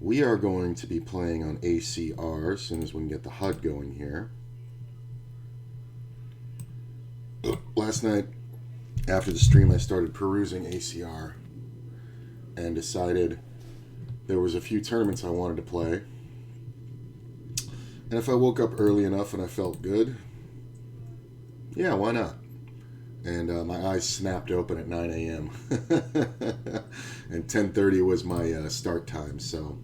We are going to be playing on ACR as soon as we can get the HUD going here. Last night, after the stream, I started perusing ACR and decided there was a few tournaments I wanted to play. And if I woke up early enough and I felt good, yeah, why not? And my eyes snapped open at 9 a.m. and 10:30 was my start time, so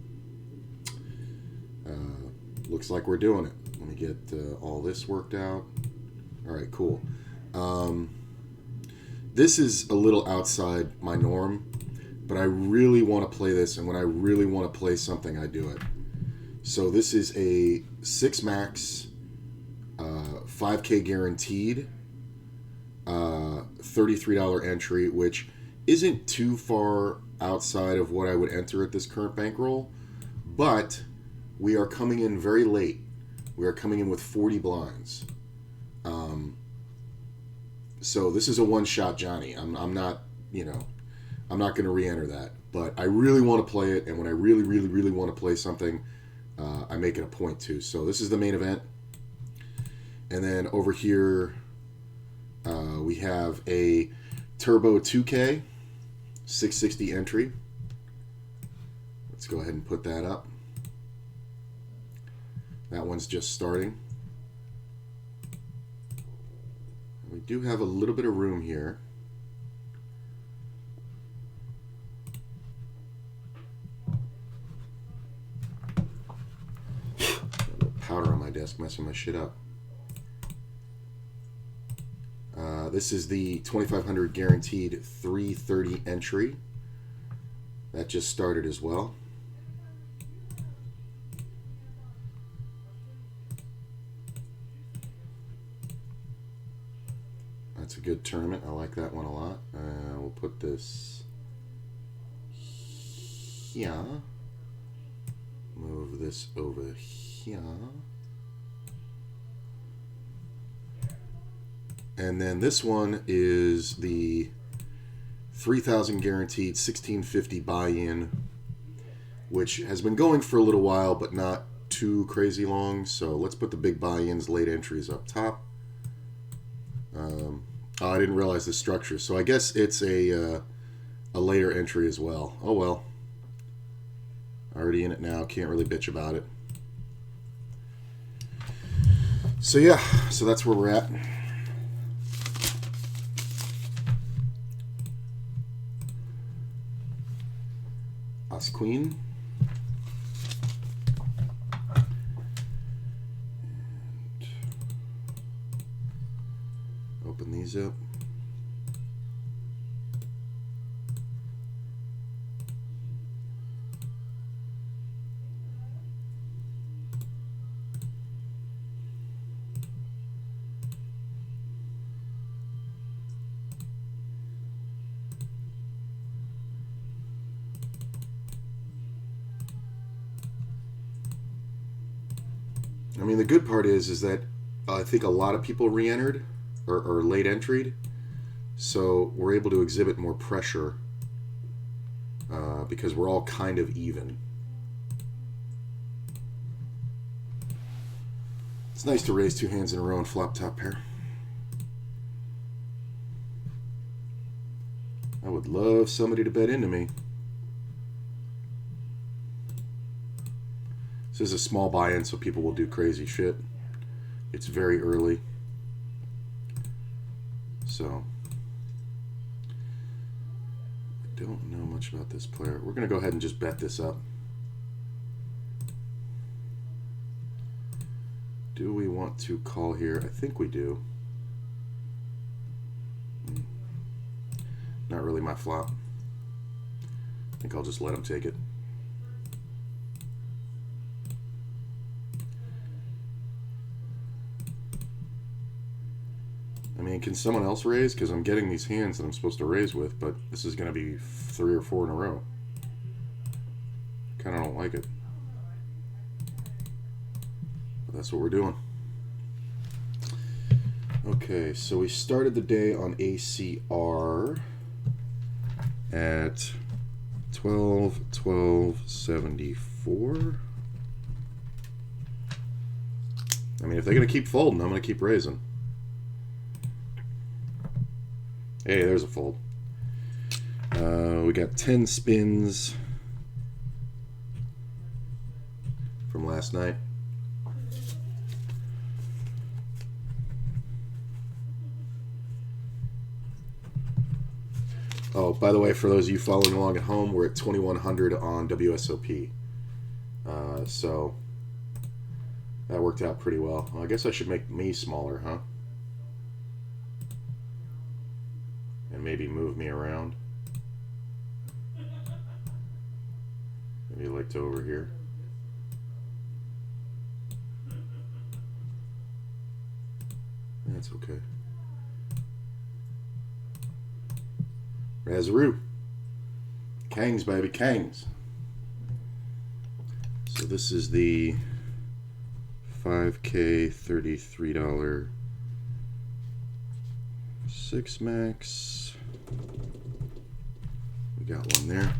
looks like we're doing it. Let me get all this worked out. All right, cool. This is a little outside my norm, but I really want to play this, and when I really want to play something, I do it. So this is a 6 max, 5K guaranteed, $33 entry, which isn't too far outside of what I would enter at this current bankroll, but we are coming in very late. We are coming in with 40 blinds. So this is a one-shot Johnny. I'm not, I'm not going to re-enter that. But I really want to play it, and when I really, really, really want to play something, I make it a point to. So this is the main event. And then over here, we have a Turbo 2K 660 entry. Let's go ahead and put that up. That one's just starting. We do have a little bit of room here. Powder on my desk messing my shit up. This is the 2500 guaranteed 330 entry. That just started as well. That's a good tournament. I like that one a lot. We'll put this here. Move this over here. And then this one is the 3000 guaranteed 1650 buy-in, which has been going for a little while, but not too crazy long. So let's put the big buy-ins, late entries up top. Oh, I didn't realize the structure. So I guess it's a later entry as well. Oh well. Already in it now. Can't really bitch about it. So yeah, so that's where we're at. As Queen. And open these up. I mean, the good part is that I think a lot of people re-entered or late entried, so we're able to exhibit more pressure because we're all kind of even. It's nice to raise 2 hands in a row and flop top pair. I would love somebody to bet into me. This is a small buy-in, so people will do crazy shit. It's very early. So, I don't know much about this player. We're going to go ahead and just bet this up. Do we want to call here? I think we do. Not really my flop. I think I'll just let him take it. I mean, can someone else raise? Because I'm getting these hands that I'm supposed to raise with, but this is going to be 3 or 4 in a row. Kind of don't like it. But that's what we're doing. Okay, so we started the day on ACR at 12, 12, 74. I mean, if they're going to keep folding, I'm going to keep raising. Hey, there's a fold. We got 10 spins from last night. Oh, by the way, for those of you following along at home, we're at 2100 on WSOP. So that worked out pretty well. I guess I should make me smaller, huh? And maybe move me around. Maybe like to over here. That's okay. Razaroo. Kangs, baby, Kangs. So this is the 5K $33 6 max. We got one there.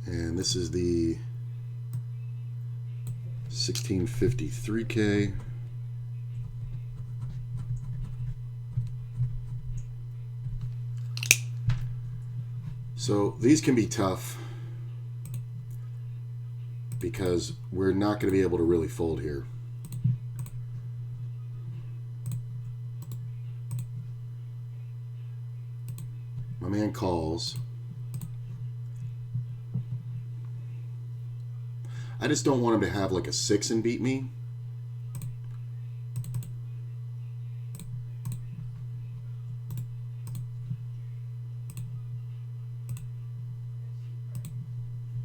And this is the 1653K. So these can be tough because we're not going to be able to really fold here. My man calls. I just don't want him to have like a 6 and beat me.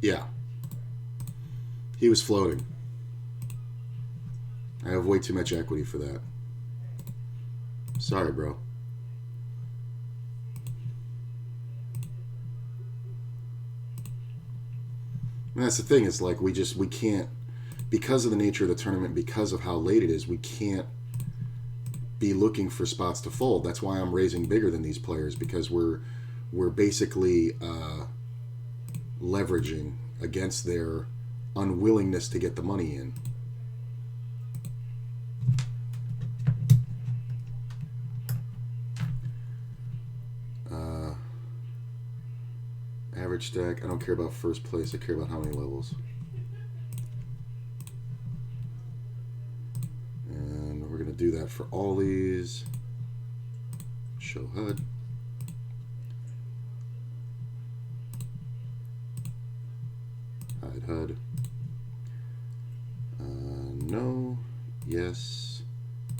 Yeah. He was floating. I have way too much equity for that. Sorry, bro. And that's the thing, is like we can't, because of the nature of the tournament, because of how late it is, we can't be looking for spots to fold. That's why I'm raising bigger than these players, because we're basically leveraging against their unwillingness to get the money in. Average stack, I don't care about first place, I care about how many levels. And we're going to do that for all these. Show HUD. Hide HUD. No, yes,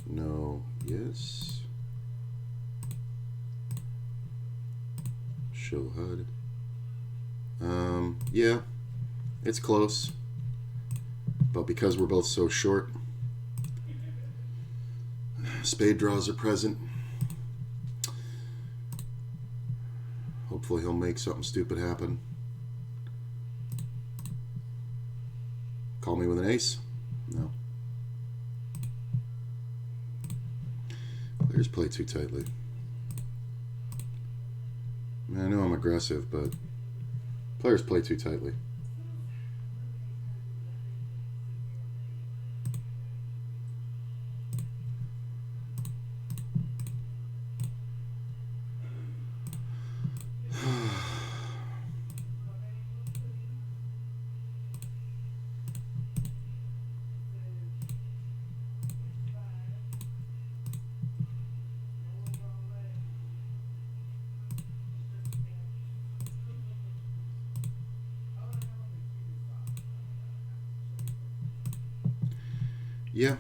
no, yes. Show HUD. Yeah, it's close, but because we're both so short, spade draws are present. Hopefully he'll make something stupid happen. Call me with an ace? No. Players play too tightly. I mean, I know I'm aggressive, but players play too tightly. Yeah.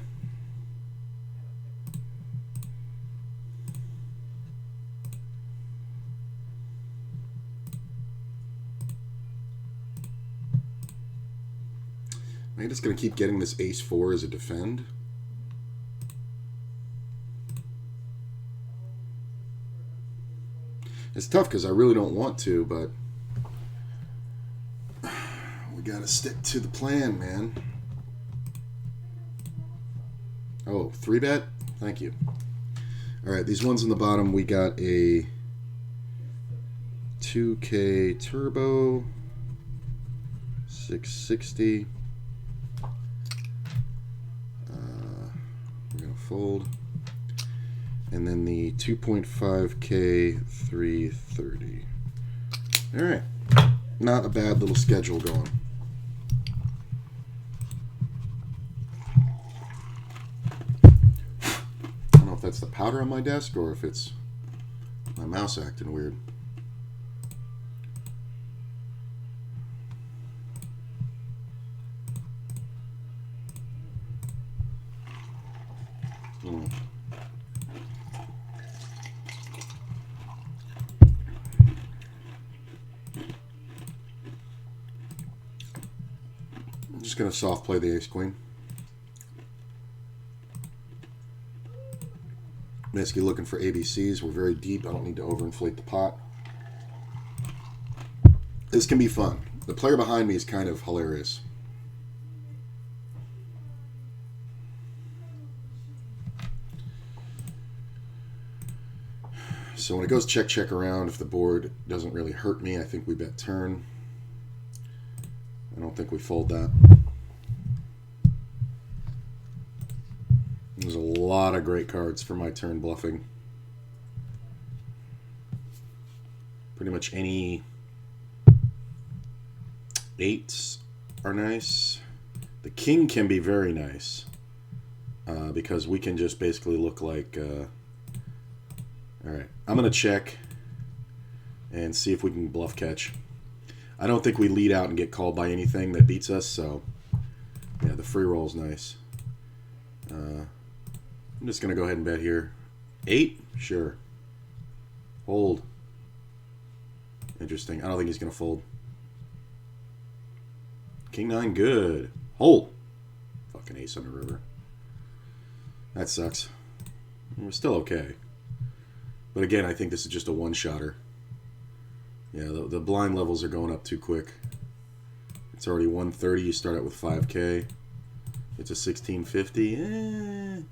Am I just going to keep getting this ace-4 as a defend? It's tough because I really don't want to, but We gotta stick to the plan, man. Oh, 3-bet? Thank you. Alright, these ones on the bottom, we got a 2K Turbo, 660. We're going to fold. And then the 2.5K 330. Alright, not a bad little schedule going. I don't know if that's the powder on my desk or if it's my mouse acting weird. I'm just going to soft play the ace-queen. Basically looking for ABCs. We're very deep. I don't need to overinflate the pot. This can be fun. The player behind me is kind of hilarious. So when it goes check, check around, if the board doesn't really hurt me, I think we bet turn. I don't think we fold that. There's a lot of great cards for my turn bluffing. Pretty much any eights are nice. The king can be very nice because we can just basically look like... Alright, I'm going to check and see if we can bluff catch. I don't think we lead out and get called by anything that beats us, so yeah, the free roll is nice. I'm just going to go ahead and bet here. 8? Sure. Hold. Interesting. I don't think he's going to fold. King 9, good. Hold. Fucking ace on the river. That sucks. We're still okay. But again, I think this is just a one-shotter. Yeah, the blind levels are going up too quick. It's already 130. You start out with 5K. It's a 1650.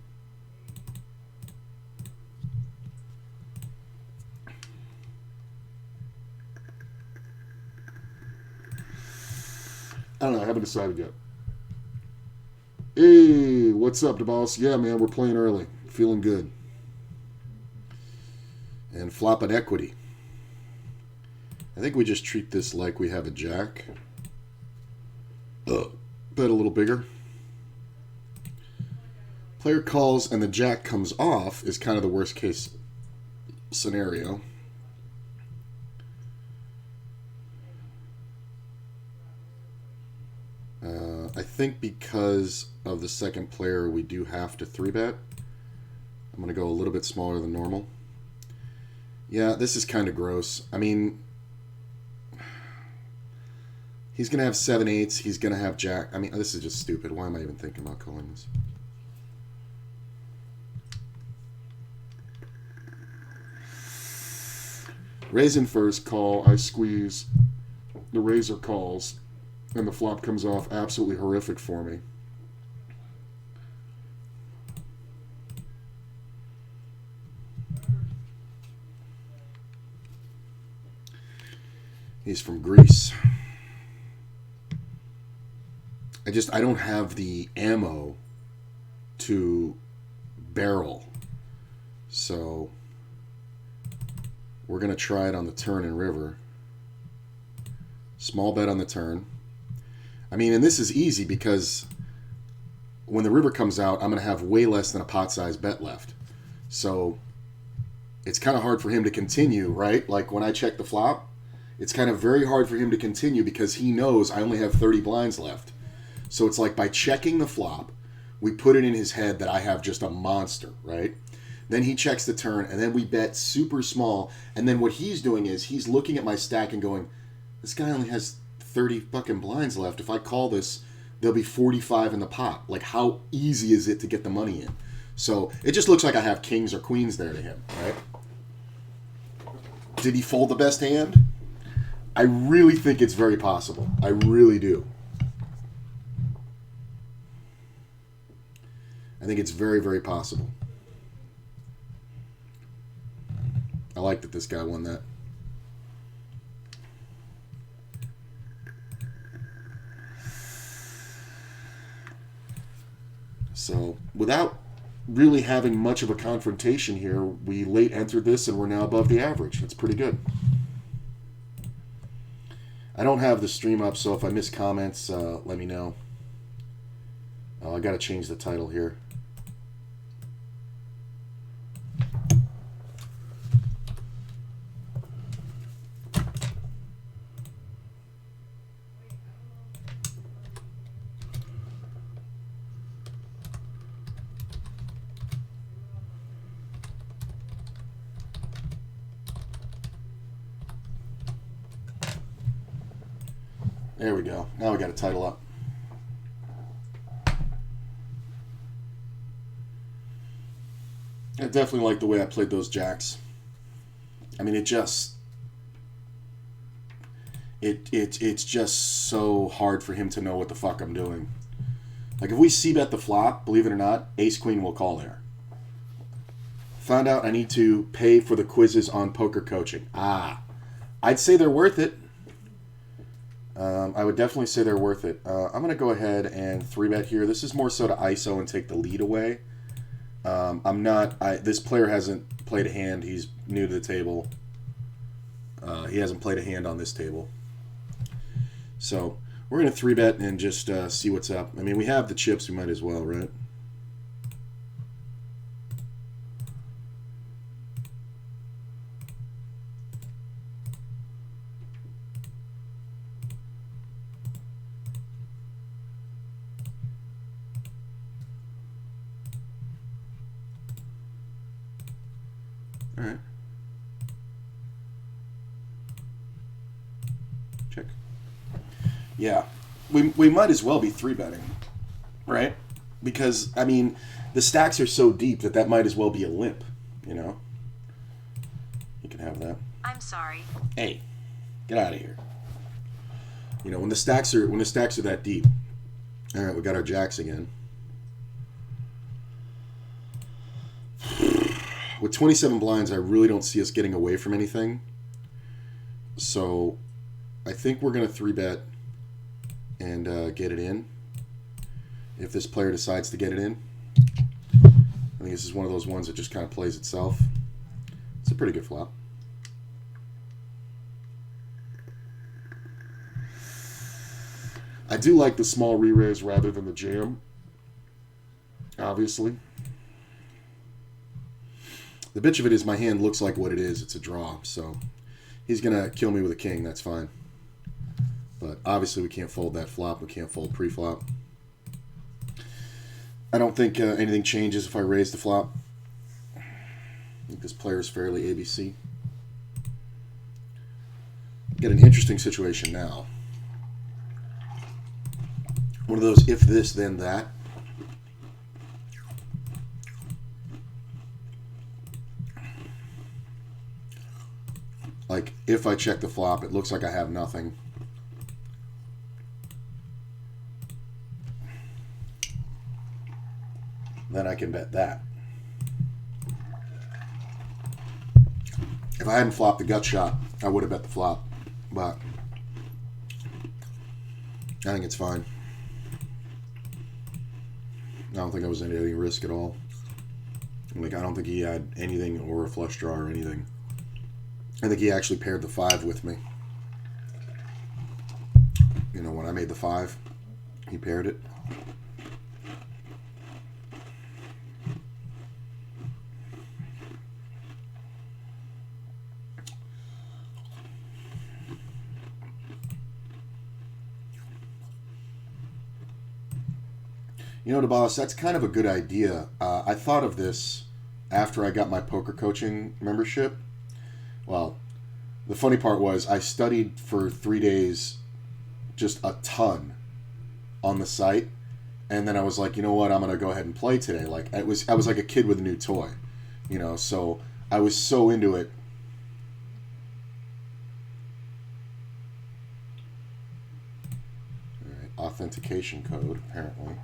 I don't know. I haven't decided yet. Hey, what's up, DeBoss? Yeah, man, we're playing early. Feeling good. And flop an equity. I think we just treat this like we have a jack. Bet a little bigger. Player calls and the jack comes off is kind of the worst case scenario. I think because of the second player, we do have to 3-bet. I'm going to go a little bit smaller than normal. Yeah, this is kind of gross. I mean, he's going to have 7/8. He's going to have jack. I mean, this is just stupid. Why am I even thinking about calling this? Raisin first, call, I squeeze. The razor calls. And the flop comes off absolutely horrific for me. He's from Greece. I don't have the ammo to barrel. So we're going to try it on the turn and river. Small bet on the turn. I mean, and this is easy because when the river comes out, I'm going to have way less than a pot-sized bet left. So it's kind of hard for him to continue, right? Like when I check the flop, it's kind of very hard for him to continue because he knows I only have 30 blinds left. So it's like by checking the flop, we put it in his head that I have just a monster, right? Then he checks the turn, and then we bet super small. And then what he's doing is he's looking at my stack and going, this guy only has 30 fucking blinds left. If I call this, there'll be 45 in the pot. Like, how easy is it to get the money in? So it just looks like I have kings or queens there to him, right? Did he fold the best hand? I really think it's very possible. I really do. I think it's very, very possible. I like that this guy won that. So, without really having much of a confrontation here, we late entered this and we're now above the average. That's pretty good. I don't have the stream up, so if I miss comments, let me know. Oh, I got to change the title here. There we go. Now we got a title up. I definitely like the way I played those jacks. I mean, it's just so hard for him to know what the fuck I'm doing. Like, if we c-bet the flop, believe it or not, ace-queen will call there. Found out I need to pay for the quizzes on poker coaching. I'd say they're worth it. I would definitely say they're worth it. I'm going to go ahead and 3-bet here. This is more so to ISO and take the lead away. This player hasn't played a hand. He's new to the table. He hasn't played a hand on this table. So we're going to 3-bet and just see what's up. I mean, we have the chips. We might as well, right? All right. Check. Yeah. We might as well be 3-betting, right? Because, I mean, the stacks are so deep that might as well be a limp, you know? You can have that. I'm sorry. Hey, get out of here. You know, when the stacks are that deep. All right, we got our jacks again. With 27 blinds, I really don't see us getting away from anything. So I think we're going to 3-bet and get it in. If this player decides to get it in. I think this is one of those ones that just kind of plays itself. It's a pretty good flop. I do like the small re-raise rather than the jam. Obviously. The bitch of it is my hand looks like what it is. It's a draw. So he's going to kill me with a king. That's fine. But obviously we can't fold that flop. We can't fold pre-flop. I don't think anything changes if I raise the flop. I think this player is fairly ABC. Get an interesting situation now. One of those if this, then that. Like, if I check the flop, it looks like I have nothing. Then I can bet that. If I hadn't flopped the gut shot, I would have bet the flop. But I think it's fine. I don't think I was at any risk at all. Like, I don't think he had anything or a flush draw or anything. I think he actually paired the 5 with me. You know, when I made the 5, he paired it. You know, DeBoss, that's kind of a good idea. I thought of this after I got my poker coaching membership. Well, the funny part was I studied for 3 days just a ton on the site. And then I was like, you know what, I'm going to go ahead and play today. Like, I was like a kid with a new toy, you know, so I was so into it. All right, authentication code, apparently.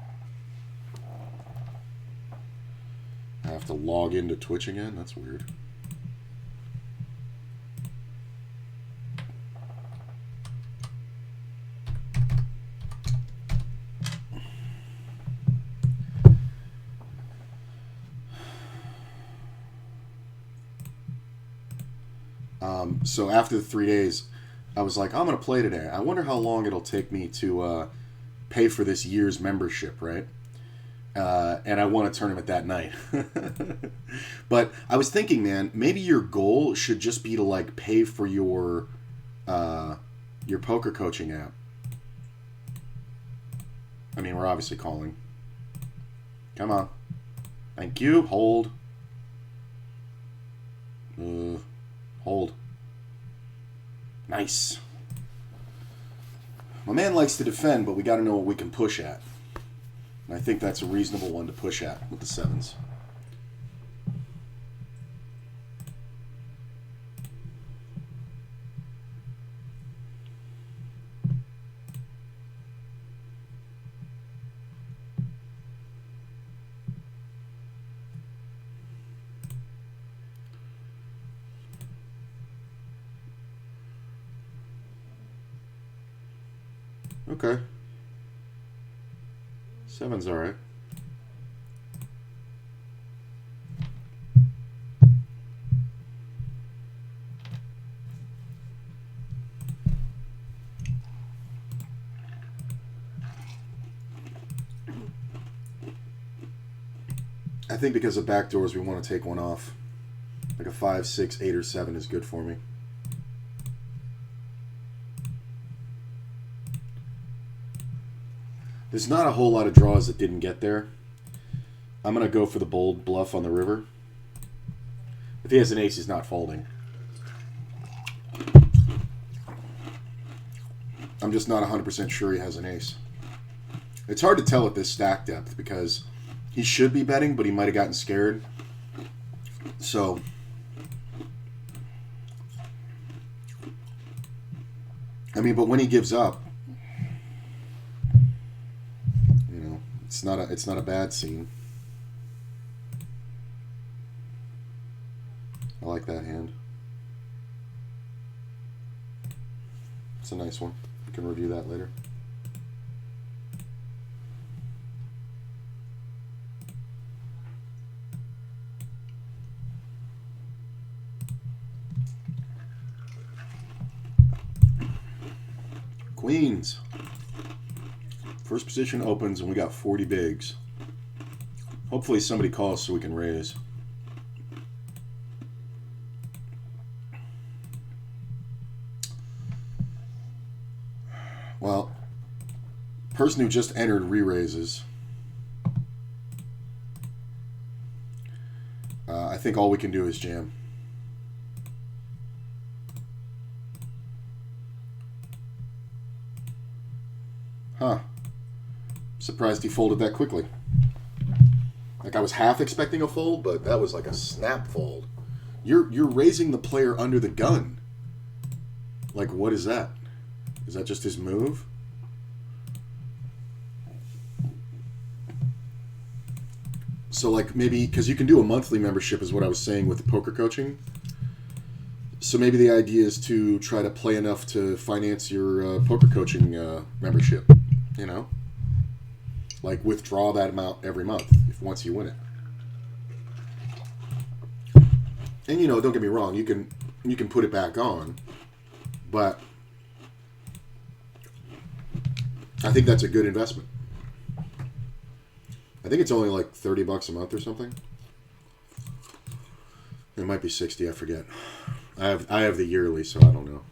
have to log into Twitch again? That's weird. So after the 3 days, I was like, I'm going to play today. I wonder how long it'll take me to pay for this year's membership, right? And I won a tournament that night. But I was thinking, man, maybe your goal should just be to like pay for your poker coaching app. I mean, we're obviously calling. Come on. Thank you. Hold. Hold. Nice. My man likes to defend, but we got to know what we can push at. And I think that's a reasonable one to push at with the sevens. Okay. Seven's alright. I think because of backdoors, we want to take one off. Like a 5, 6, 8, or 7 is good for me. There's not a whole lot of draws that didn't get there. I'm going to go for the bold bluff on the river. If he has an ace, he's not folding. I'm just not 100% sure he has an ace. It's hard to tell at this stack depth because he should be betting, but he might have gotten scared. So, I mean, but when he gives up, it's not a bad scene. I like that hand. It's a nice one. We can review that later. Queens. First position opens and we got 40 bigs. Hopefully somebody calls so we can raise. Well, person who just entered re-raises. I think all we can do is jam. Huh. Surprised he folded that quickly. Like I was half expecting a fold, but that was like a snap fold. You're raising the player under the gun. Like what is that? Is that just his move? So like maybe because you can do a monthly membership is what I was saying with the poker coaching. So maybe the idea is to try to play enough to finance your poker coaching membership. You know. Like withdraw that amount every month if once you win it. And you know, don't get me wrong, you can put it back on, but I think that's a good investment. I think it's only like $30 a month or something. It might be 60, I forget. I have the yearly, so I don't know.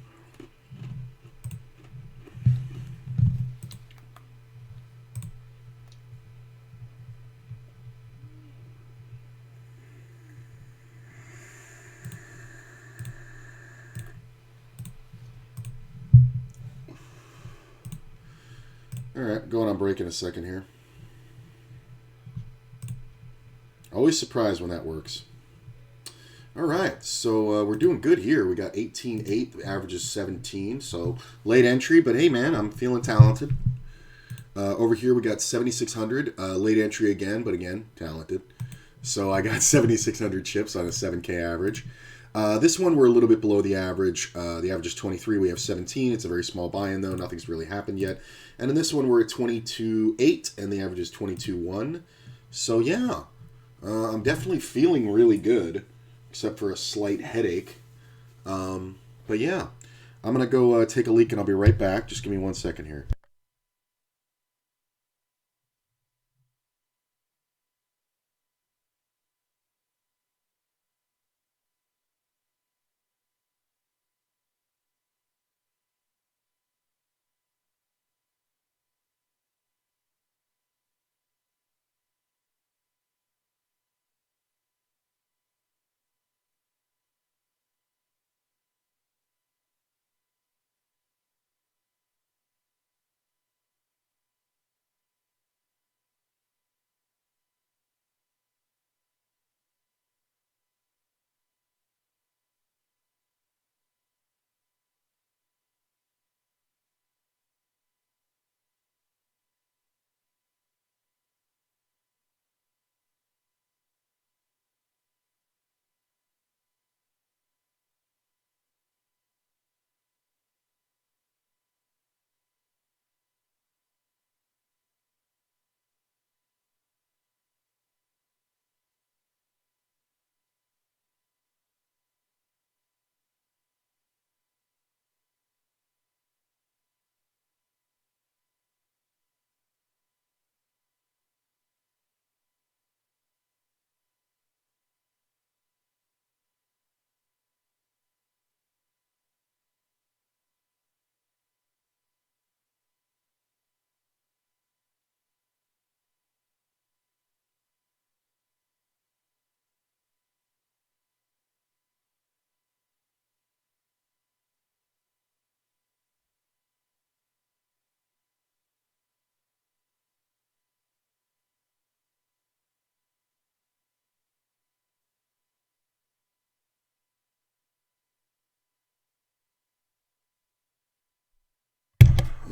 Alright, going on break in a second here. Always surprised when that works. Alright, so we're doing good here. We got 18-8, the average is 17, so late entry, but hey man, I'm feeling talented. Over here we got 7,600, late entry again, but again, talented. So I got 7,600 chips on a 7K average. This one we're a little bit below the average. The average is 23. We have 17. It's a very small buy-in though. Nothing's really happened yet. And in this one we're at 22.8 and the average is 22.1. So yeah, I'm definitely feeling really good, except for a slight headache. But yeah, I'm gonna go take a leak and I'll be right back. Just give me 1 second here.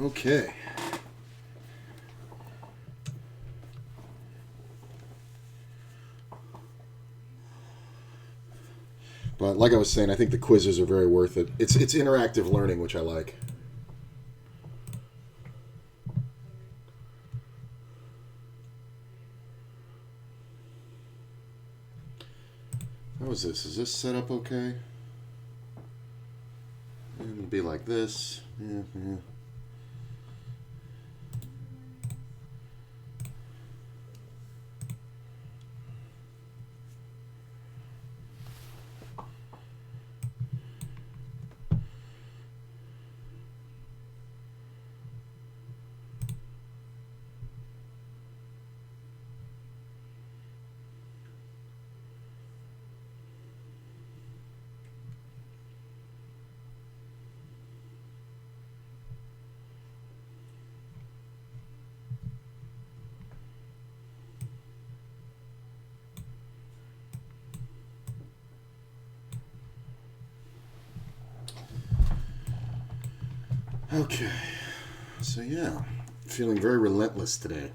Okay. But like I was saying, I think the quizzes are very worth it. It's interactive learning, which I like. How is this? Is this set up okay? It'll be like this. Yeah, yeah. Okay. So yeah, feeling very relentless today.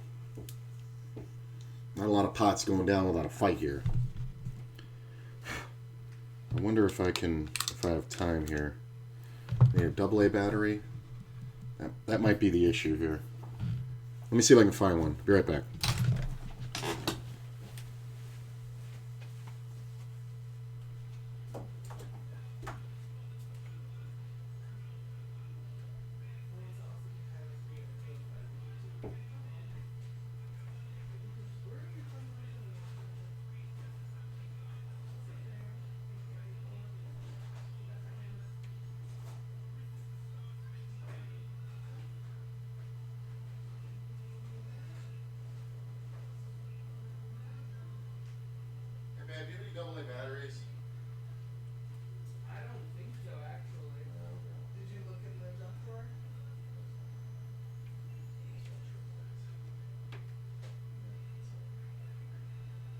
Not a lot of pots going down without a fight here. I wonder if I have time here. Need a AA battery. That might be the issue here. Let me see if I can find one. Be right back. Hey man, do you have any AA batteries? I don't think so, actually. Did you look in the junk drawer?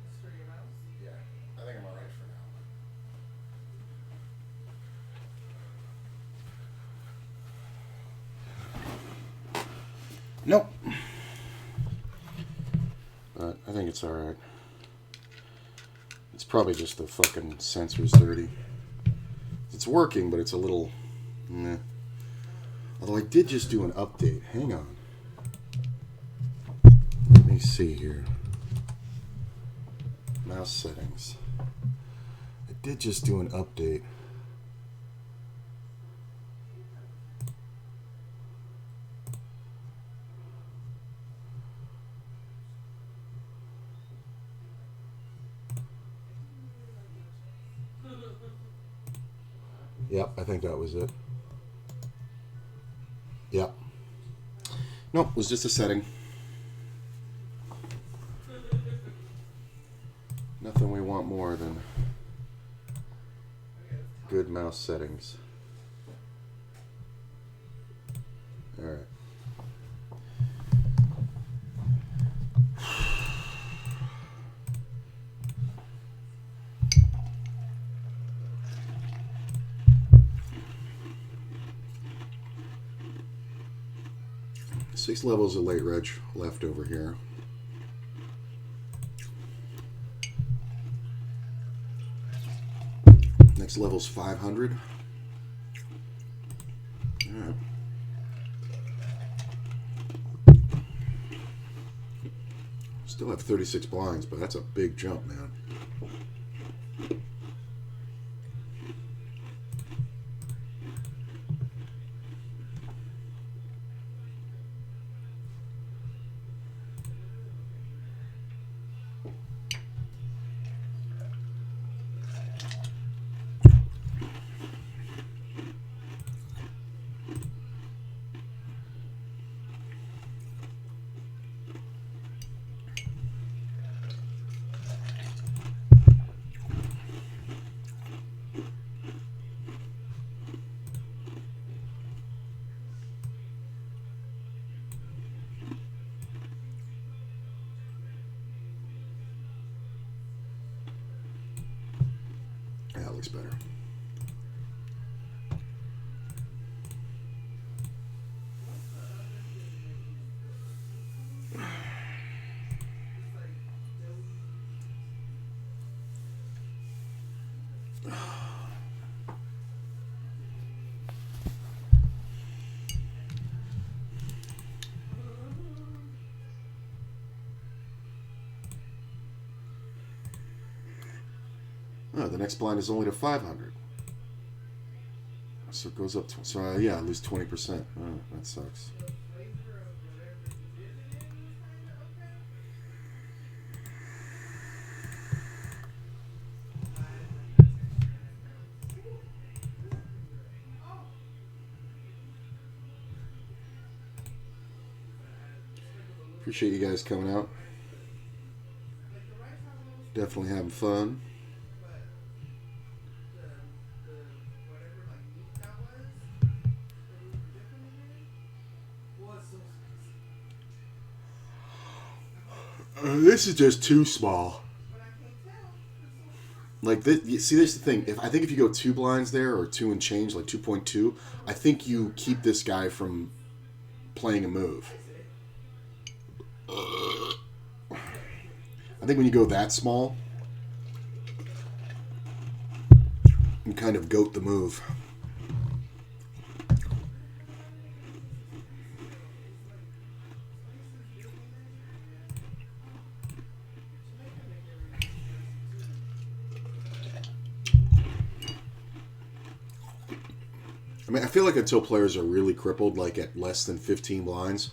It's for your mouse? Yeah, I think I'm alright for now. Nope. But I think it's alright. probably just the fucking sensor's dirty. It's working, but it's a little meh. Although I did just do an update. Hang on. Let me see here. Mouse settings. I did just do an update. Yep, I think that was it. Yep. Nope, it was just a setting. Nothing we want more than good mouse settings. Alright. Six levels of late reg left over here. Next level's 500. Alright. Still have 36 blinds, but that's a big jump, man. That looks better. Oh, the next blind is only to 500. So it goes up to, so yeah, I lose 20%. Oh, that sucks. Appreciate you guys coming out. Definitely having fun. This is just too small. Like this, you see, this is the thing. I think if you go 2 blinds there, or 2 and change, like 2.2, I think you keep this guy from playing a move. I think when you go that small, you kind of goat the move. I mean, I feel like until players are really crippled, like at less than 15 blinds,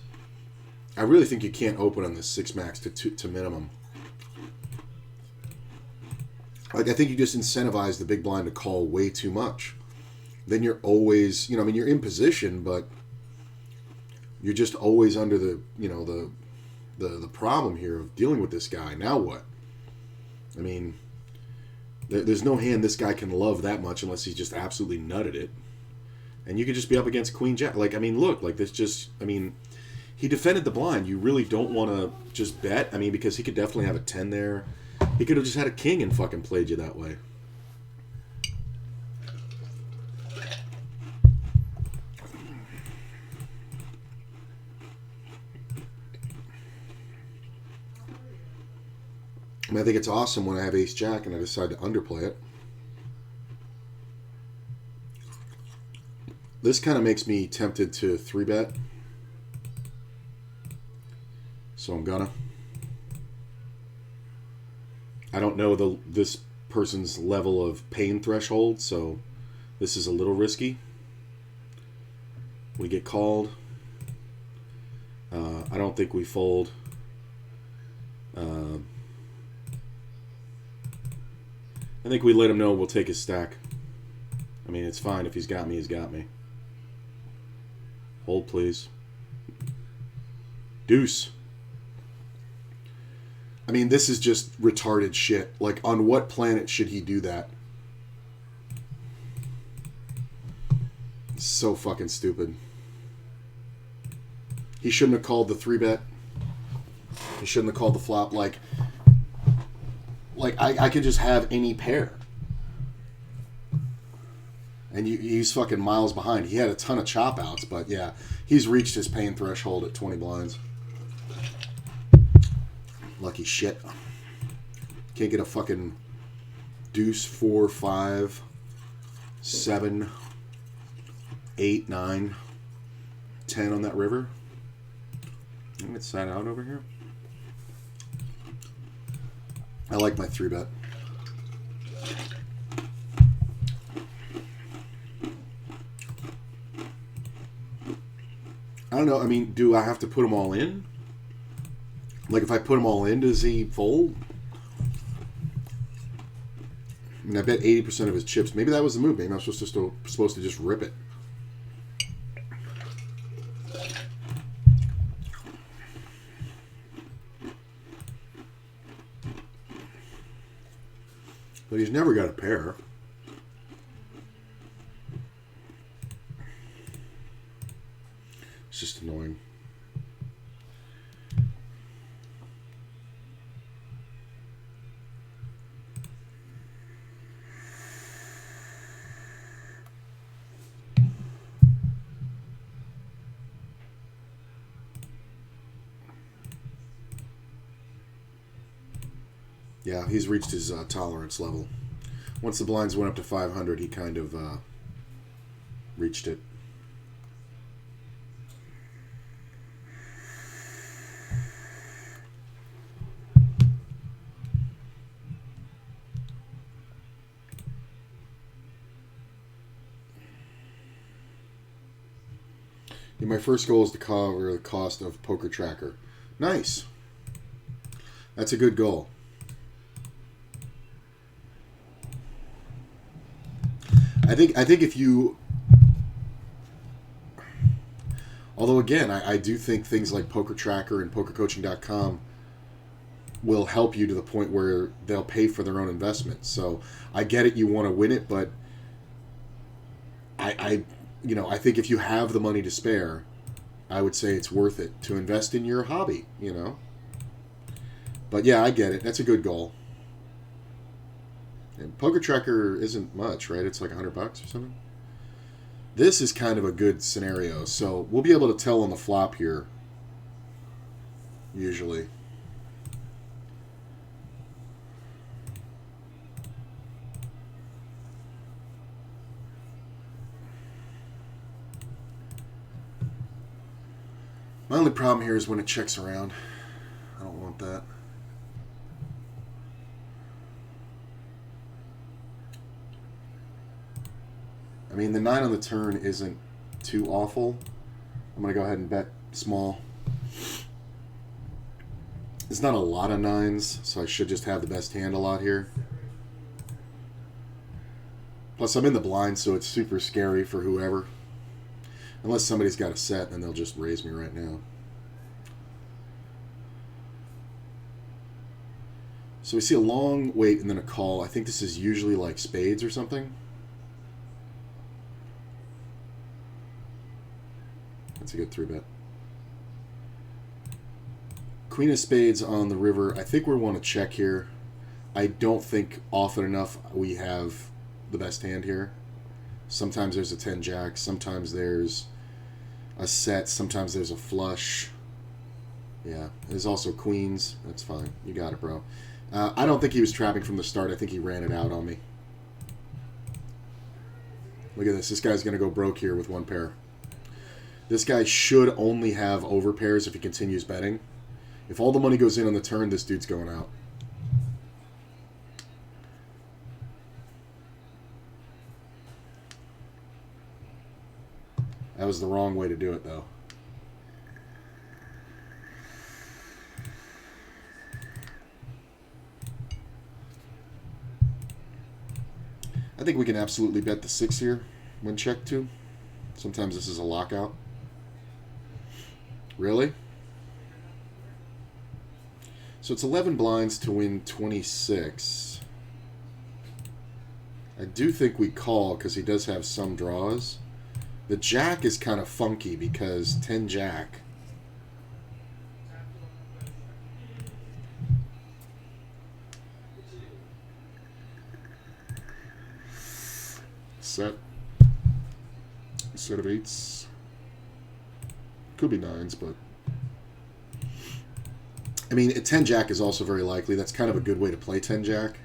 I really think you can't open on the 6 max to minimum. Like, I think you just incentivize the big blind to call way too much. Then you're always, I mean, you're in position, but you're just always under the, the problem here of dealing with this guy. Now what? I mean, there's no hand this guy can love that much unless he's just absolutely nutted it. And you could just be up against Queen Jack. Like, I mean, look, like this just, I mean, he defended the blind. You really don't want to just bet. I mean, because he could definitely have a 10 there. He could have just had a king and fucking played you that way. I mean, I think it's awesome when I have ace jack and I decide to underplay it. This kind of makes me tempted to 3-bet. So I'm gonna. I don't know this person's level of pain threshold, so this is a little risky. We get called. I don't think we fold. I think we let him know we'll take his stack. I mean, it's fine. If he's got me, he's got me. Hold, please. Deuce. I mean, this is just retarded shit. Like, on what planet should he do that? It's so fucking stupid. He shouldn't have called the 3-bet. He shouldn't have called the flop. Like I could just have any pair. And he's fucking miles behind. He had a ton of chop outs, but yeah, he's reached his pain threshold at 20 blinds. Lucky shit. Can't get a fucking deuce, 4, 5, 7, 8, 9, 10 on that river. I'm gonna side out over here. I like my 3-bet. I don't know. I mean, do I have to put them all in? Like, if I put them all in, does he fold? I mean, I bet 80% of his chips. Maybe that was the move. Maybe I'm supposed to just rip it. But he's never got a pair. It's just annoying. Yeah, he's reached his tolerance level. Once the blinds went up to 500, he kind of reached it. Yeah, my first goal is to cover the cost of Poker Tracker. Nice. That's a good goal. I think if you, although again, I do think things like Poker Tracker and PokerCoaching.com will help you to the point where they'll pay for their own investment. So I get it, you want to win it, but I think if you have the money to spare, I would say it's worth it to invest in your hobby, But yeah, I get it. That's a good goal. And Poker Tracker isn't much, right? It's like $100 or something. This is kind of a good scenario, so we'll be able to tell on the flop here. Usually. My only problem here is when it checks around. I don't want that. I mean, the 9 on the turn isn't too awful. I'm going to go ahead and bet small. It's not a lot of 9s, so I should just have the best hand a lot here. Plus, I'm in the blind, so it's super scary for whoever. Unless somebody's got a set, then they'll just raise me right now. So we see a long wait and then a call. I think this is usually like spades or something. That's a good 3-bet. Queen of spades on the river. I think we want to check here. I don't think often enough we have the best hand here. Sometimes there's a 10-jack. Sometimes there's a set. Sometimes there's a flush. Yeah, there's also queens. That's fine. You got it, bro. I don't think he was trapping from the start. I think he ran it out on me. Look at this. This guy's going to go broke here with one pair. This guy should only have over pairs if he continues betting. If all the money goes in on the turn, this dude's going out. That was the wrong way to do it, though. I think we can absolutely bet the 6 here when checked to. Sometimes this is a lockout. Really? So it's 11 blinds to win 26. I do think we call because he does have some draws. The jack is kind of funky because 10 jack. Set of 8s. Could be 9s, but I mean, a 10 jack is also very likely. That's kind of a good way to play 10 jack.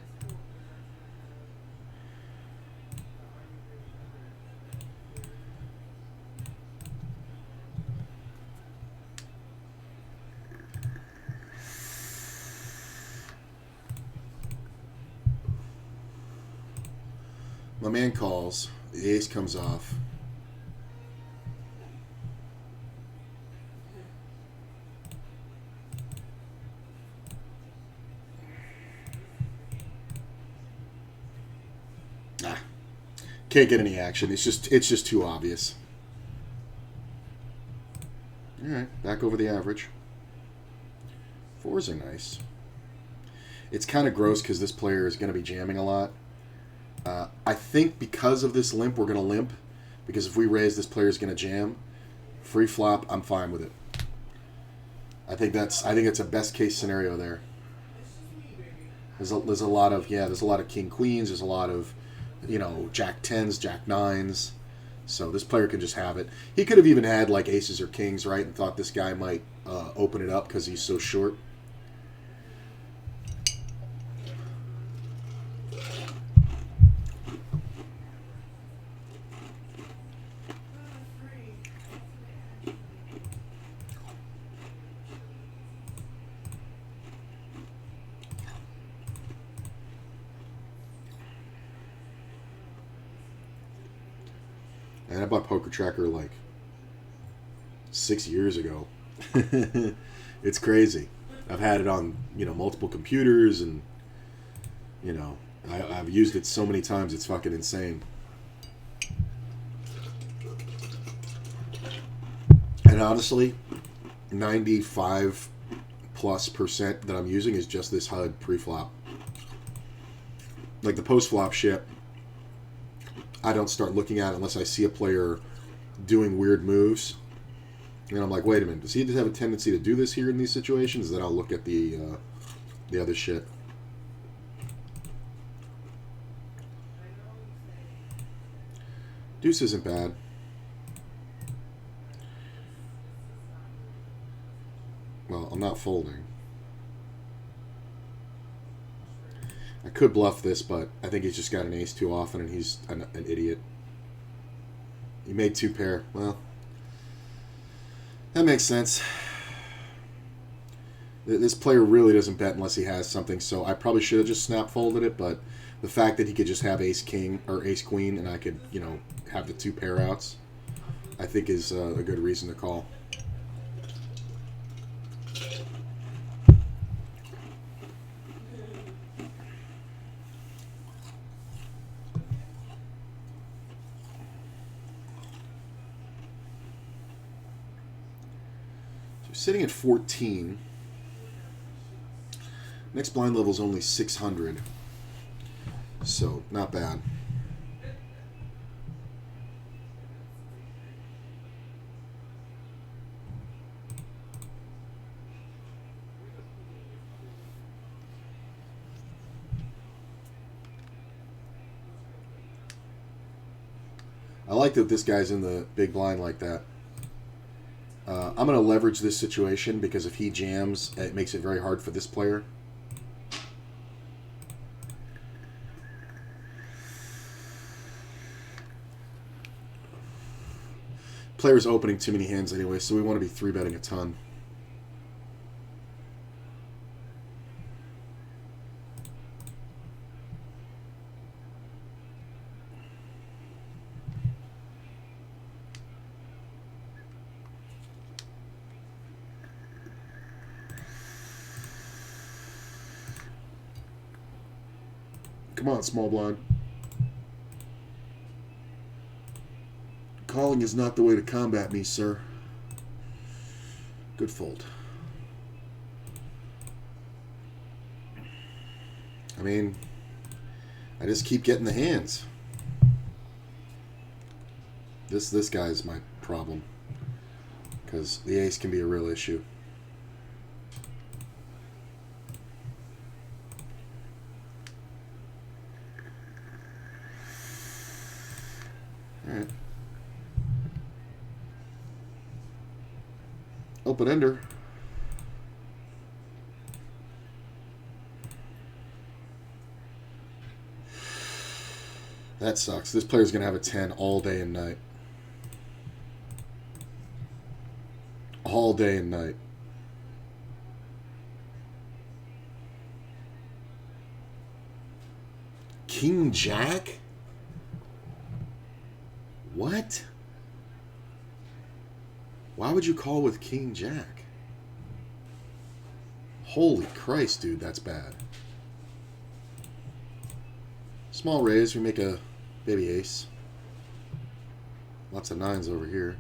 My man calls. The ace comes off. Can't get any action. It's just too obvious. All right, back over the average. 4s are nice. It's kind of gross because this player is going to be jamming a lot. I think because of this limp, we're going to limp. Because if we raise, this player is going to jam. Free flop, I'm fine with it. I think that's a best case scenario there. There's a lot of king queens. There's a lot of jack 10s, jack 9s. So this player can just have it. He could have even had like aces or kings, right, and thought this guy might open it up because he's so short. And I bought Poker Tracker like 6 years ago. It's crazy. I've had it on, multiple computers, and, I've used it so many times. It's fucking insane. And honestly, 95+% that I'm using is just this HUD pre-flop. Like the post-flop shit, I don't start looking at it unless I see a player doing weird moves. And I'm like, wait a minute, does he just have a tendency to do this here in these situations? Then I'll look at the other shit. Deuce isn't bad. Well, I'm not folding. I could bluff this, but I think he's just got an ace too often, and he's an idiot. He made 2 pair. Well, that makes sense. This player really doesn't bet unless he has something, so I probably should have just snap folded it, but the fact that he could just have ace king or ace queen, and I could, have the 2 pair outs, I think is a good reason to call. Sitting at 14. Next blind level is only 600. So, not bad. I like that this guy's in the big blind like that. I'm going to leverage this situation because if he jams, it makes it very hard for this player. Player's opening too many hands anyway, so we want to be 3-betting a ton. Come on, small blind. Calling is not the way to combat me, sir. Good fold. I mean, I just keep getting the hands. This guy's my problem. Because the ace can be a real issue. Alright. Open ender. That sucks. This player's going to have a 10 all day and night. All day and night. King Jack? What? Why would you call with King Jack? Holy Christ, dude, that's bad. Small raise, we make a baby ace. Lots of nines over here.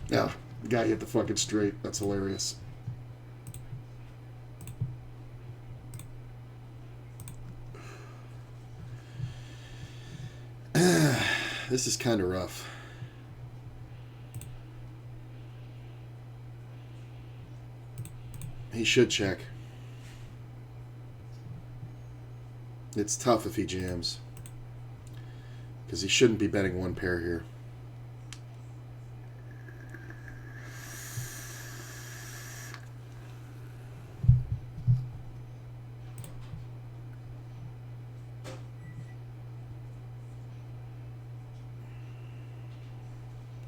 Yeah, the guy hit the fucking straight. That's hilarious. This is kind of rough. He should check. It's tough if he jams. Because he shouldn't be betting one pair here.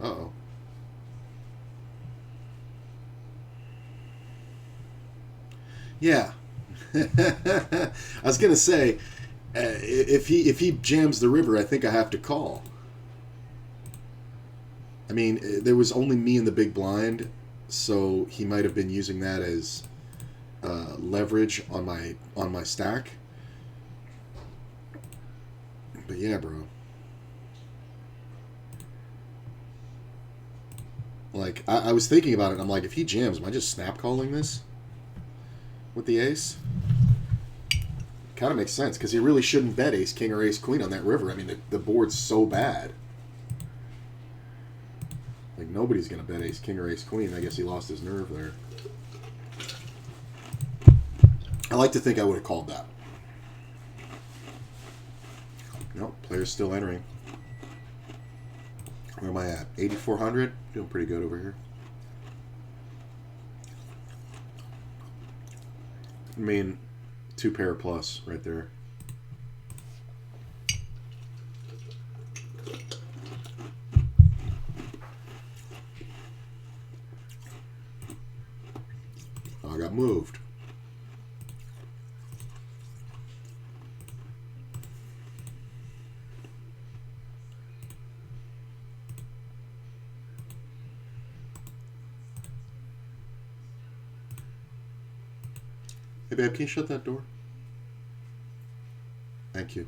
Uh-oh. Yeah. I was gonna say, if he jams the river, I think I have to call. I mean, there was only me in the big blind, so he might have been using that as leverage on my stack. But yeah, bro. Like, I was thinking about it, and I'm like, if he jams, am I just snap calling this with the ace? Kind of makes sense, because he really shouldn't bet ace king or ace queen on that river. I mean, the board's so bad. Like, nobody's going to bet ace king or ace queen. I guess he lost his nerve there. I like to think I would have called that. Nope, player's still entering. Where am I at? 8,400? Doing pretty good over here. I mean, 2 pair plus right there. Oh, I got moved. Hey, babe, can you shut that door? Thank you.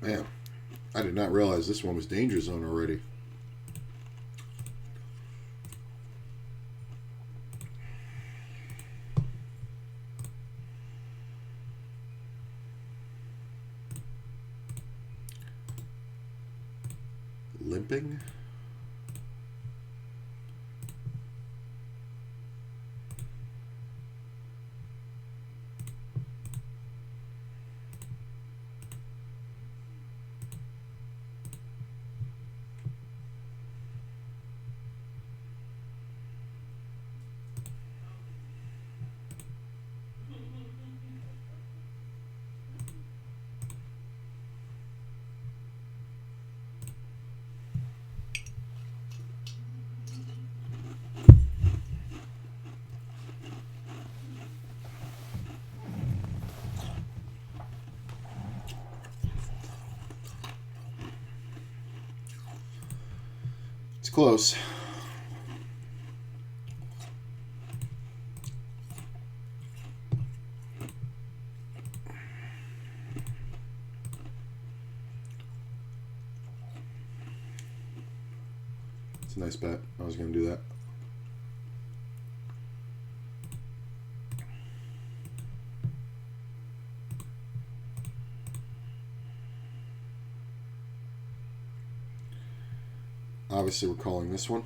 Man, I did not realize this one was danger zone already. skimping. It's close. It's a nice bet. I was going to do that. Obviously, we're calling this one.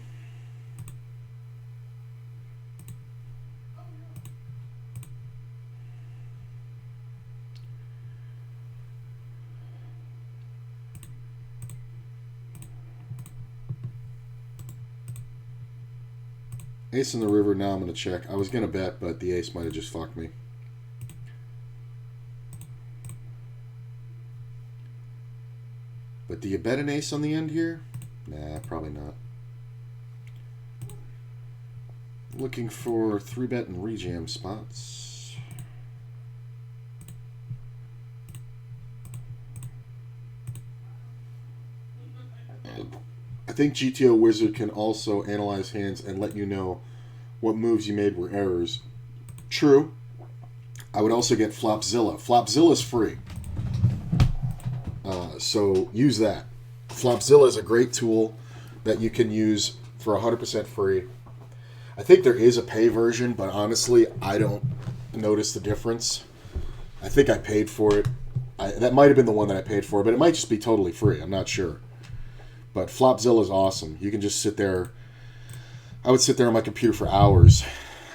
Ace in the river, now I'm going to check. I was going to bet, but the ace might have just fucked me. But do you bet an ace on the end here? Nah, probably not. Looking for 3-bet and rejam spots. I think GTO Wizard can also analyze hands and let you know what moves you made were errors. True. I would also get Flopzilla. Flopzilla's free. So use that. Flopzilla is a great tool that you can use for 100% free. I think there is a pay version, but honestly, I don't notice the difference. I think I paid for it. That might have been the one that I paid for, but it might just be totally free. I'm not sure. But Flopzilla is awesome. You can just sit there. I would sit there on my computer for hours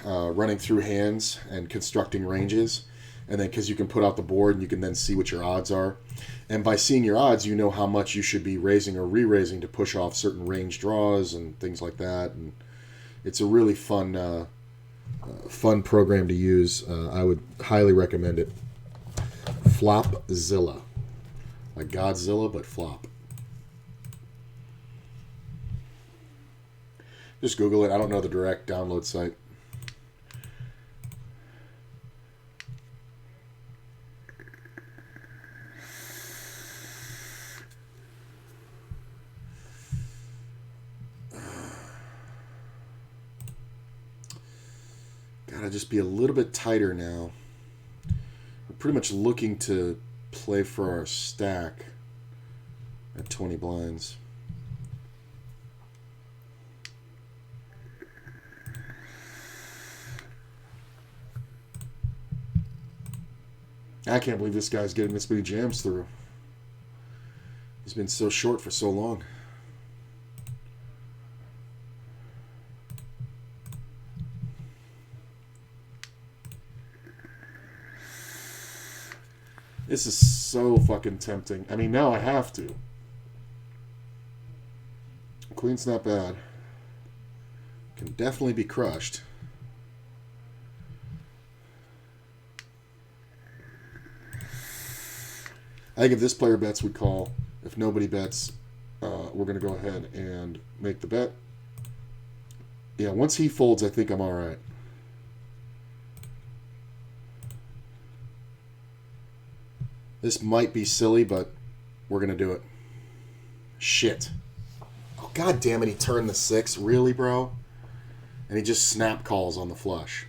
running through hands and constructing ranges. And then because you can put out the board and you can then see what your odds are. And by seeing your odds, you know how much you should be raising or re-raising to push off certain range draws and things like that. And it's a really fun program to use. I would highly recommend it. Flopzilla. Like Godzilla, but flop. Just Google it. I don't know the direct download site. Gotta just be a little bit tighter now. We're pretty much looking to play for our stack at 20 blinds. I can't believe this guy's getting this many jams through. He's been so short for so long. This is so fucking tempting. I mean, now I have to. Queen's not bad. Can definitely be crushed. I think if this player bets, we call. If nobody bets, we're going to go ahead and make the bet. Yeah, once he folds, I think I'm all right. This might be silly, but we're going to do it. Shit. Oh, God damn it, he turned the 6. Really, bro? And he just snap calls on the flush.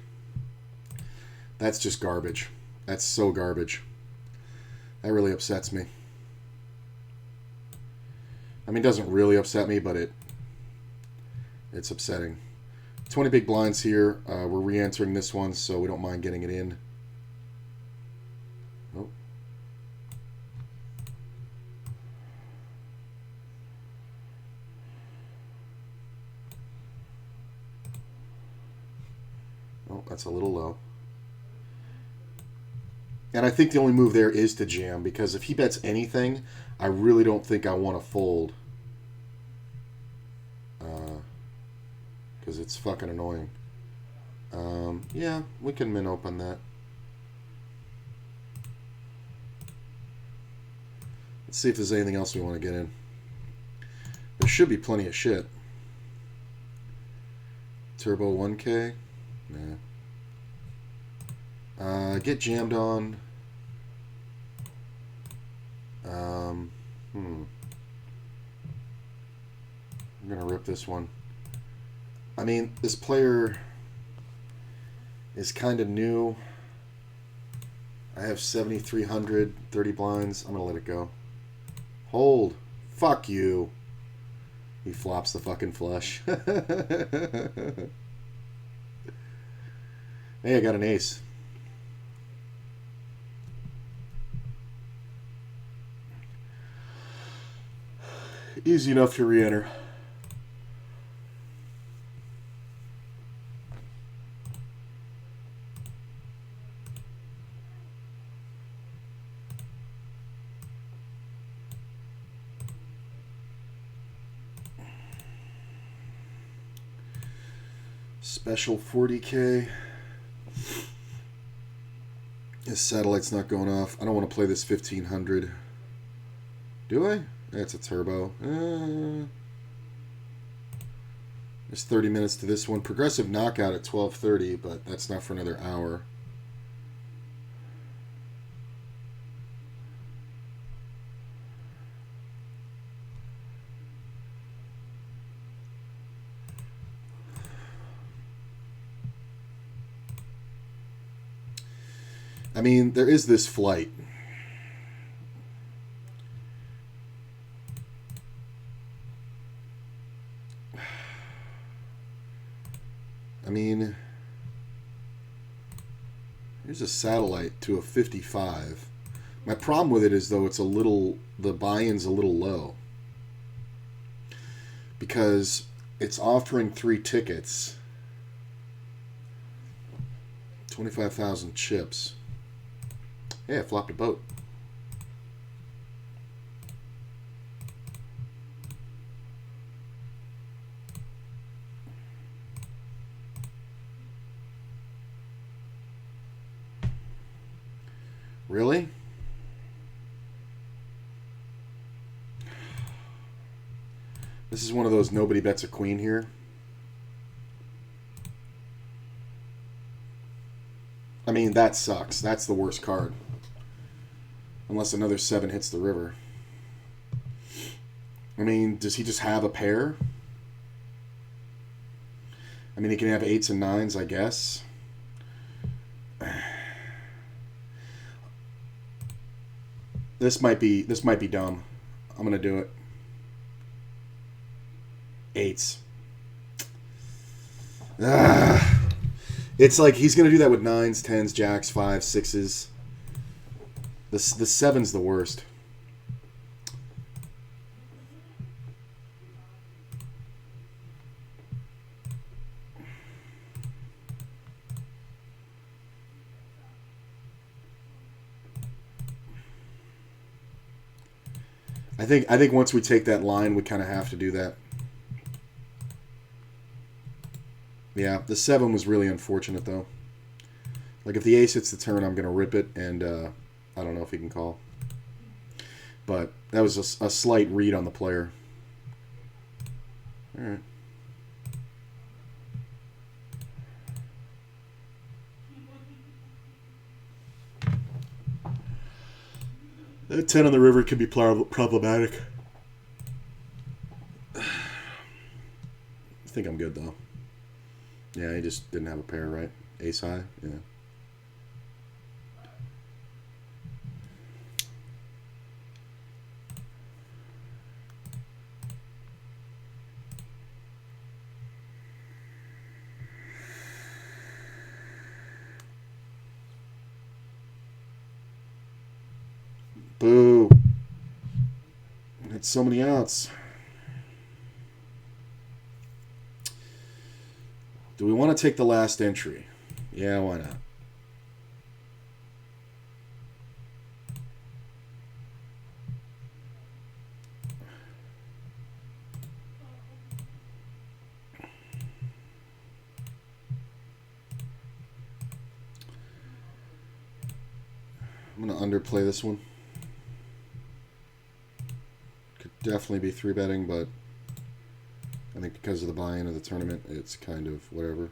That's just garbage. That's so garbage. That really upsets me. I mean, it doesn't really upset me, but it's upsetting. 20 big blinds here. We're re-entering this one, so we don't mind getting it in. Oh. That's a little low. And I think the only move there is to jam, because if he bets anything, I really don't think I want to fold. Because it's fucking annoying. Yeah, we can min open that. Let's see if there's anything else we want to get in. There should be plenty of shit. Turbo 1K? Nah. Get jammed on. I'm gonna rip this one. I mean, this player is kind of new. I have 7,300, 30 blinds. I'm gonna let it go. Hold. Fuck you. He flops the fucking flush. Hey, I got an ace. Easy enough to re-enter. Special 40K. His satellite's not going off. I don't want to play this 1500. Do I? That's a turbo. There's 30 minutes to this one. Progressive knockout at 12:30, but that's not for another hour. I mean, there is this flight. I mean, here's a satellite to a 55. My problem with it is, though, it's a little, the buy-in's a little low. Because it's offering 3 tickets. 25,000 chips. Hey, I flopped a boat. Really? This is one of those nobody bets a queen here. I mean, that sucks. That's the worst card. Unless another 7 hits the river. I mean, does he just have a pair? I mean, he can have 8s and 9s, I guess. This might be dumb. I'm gonna do it. 8s. It's like he's gonna do that with 9s, 10s, jacks, 5s, 6s. The 7's the worst. I think once we take that line, we kind of have to do that. Yeah, the 7 was really unfortunate, though. Like, if the ace hits the turn, I'm going to rip it, and I don't know if he can call. But that was a slight read on the player. All right. That 10 on the river can be problematic. I think I'm good, though. Yeah, he just didn't have a pair, right? Ace high? Yeah. Boo. It's so many outs. Do we want to take the last entry? Yeah, why not? I'm going to underplay this one. Could definitely be 3-betting, but I think because of the buy-in of the tournament, it's kind of whatever.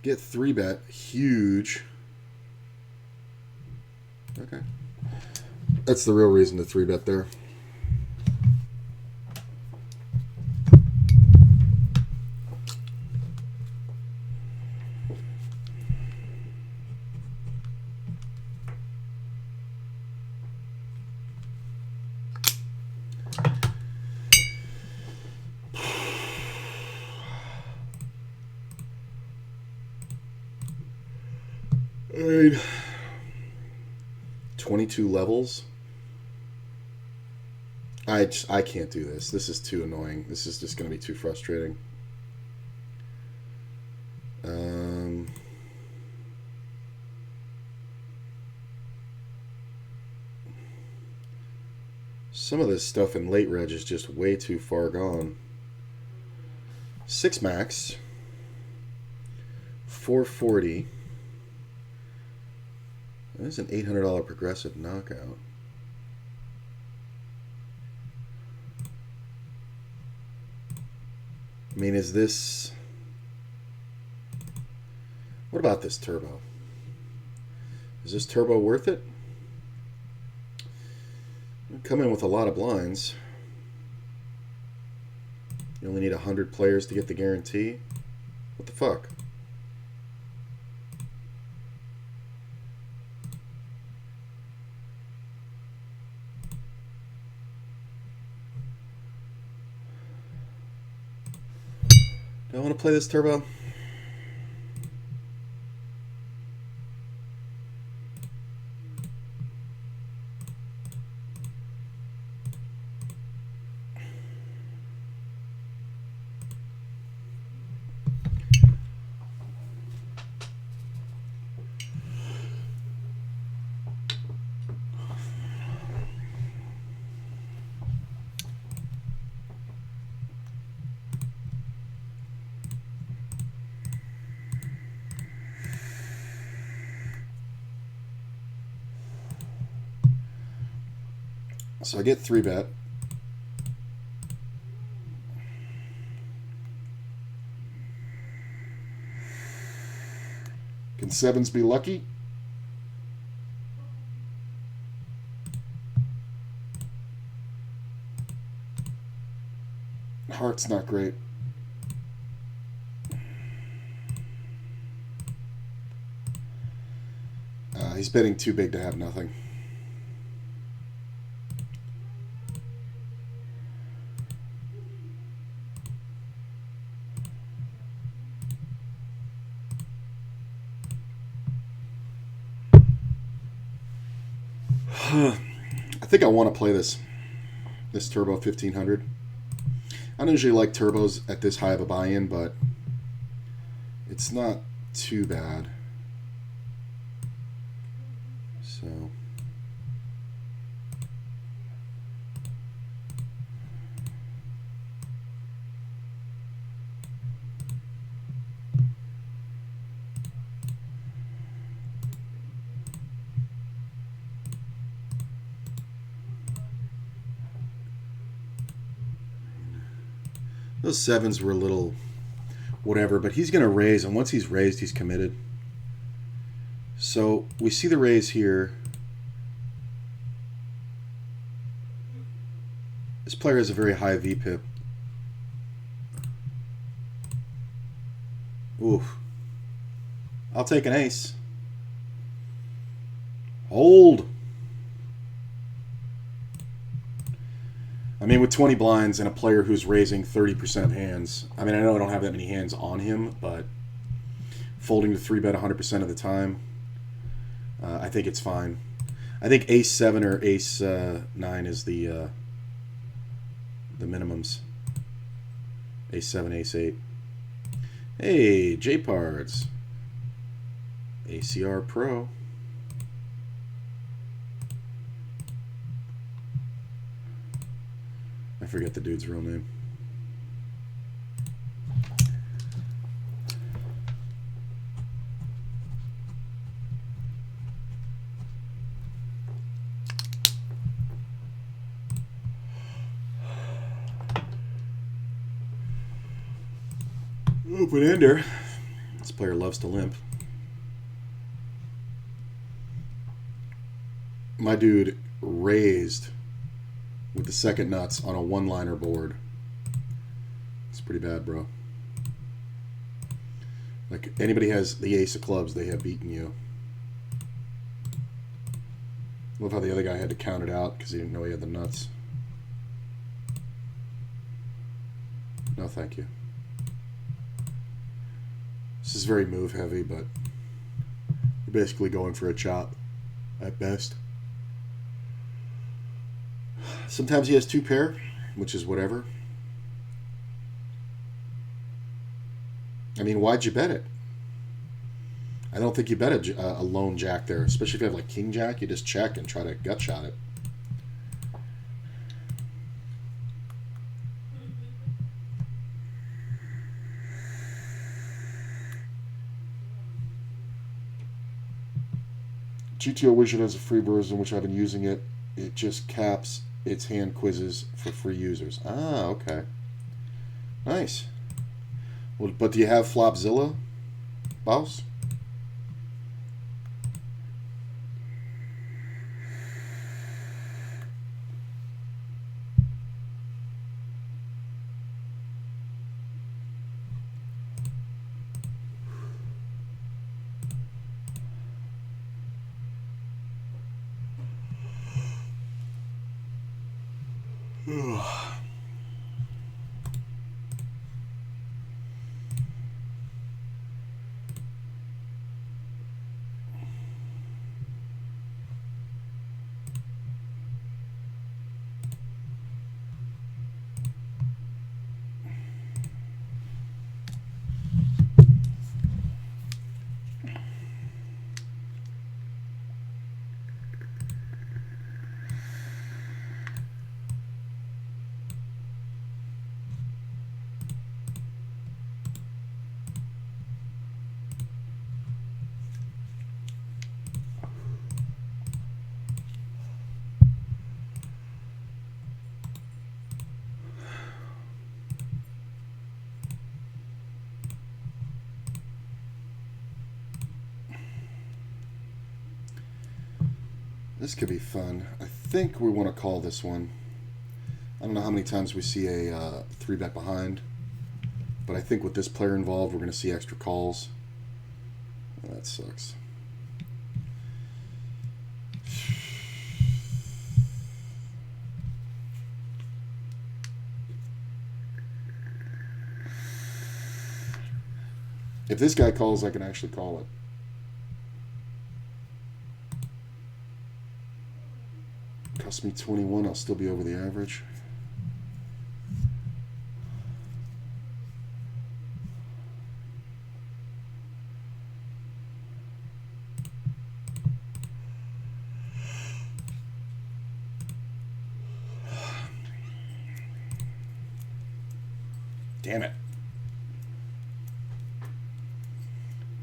Get 3-bet. Huge. Okay. That's the real reason to 3-bet there. All right. 22 levels. I can't do this. This is too annoying. This is just going to be too frustrating. Some of this stuff in late reg is just way too far gone. 6 max. 440. That's an $800 progressive knockout. I mean, is this... What about this turbo? Is this turbo worth it? You come in with a lot of blinds. You only need 100 players to get the guarantee. What the fuck? Do I want to play this turbo? So I get 3-bet. Can 7s be lucky? Heart's not great. He's betting too big to have nothing. I think I want to play this turbo 1500. I don't usually like turbos at this high of a buy-in, but it's not too bad. So those 7s were a little whatever, but he's going to raise, and once he's raised, he's committed. So we see the raise here. This player has a very high VPIP. Oof. I'll take an ace. Hold. I mean, with 20 blinds and a player who's raising 30% of hands, I mean, I know I don't have that many hands on him, but folding to 3-bet 100% of the time, I think it's fine. I think ace 7 or ace 9 is the minimums. Ace 7, Ace 8. Hey, J-Pards. ACR Pro. I forget the dude's real name. Open ender. This player loves to limp. My dude raised with the second nuts on a one-liner board. It's pretty bad, bro. Like, anybody has the ace of clubs, they have beaten you. Love how the other guy had to count it out because he didn't know he had the nuts. No, thank you. This is very move heavy, but you're basically going for a chop at best. Sometimes he has two pair, which is whatever. I mean, why'd you bet it? I don't think you bet a lone jack there, especially if you have like king jack. You just check and try to gut shot it. GTO Wizard has a free version, which I've been using it. It just caps its hand quizzes for free users. Ah, okay. Nice. Well, but do you have Flopzilla, Boss? This could be fun. I think we want to call this one. I don't know how many times we see a 3-bet behind, but I think with this player involved, we're going to see extra calls. Oh, that sucks. If this guy calls, I can actually call it. Cost me 21, I'll still be over the average. Damn it.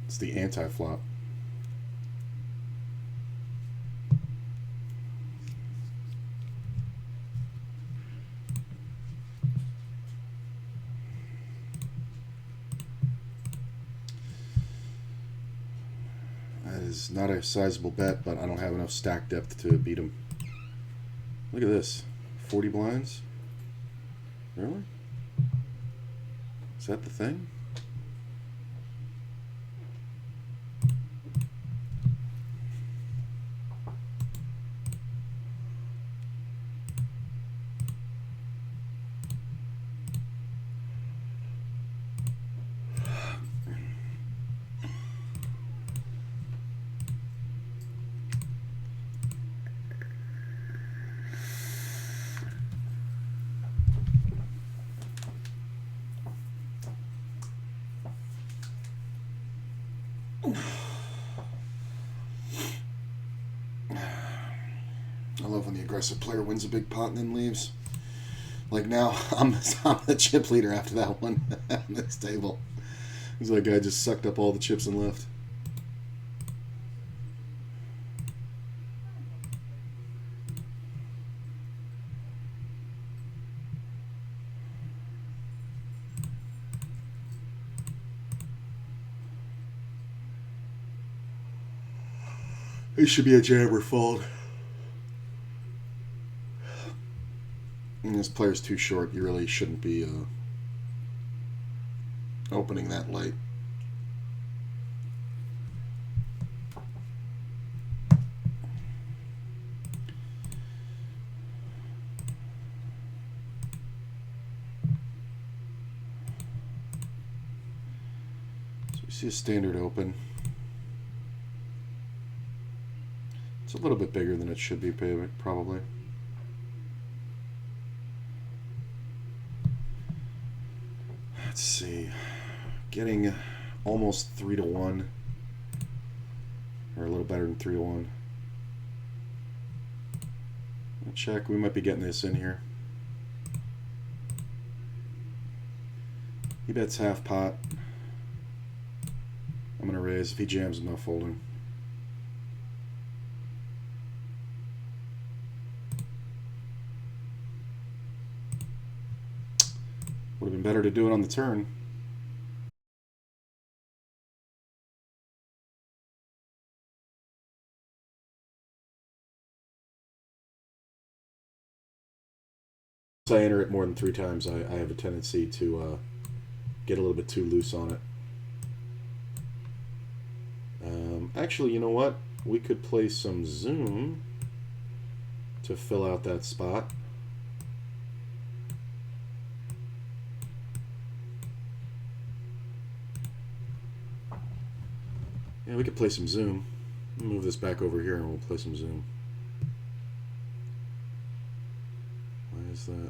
It's the anti-flop. Is not a sizable bet, but I don't have enough stack depth to beat him. Look at this. 40 blinds? Really? Is that the thing? I love when the aggressive player wins a big pot and then leaves. Like now, I'm the chip leader after that one on this table. It's like I just sucked up all the chips and left. It should be a jam or fold. And this player's too short. You really shouldn't be opening that late. So we see a standard open. It's a little bit bigger than it should be, probably. Let's see. Getting almost 3 to 1. Or a little better than 3 to 1. I'll check. We might be getting this in here. He bets half pot. I'm going to raise. If he jams, I'm not folding. Would have been better to do it on the turn. If I enter it more than 3 times, I have a tendency to get a little bit too loose on it. Actually, you know what? We could play some Zoom to fill out that spot. Yeah, we could play some Zoom. Move this back over here and we'll play some Zoom. Why is that?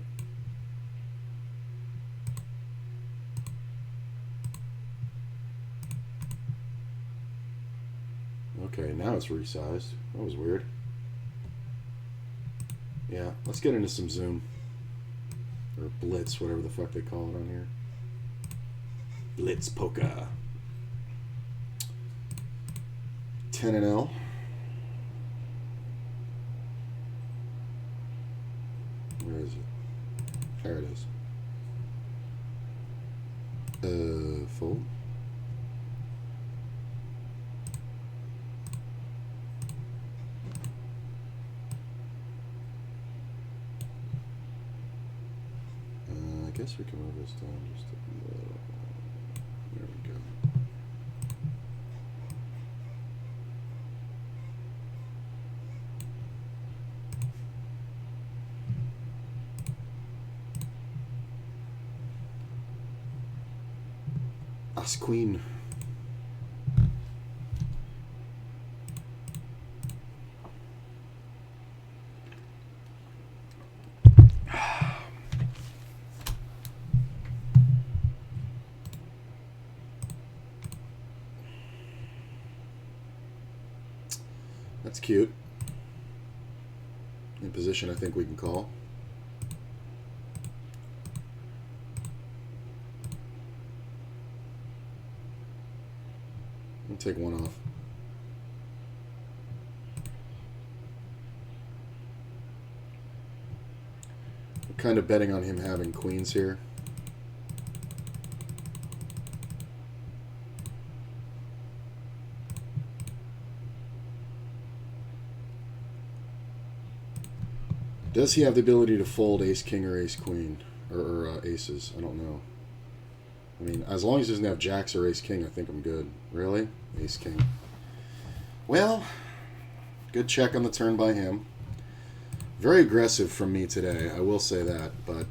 Okay, now it's resized. That was weird. Yeah, let's get into some Zoom. Or Blitz, whatever the fuck they call it on here. Blitz Poker. 10 and L. Where is it? There it is. Fold. I guess we can move this down just a little. There we go. As queen. That's cute. In position, I think we can call. I'll take one off. I'm kind of betting on him having queens here. Does he have the ability to fold ace-king or ace-queen? Or aces? I don't know. I mean, as long as he doesn't have jacks or ace-king, I think I'm good. Really? Ace-king. Well, good check on the turn by him. Very aggressive from me today, I will say that, but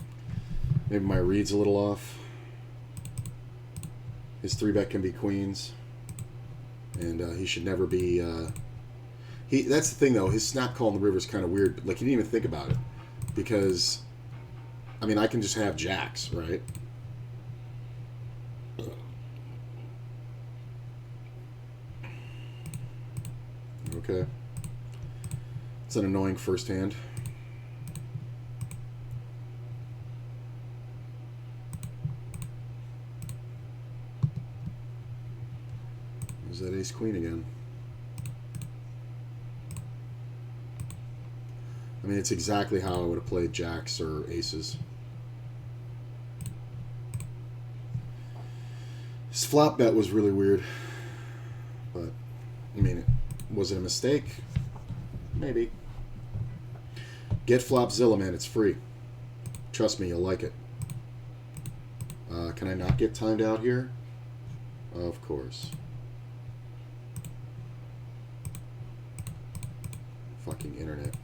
maybe my read's a little off. His 3-bet can be queens. And he should never be... That's the thing, though. His snap call in the river is kind of weird. Like, he didn't even think about it. Because, I mean, I can just have jacks, right? Okay. It's an annoying first hand. There's that ace queen again. I mean, it's exactly how I would have played jacks or aces. His flop bet was really weird. But, I mean, was it a mistake? Maybe. Get Flopzilla, man. It's free. Trust me, you'll like it. Can I not get timed out here? Of course. Fucking internet.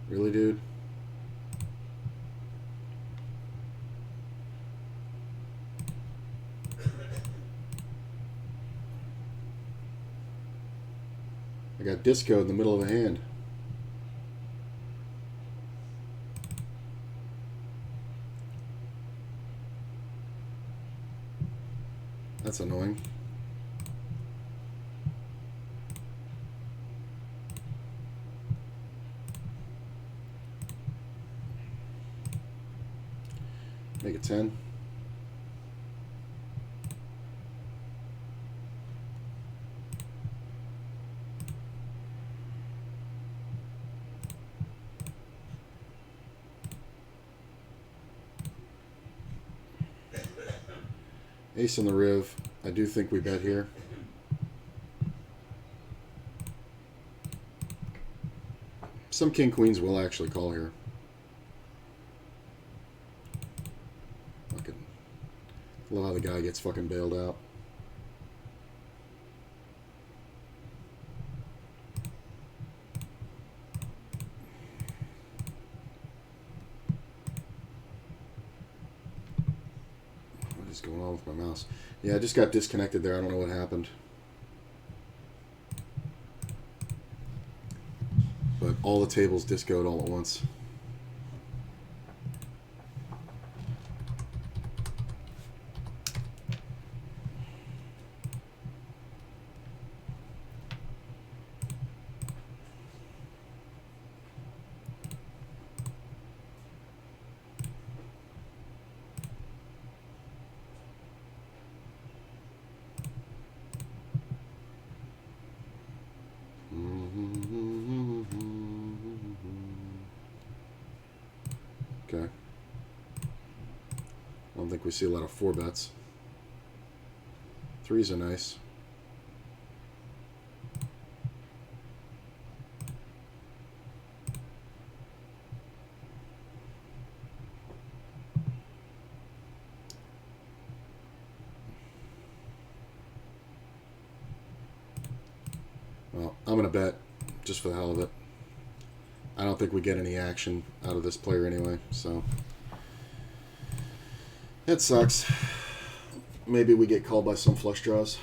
Really, dude? I got disco in the middle of a hand. That's annoying. Make it 10. Ace on the riv. I do think we bet here. Some king queens will actually call here. Fucking love how the guy gets fucking bailed out. What is going on with my mouse? Yeah, I just got disconnected there. I don't know what happened. But all the tables discoed all at once. Okay. I don't think we see a lot of 4-bets. 3s are nice. Well, I'm going to bet just for the hell of it. I don't think we get any action out of this player anyway, so it sucks. Maybe we get called by some flush draws.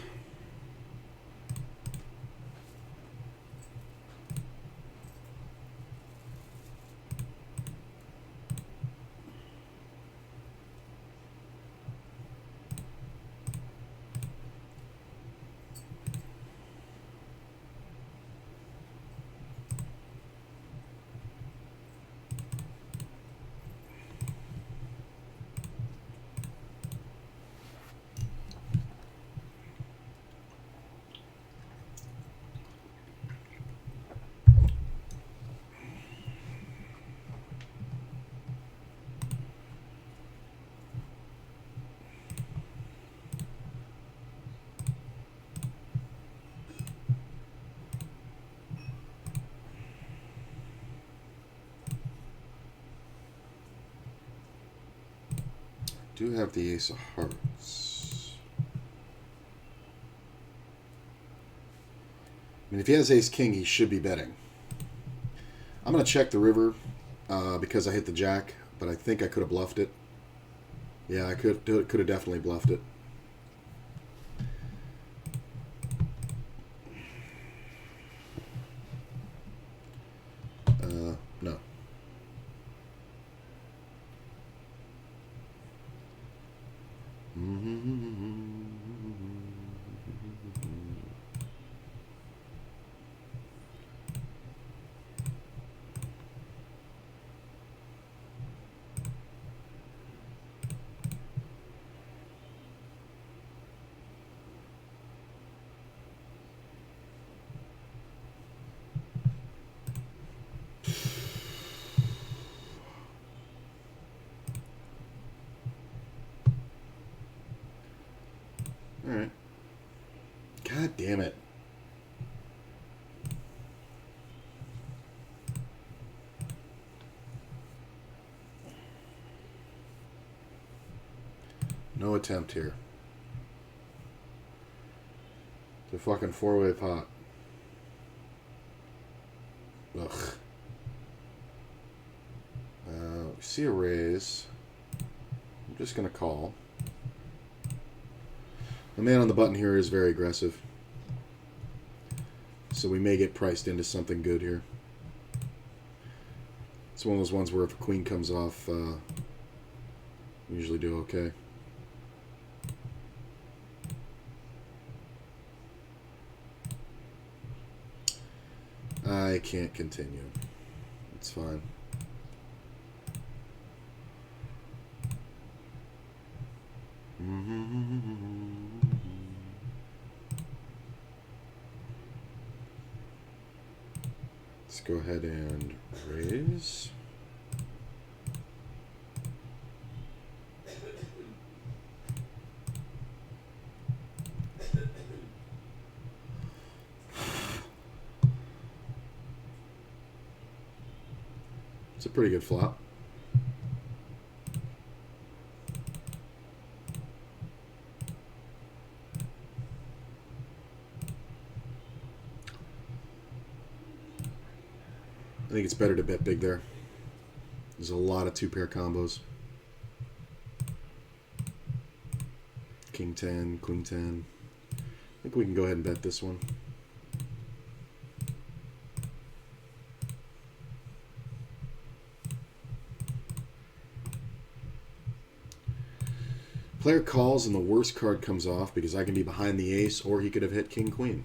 Do have the ace of hearts. I mean, if he has ace king, he should be betting. I'm going to check the river because I hit the jack, but I think I could have bluffed it. Yeah, I could have definitely bluffed it. All right. God damn it. No attempt here. The fucking four-way pot. Ugh. We see a raise. I'm just going to call. The man on the button here is very aggressive. So we may get priced into something good here. It's one of those ones where if a queen comes off, we usually do okay. I can't continue. It's fine. Let's go ahead and raise. It's a pretty good flop. I think it's better to bet big there. There's a lot of two-pair combos. King 10, Queen 10. I think we can go ahead and bet this one. Player calls and the worst card comes off because I can be behind the ace or he could have hit King Queen.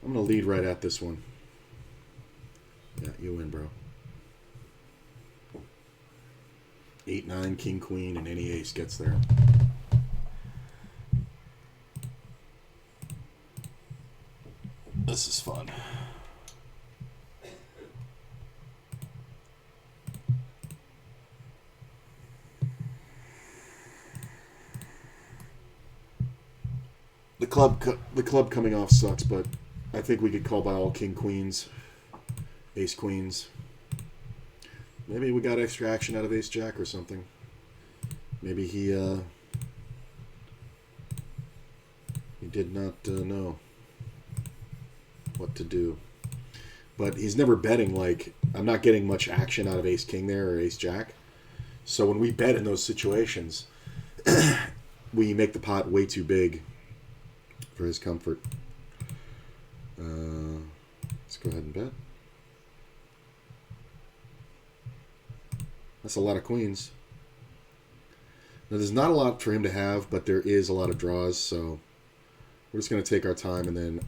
I'm going to lead right at this one. Yeah, you win, bro. 8-9, King Queen, and any ace gets there. This is fun. The club coming off sucks, but I think we could call by all King Queens, Ace Queens. Maybe we got extra action out of Ace Jack or something. Maybe he did not know what to do. But he's never betting, like, I'm not getting much action out of Ace King there or Ace Jack. So when we bet in those situations, we make the pot way too big for his comfort. Let's go ahead and bet. That's a lot of queens. Now, there's not a lot for him to have, but there is a lot of draws, so we're just going to take our time and then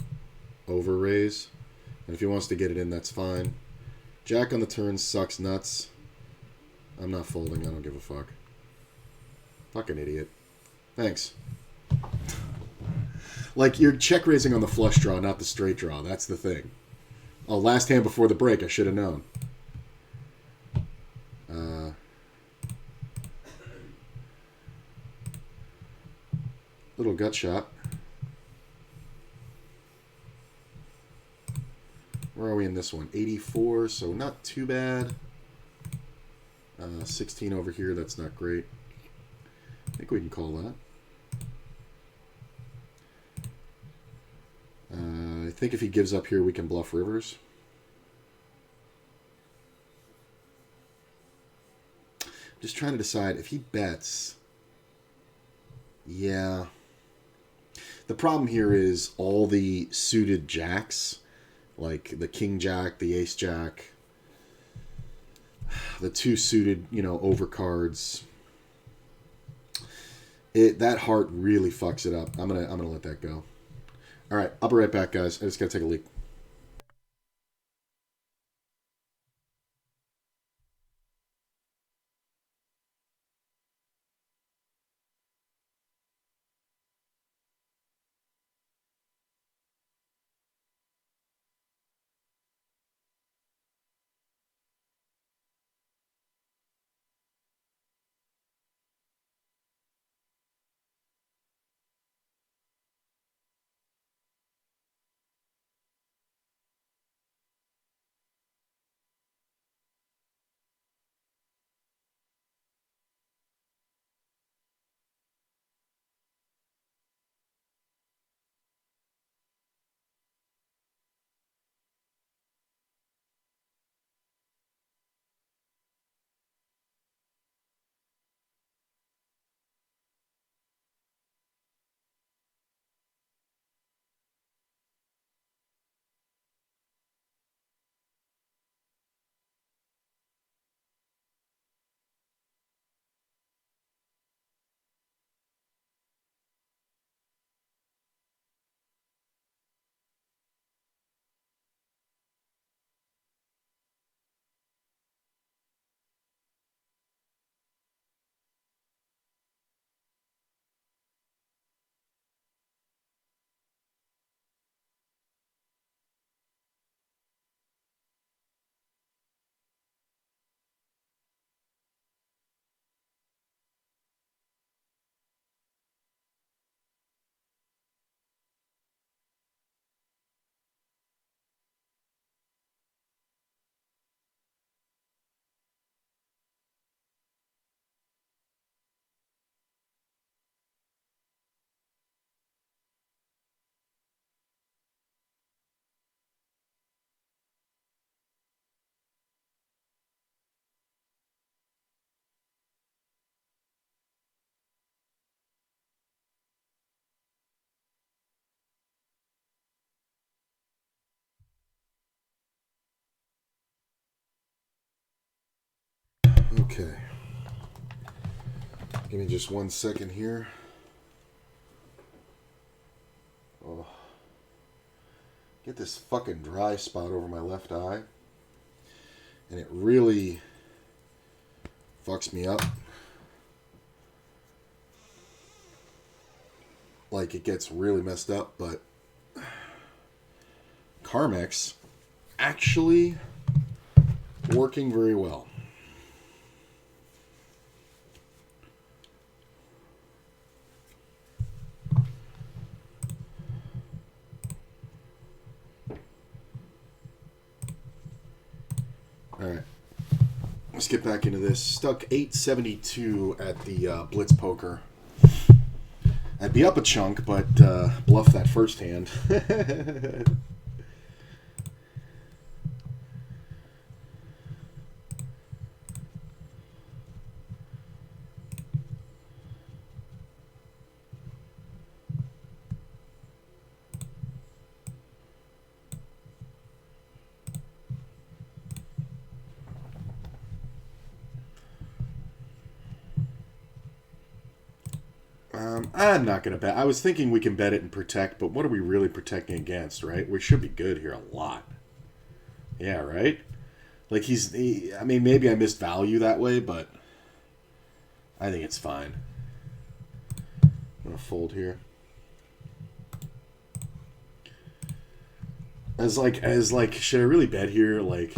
over raise. And if he wants to get it in, that's fine. Jack on the turn sucks nuts. I'm not folding. I don't give a fuck. Fucking idiot. Thanks. Like, you're check raising on the flush draw, not the straight draw. That's the thing. Oh, last hand before the break. I should have known. Little gut shot. Where are we in this one? 84, so not too bad. 16 over here, that's not great. I think we can call that. I think if he gives up here, we can bluff rivers. Just trying to decide if he bets. Yeah. The problem here is all the suited jacks, like the King Jack, the Ace Jack, the two suited, overcards. That heart really fucks it up. I'm gonna let that go. All right, I'll be right back, guys. I just gotta take a leak. Okay. Give me just 1 second here. Oh. Get this fucking dry spot over my left eye. And it really fucks me up. Like, it gets really messed up, but Carmex actually working very well. All right, let's get back into this. Stuck 872 at the Blitz Poker. I'd be up a chunk, but bluff that first hand. I'm not going to bet. I was thinking we can bet it and protect, but what are we really protecting against, right? We should be good here a lot. Yeah, right? Like, I mean, maybe I missed value that way, but I think it's fine. I'm going to fold here. As like, should I really bet here? Like,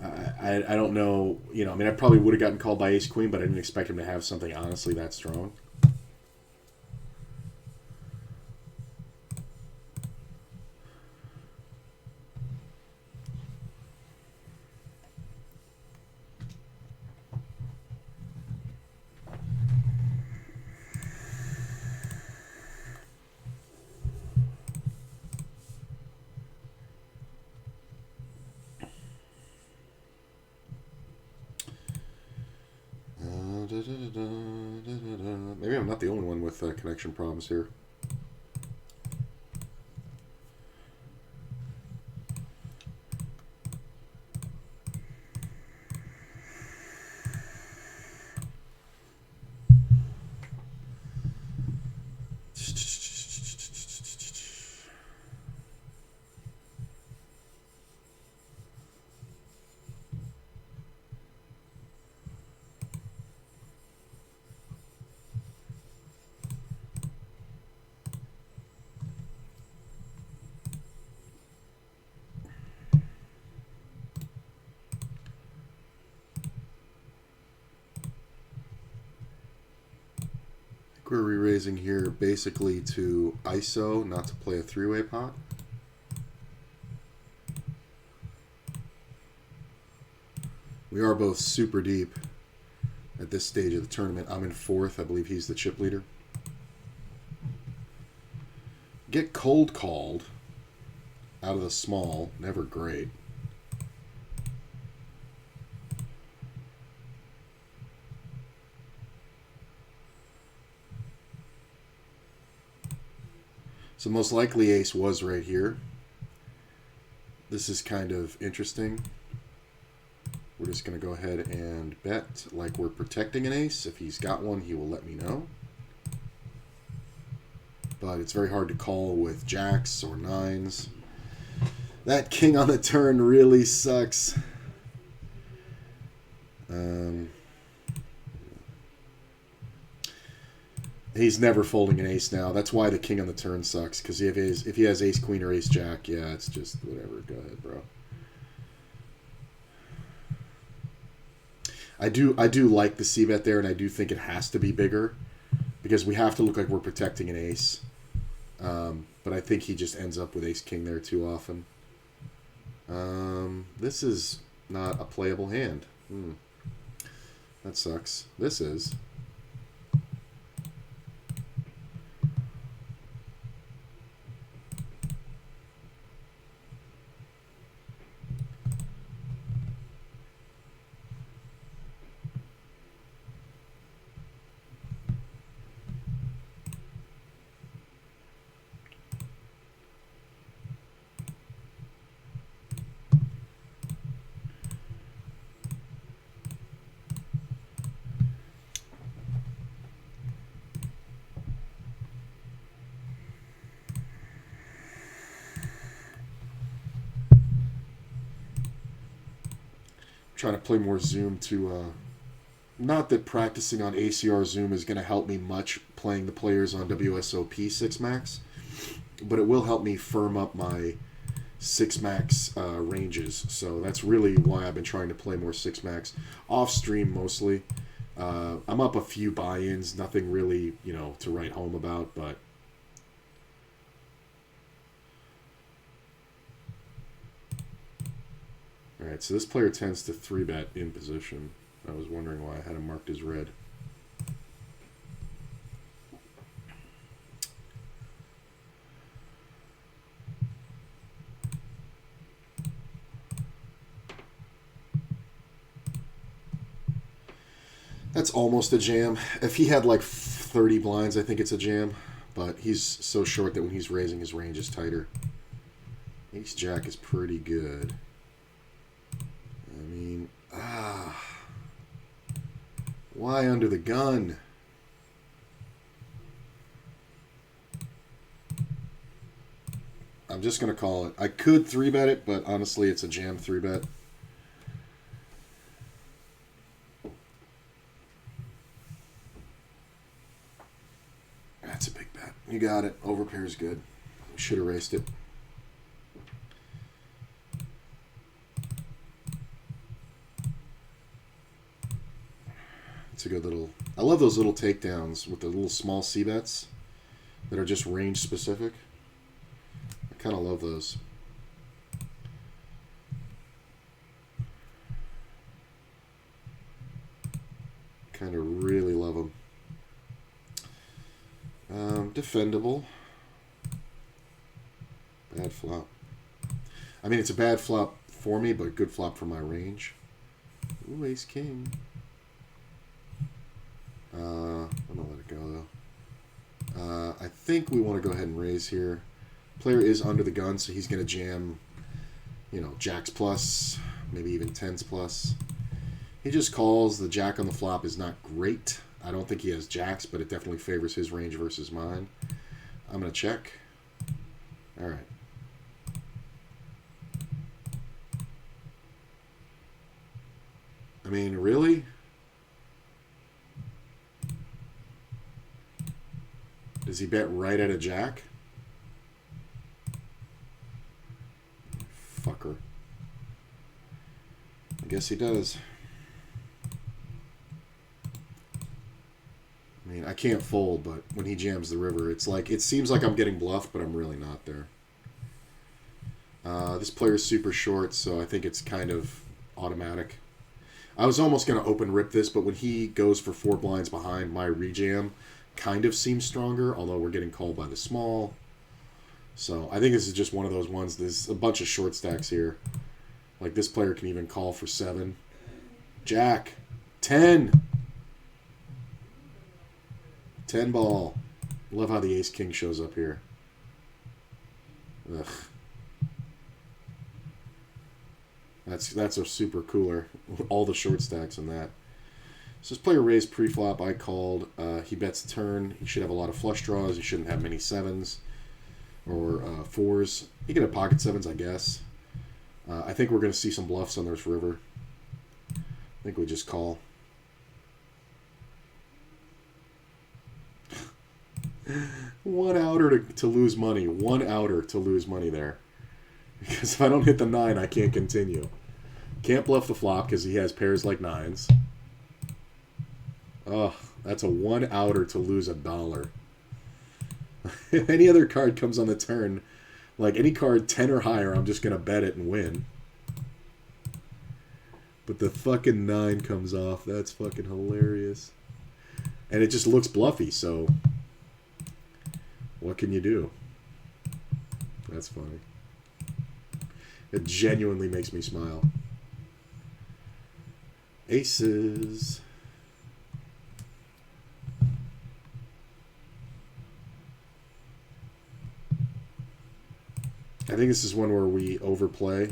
I don't know. You know, I mean, I probably would have gotten called by Ace Queen, but I didn't expect him to have something honestly that strong. Maybe I'm not the only one with connection problems here. We're re-raising here basically to ISO, not to play a three-way pot. We are both super deep at this stage of the tournament. I'm in 4th. I believe he's the chip leader. Get cold called out of the small. Never great. So most likely ace was right here. This is kind of interesting. We're just going to go ahead and bet like we're protecting an ace. If he's got one, he will let me know. But it's very hard to call with jacks or nines. That king on the turn really sucks. He's never folding an ace now. That's why the king on the turn sucks. Because if he has ace queen or ace jack, yeah, it's just whatever. Go ahead, bro. I do like the c-bet there, and I do think it has to be bigger because we have to look like we're protecting an ace. But I think he just ends up with ace king there too often. This is not a playable hand. That sucks. This is. Trying to play more Zoom to not that practicing on ACR Zoom is going to help me much playing the players on WSOP 6 max, but it will help me firm up my 6 max ranges. So that's really why I've been trying to play more 6 max off stream mostly. I'm up a few buy-ins, nothing really, to write home about, but alright, so this player tends to 3-bet in position. I was wondering why I had him marked as red. That's almost a jam. If he had like 30 blinds, I think it's a jam. But he's so short that when he's raising, his range is tighter. Ace-Jack is pretty good. I mean, why under the gun? I'm just going to call it. I could 3-bet it, but honestly, it's a jam 3-bet. That's a big bet. You got it. Overpair is good. Should have raced it. It's a good little... I love those little takedowns with the little small c-bets that are just range specific. I kind of love those. Kind of really love them. Defendable. Bad flop. I mean, it's a bad flop for me, but good flop for my range. Ooh, ace king. I'm gonna let it go though. I think we want to go ahead and raise here. Player is under the gun, so he's gonna jam, jacks plus, maybe even tens plus. He just calls. The jack on the flop is not great. I don't think he has jacks, but it definitely favors his range versus mine. I'm gonna check. All right. I mean, really? Does he bet right at a jack? Fucker. I guess he does. I mean, I can't fold, but when he jams the river, it's like it seems like I'm getting bluffed, but I'm really not there. This player's super short, so I think it's kind of automatic. I was almost going to open rip this, but when he goes for 4 blinds behind, my rejam kind of seems stronger, although we're getting called by the small. So I think this is just one of those ones. There's a bunch of short stacks here. Like this player can even call for 7. Jack. 10. 10 ball. Love how the ace king shows up here. Ugh. That's a super cooler. All the short stacks in that. So this player raised pre-flop. I called. He bets the turn. He should have a lot of flush draws. He shouldn't have many 7s or 4s. He can have pocket 7s, I guess. I think we're going to see some bluffs on this river. I think we just call. One outer to lose money. One outer to lose money there. Because if I don't hit the 9, I can't continue. Can't bluff the flop because he has pairs like 9s. Oh, that's a 1 outer to lose $1. If any other card comes on the turn, like any card 10 or higher, I'm just going to bet it and win. But the fucking 9 comes off. That's fucking hilarious. And it just looks bluffy, so what can you do? That's funny. It genuinely makes me smile. Aces. I think this is one where we overplay.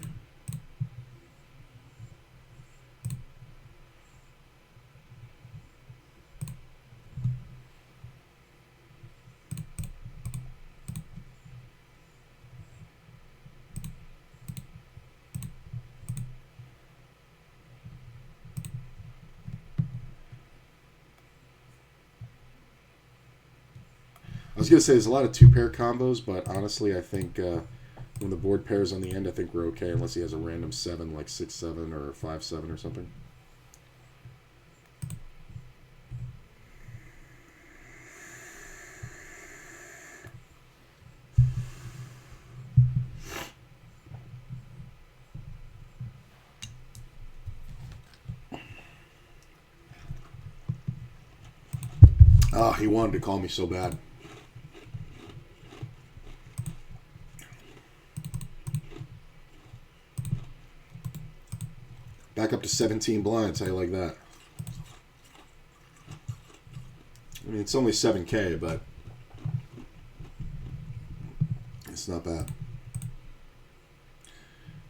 I was going to say there's a lot of 2-pair combos, but honestly I think when the board pairs on the end, I think we're okay unless he has a random 7 like 6-7 or 5-7 or something. Oh, he wanted to call me so bad. Back up to 17 blinds. How you like that? I mean, it's only 7K, but it's not bad.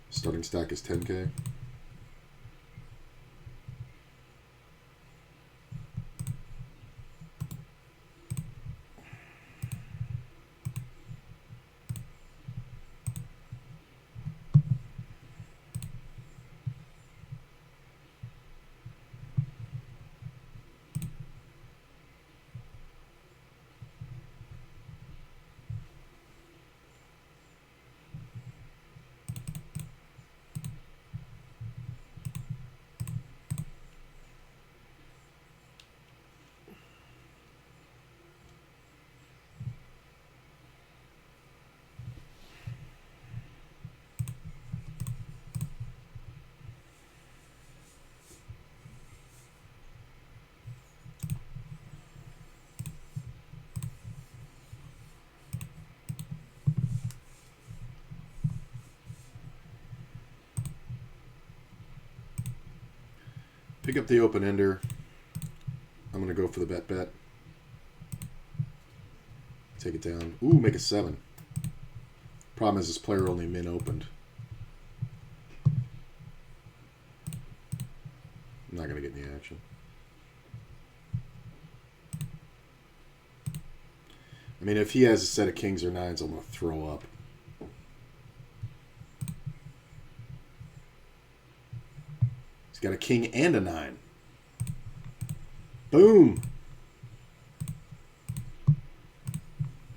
Starting stack is 10K. Pick up the open ender. I'm going to go for the bet. Take it down. Ooh, make a 7. Problem is this player only min opened. I'm not going to get any action. I mean, if he has a set of kings or 9s, I'm going to throw up. He's got a king and a 9. Boom.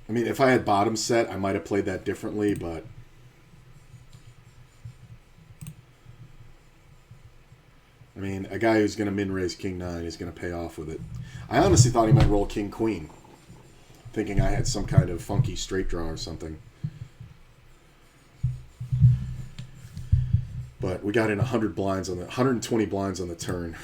I mean, if I had bottom set, I might have played that differently, but I mean, mean, a guy who's going to min-raise King 9 is going to pay off with it. I honestly thought he might roll King Queen, thinking I had some kind of funky straight draw or something. But we got in 100 blinds on the 120 blinds on the turn.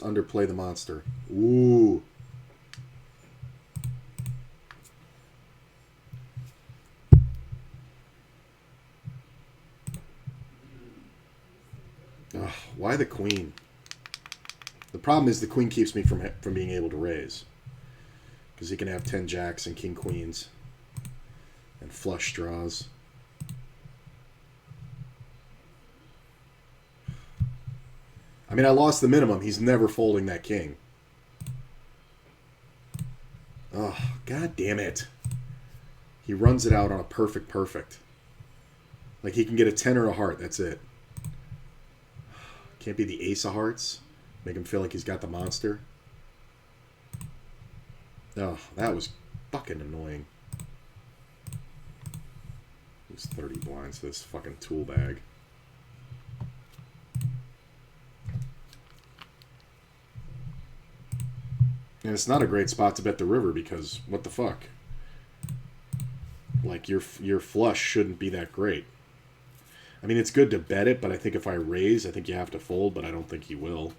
Underplay the monster. Ooh. Ugh, why the queen? The problem is the queen keeps me from being able to raise. Because he can have 10 jacks and king queens. And flush draws. I mean, I lost the minimum. He's never folding that king. Oh, god damn it. He runs it out on a perfect. Like, he can get a 10 or a heart. That's it. Can't be the ace of hearts. Make him feel like he's got the monster. Oh, that was fucking annoying. There's 30 blinds to this fucking tool bag. And it's not a great spot to bet the river because what the fuck? Like your flush shouldn't be that great. I mean, it's good to bet it, but I think if I raise, I think you have to fold, but I don't think he will.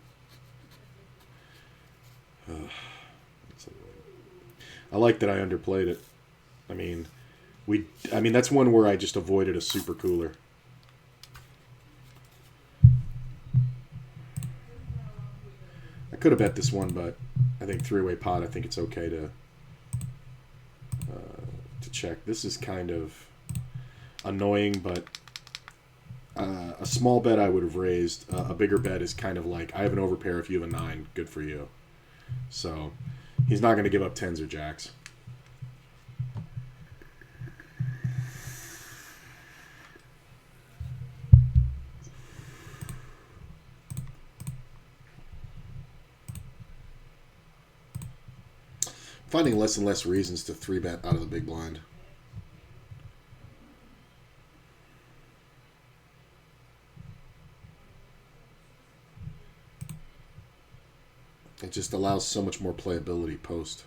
I like that I underplayed it. I mean, that's one where I just avoided a super cooler. I could have bet this one, but I think three-way pot, I think it's okay to check. This is kind of annoying, but a small bet I would have raised. A bigger bet is kind of like, I have an overpair. If you have a 9, good for you. So he's not going to give up 10s or jacks. Finding less and less reasons to 3-bet out of the big blind. It just allows so much more playability post.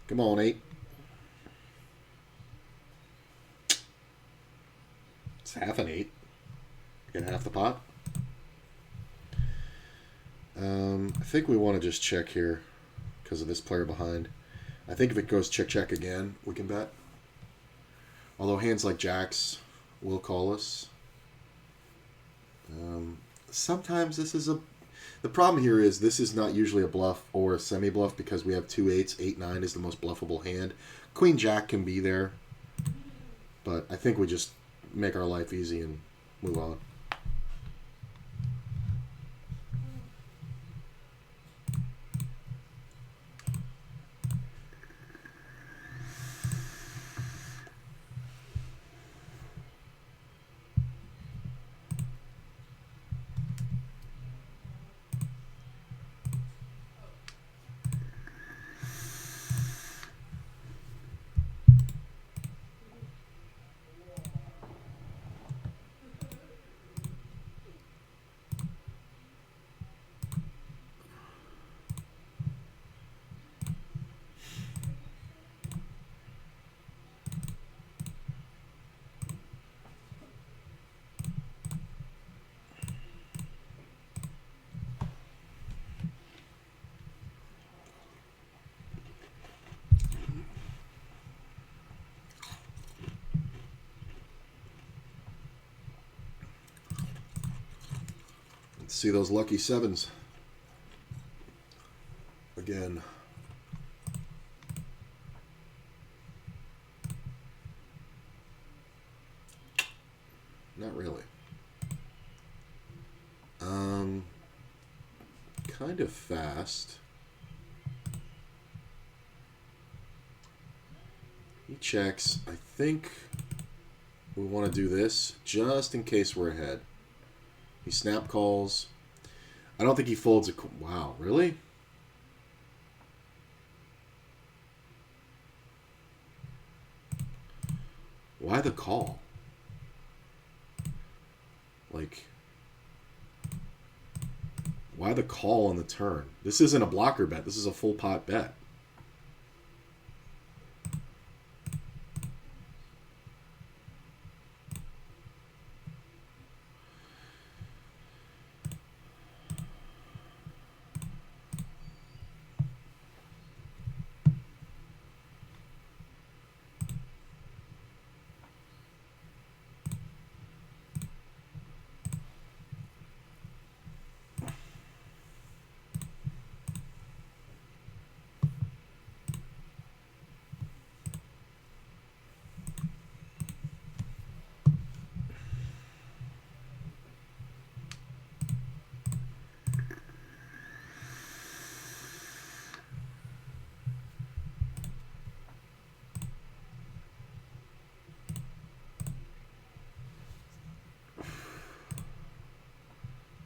Come on, 8. It's half an 8. You get half the pot. I think we want to just check here because of this player behind. I think if it goes check again, we can bet. Although hands like jacks will call us. Sometimes this is a... The problem here is this is not usually a bluff or a semi-bluff because we have 2 8s. 8-9 is the most bluffable hand. Queen Jack can be there. But I think we just make our life easy and move on. see those lucky sevens again. Not really. Kind of fast. He checks. I think we want to do this just in case we're ahead. He snap calls. I don't think he folds a... Wow, really? Why the call? Like... Why the call on the turn? This isn't a blocker bet. This is a full pot bet.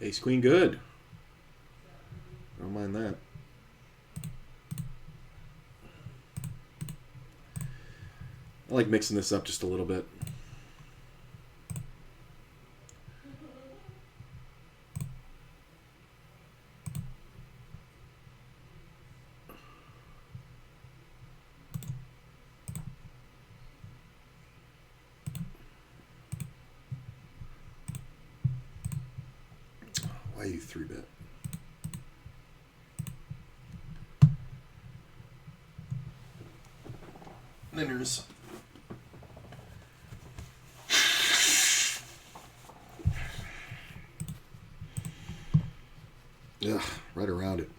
Ace Queen good. I don't mind that. I like mixing this up just a little bit. Why you 3-bet? Ninners. Yeah, right around it.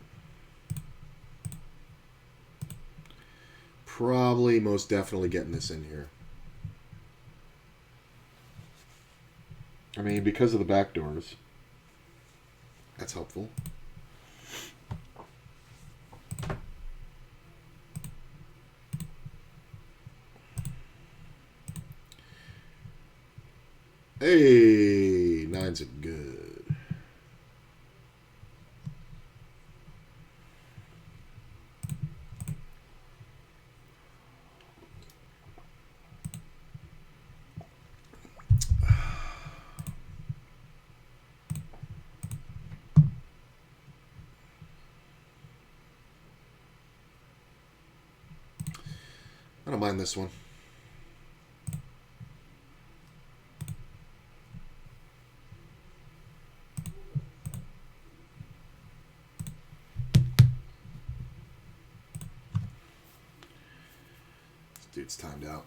Probably most definitely getting this in here. I mean, because of the back doors. That's helpful. Hey, nines are good. I don't mind this one. This dude's timed out.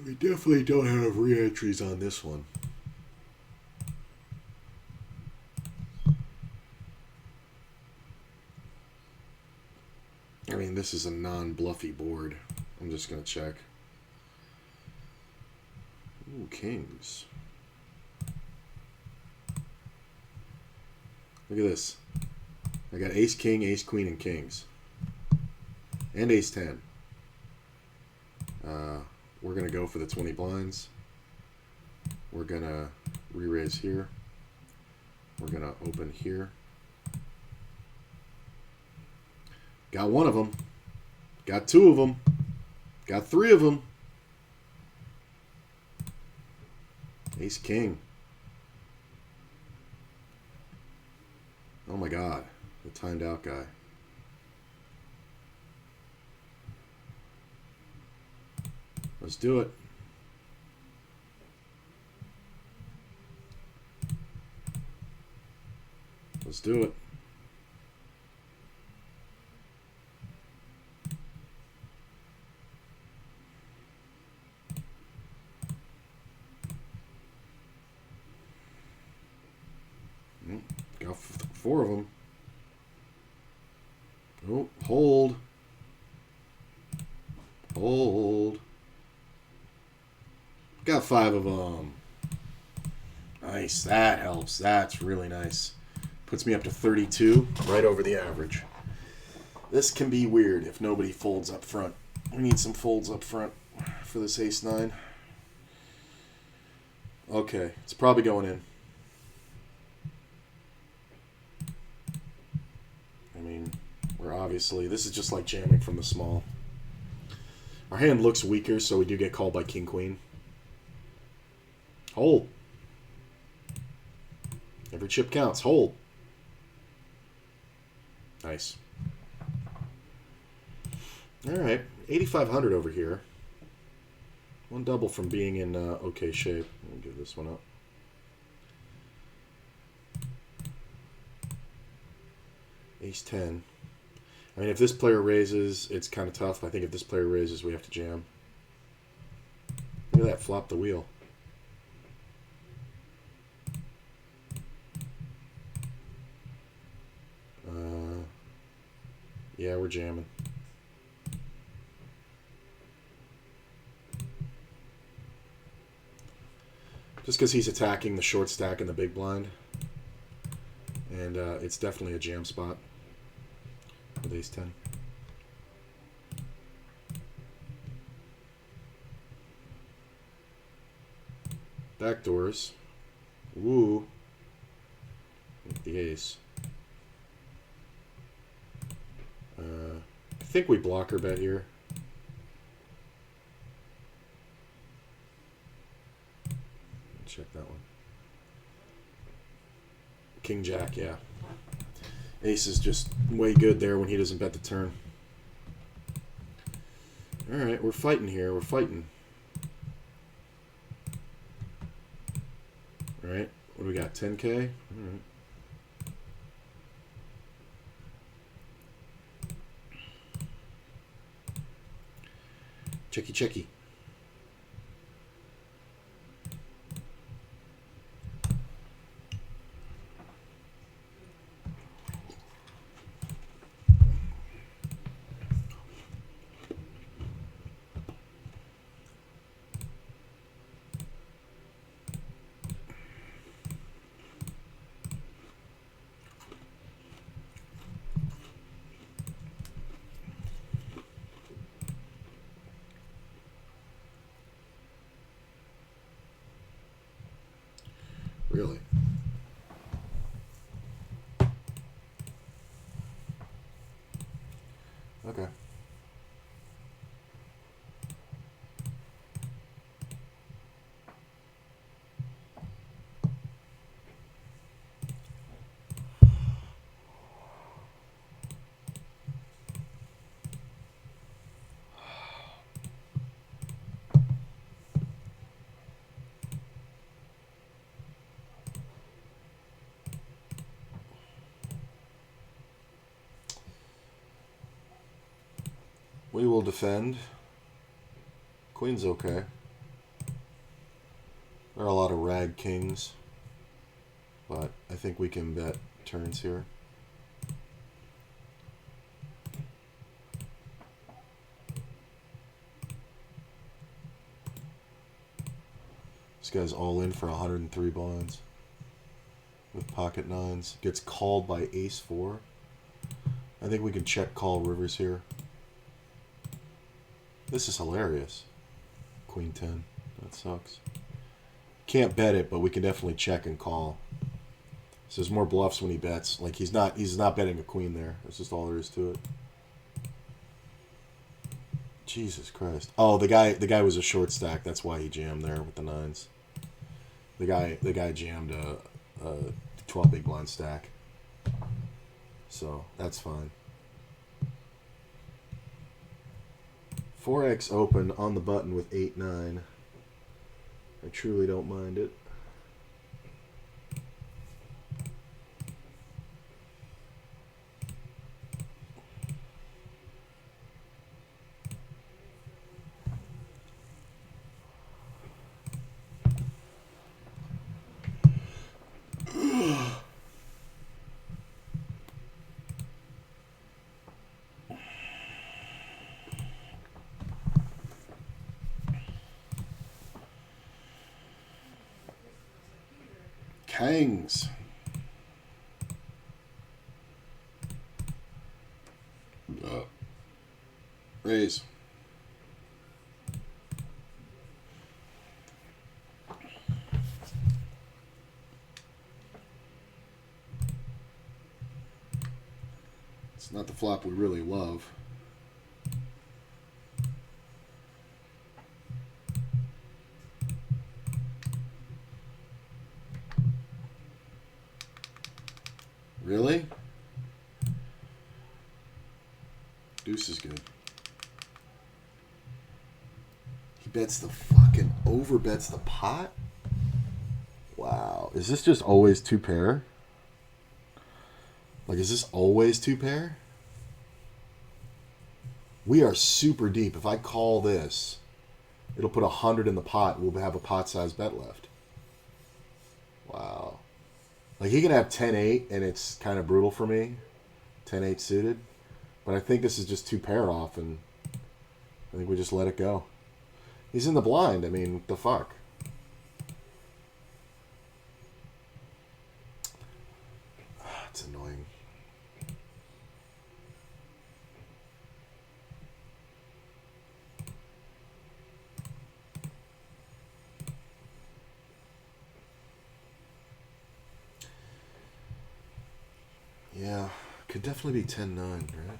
We definitely don't have re-entries on this one. I mean, this is a non-bluffy board. I'm just going to check. Ooh, kings. Look at this. I got ace, king, ace, queen, and kings. And ace 10. We're going to go for the 20 blinds. We're going to re-raise here. We're going to open here. Got one of them. Got two of them. Got three of them. Ace king. Oh my god. The timed out guy. Let's do it. Let's do it. 4 of them. Oh, hold. Hold. Got 5 of them. Nice. That helps. That's really nice. Puts me up to 32, right over the average. This can be weird if nobody folds up front. We need some folds up front for this ace-9. Okay, it's probably going in. I mean, we're obviously... This is just like jamming from the small. Our hand looks weaker, so we do get called by king-queen. Hold. Every chip counts. Hold. Nice. Alright, 8,500 over here. One double from being in okay shape. I'll give this one up. Ace-10. I mean, if this player raises, it's kind of tough. I think if this player raises, we have to jam. Look at that, flop the wheel. Yeah, we're jamming. Just because he's attacking the short stack in the big blind. And it's definitely a jam spot with ace-10. Backdoors. Woo. With the ace. I think we blocker bet here. Check that one. King Jack, yeah. Ace is just way good there when he doesn't bet the turn. Alright, we're fighting here. We're fighting. Alright, what do we got? 10K? Alright. Checky, checky. Really? Okay. We will defend. Queen's okay. There are a lot of rag kings, but I think we can bet turns here. This guy's all in for 103 blinds with pocket nines. Gets called by ace-4. I think we can check call rivers here. This is hilarious. Queen 10. That sucks. Can't bet it, but we can definitely check and call. So there's more bluffs when he bets. Like he's not betting a queen there. That's just all there is to it. Jesus Christ. Oh, the guy was a short stack. That's why he jammed there with the nines. The guy jammed a 12 big blind stack. So that's fine. 4x open on the button with 8-9. I truly don't mind it. Kings. Raise. It's not the flop we really love. Really? Deuce is good. He bets the fucking over bets the pot? Wow. Is this just always two pair? Like, is this always two pair? We are super deep. If I call this, it'll put 100 in the pot. We'll have a pot-sized bet left. Wow. Like, he can have 10-8, and it's kind of brutal for me. 10-8 suited. But I think this is just two pair off, and I think we just let it go. He's in the blind. I mean, what the fuck? It's annoying. Yeah, could definitely be 10-9, right?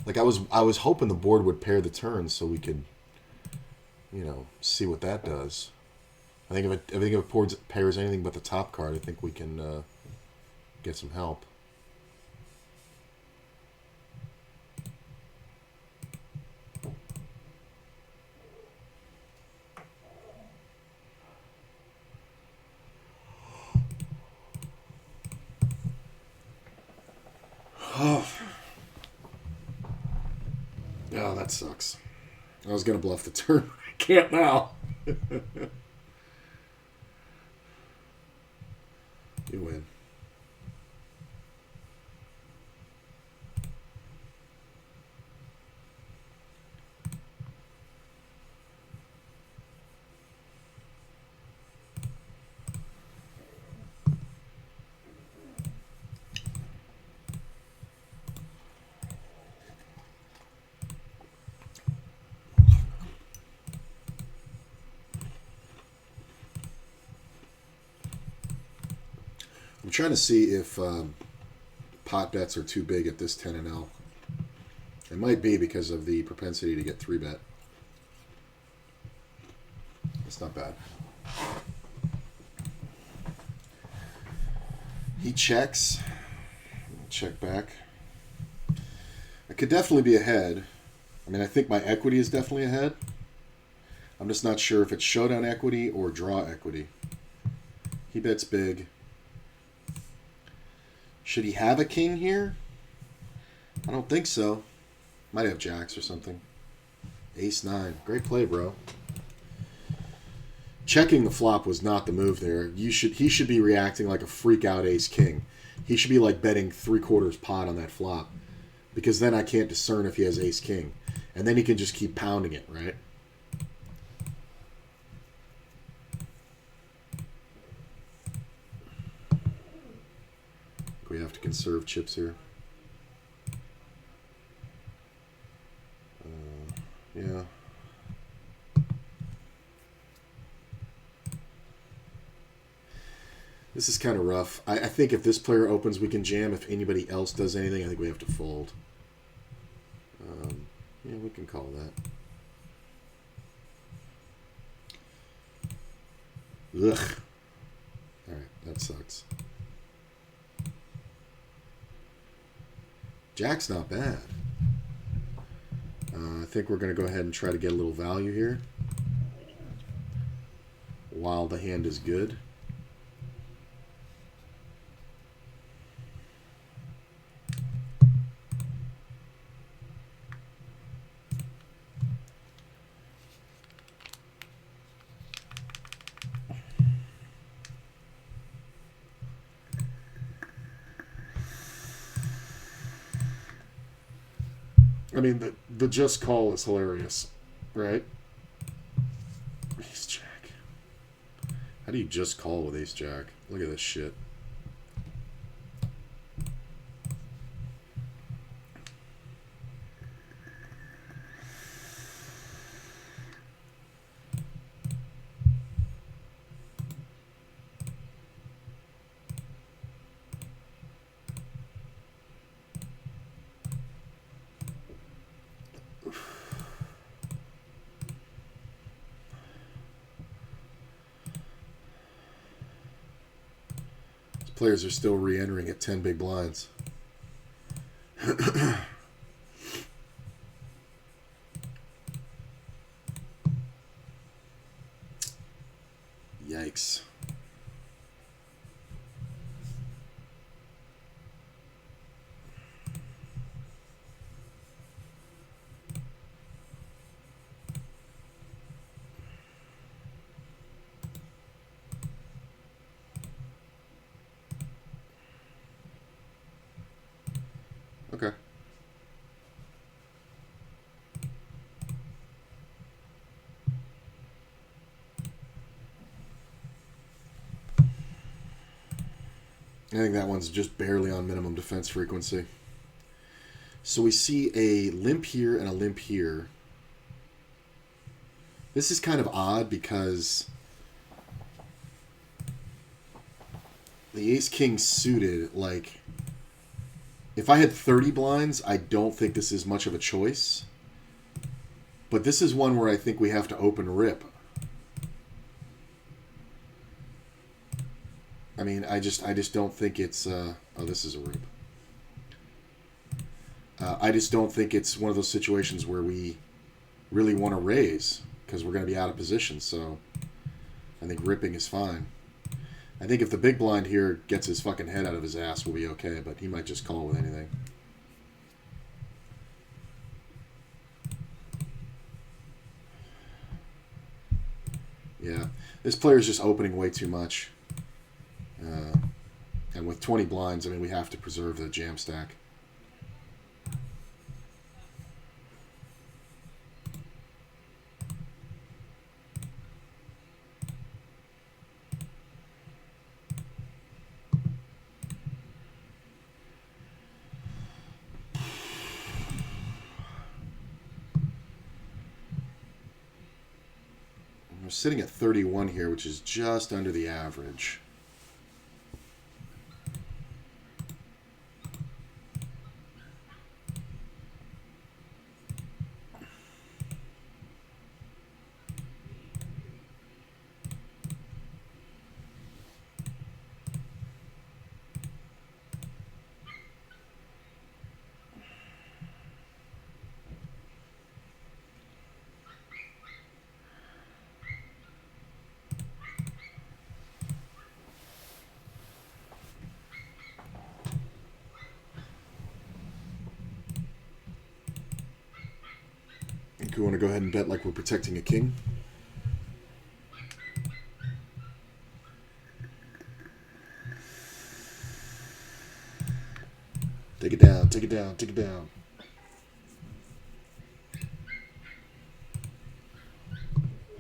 Like I was hoping the board would pair the turns so we could, you know, see what that does. I think if it pairs anything but the top card, I think we can get some help. Oh, that sucks. I was going to bluff the turn. I can't now. You win. I'm trying to see if pot bets are too big at this 10 and L. It might be because of the propensity to get 3-bet. It's not bad. He checks. Check back. I could definitely be ahead. I mean, I think my equity is definitely ahead. I'm just not sure if it's showdown equity or draw equity. He bets big. Should he have a king here? I don't think so. Might have jacks or something. Ace-9. Great play, bro. Checking the flop was not the move there. He should be reacting like a freak-out ace-king. He should be like betting 3/4 pot on that flop. Because then I can't discern if he has ace-king. And then he can just keep pounding it, right? We have to conserve chips here. Yeah. This is kind of rough. I think if this player opens, we can jam. If anybody else does anything, I think we have to fold. Yeah, we can call that. Ugh. Alright, that sucks. Jack's not bad. I think we're going to go ahead and try to get a little value here while the hand is good. I mean, the just call is hilarious, right? Ace jack. How do do you just call with ace jack? Look at this shit. Players are still re-entering at 10 big blinds. Yikes. Okay. I think that one's just barely on minimum defense frequency. So we see a limp here and a limp here. This is kind of odd because the ace-king suited, like, if I had 30 blinds, I don't think this is much of a choice. But this is one where I think we have to open rip. I mean, I just don't think it's... oh, this is a rip. I just don't think it's one of those situations where we really want to raise because we're going to be out of position. So I think ripping is fine. I think if the big blind here gets his fucking head out of his ass, we'll be okay, but he might just call with anything. Yeah, this player's just opening way too much. And with 20 blinds, I mean, we have to preserve the jam stack. We're sitting at 31 here, which is just under the average. Do you want to go ahead and bet like we're protecting a king? Take it down, take it down, take it down.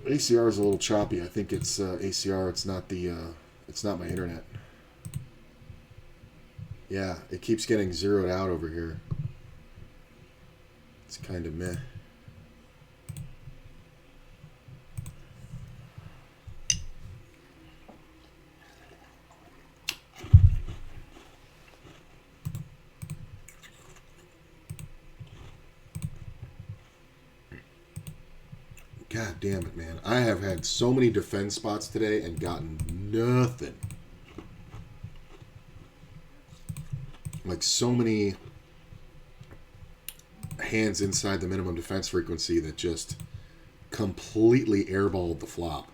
ACR is a little choppy. I think it's ACR. It's not the. It's not my internet. Yeah, it keeps getting zeroed out over here. It's kind of meh. God damn it, man. I have had so many defense spots today and gotten nothing. Like so many hands inside the minimum defense frequency that just completely airballed the flop.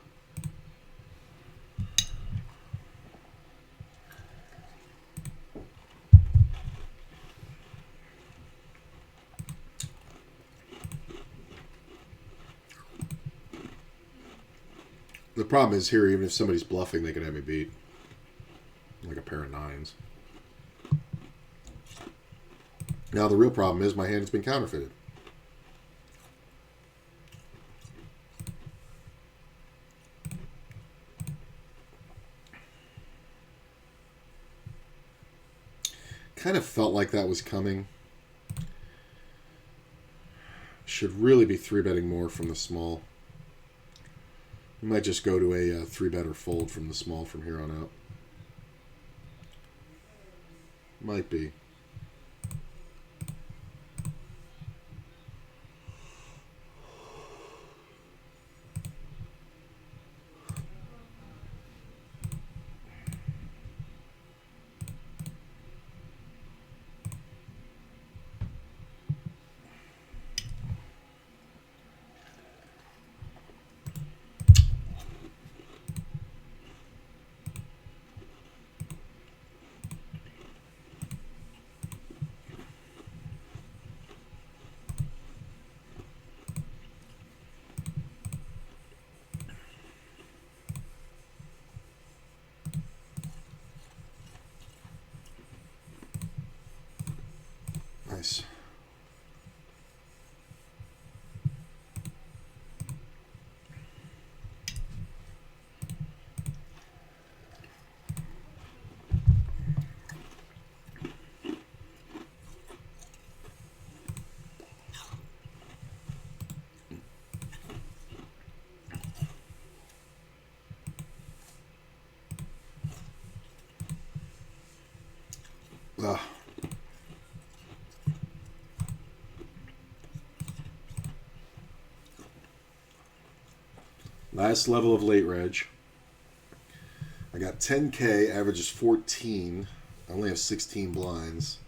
The problem is here, even if somebody's bluffing, they can have me beat. Like a pair of nines. Now the real problem is my hand has been counterfeited. Kind of felt like that was coming. Should really be 3-betting more from the small. We might just go to a 3-bet or fold from the small from here on out. Might be. Nice. Ugh. Last level of late reg. I got 10K, average is 14. I only have 16 blinds.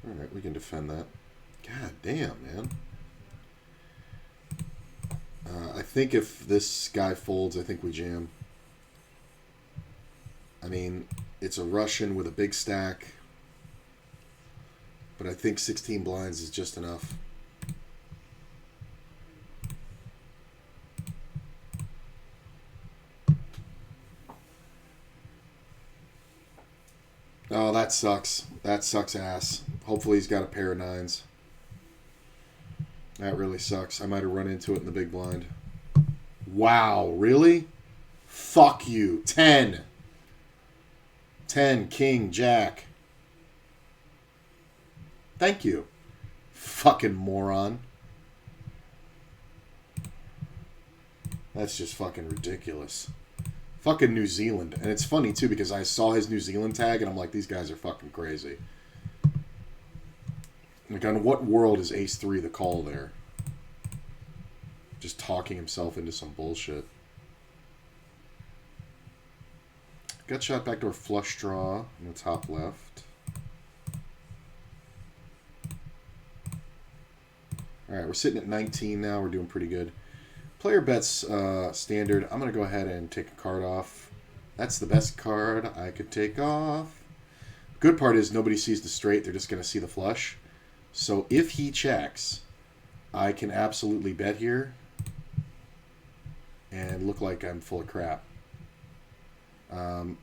Alright, we can defend that. God damn, man. I think if this guy folds, I think we jam. I mean, it's a Russian with a big stack. But I think 16 blinds is just enough. Oh, that sucks. That sucks ass. Hopefully he's got a pair of 9s. That really sucks. I might have run into it in the big blind. Wow, really? Fuck you. 10. 10, king, jack. Thank you. Fucking moron. That's just fucking ridiculous. Fucking New Zealand. And it's funny, too, because I saw his New Zealand tag, and I'm like, these guys are fucking crazy. Like, on what world is Ace-3 the call there? Just talking himself into some bullshit. Gut shot, backdoor flush draw in the top left. Alright, we're sitting at 19 now. We're doing pretty good. Player bets standard. I'm going to go ahead and take a card off. That's the best card I could take off. Good part is nobody sees the straight. They're just going to see the flush. So if he checks, I can absolutely bet here and look like I'm full of crap.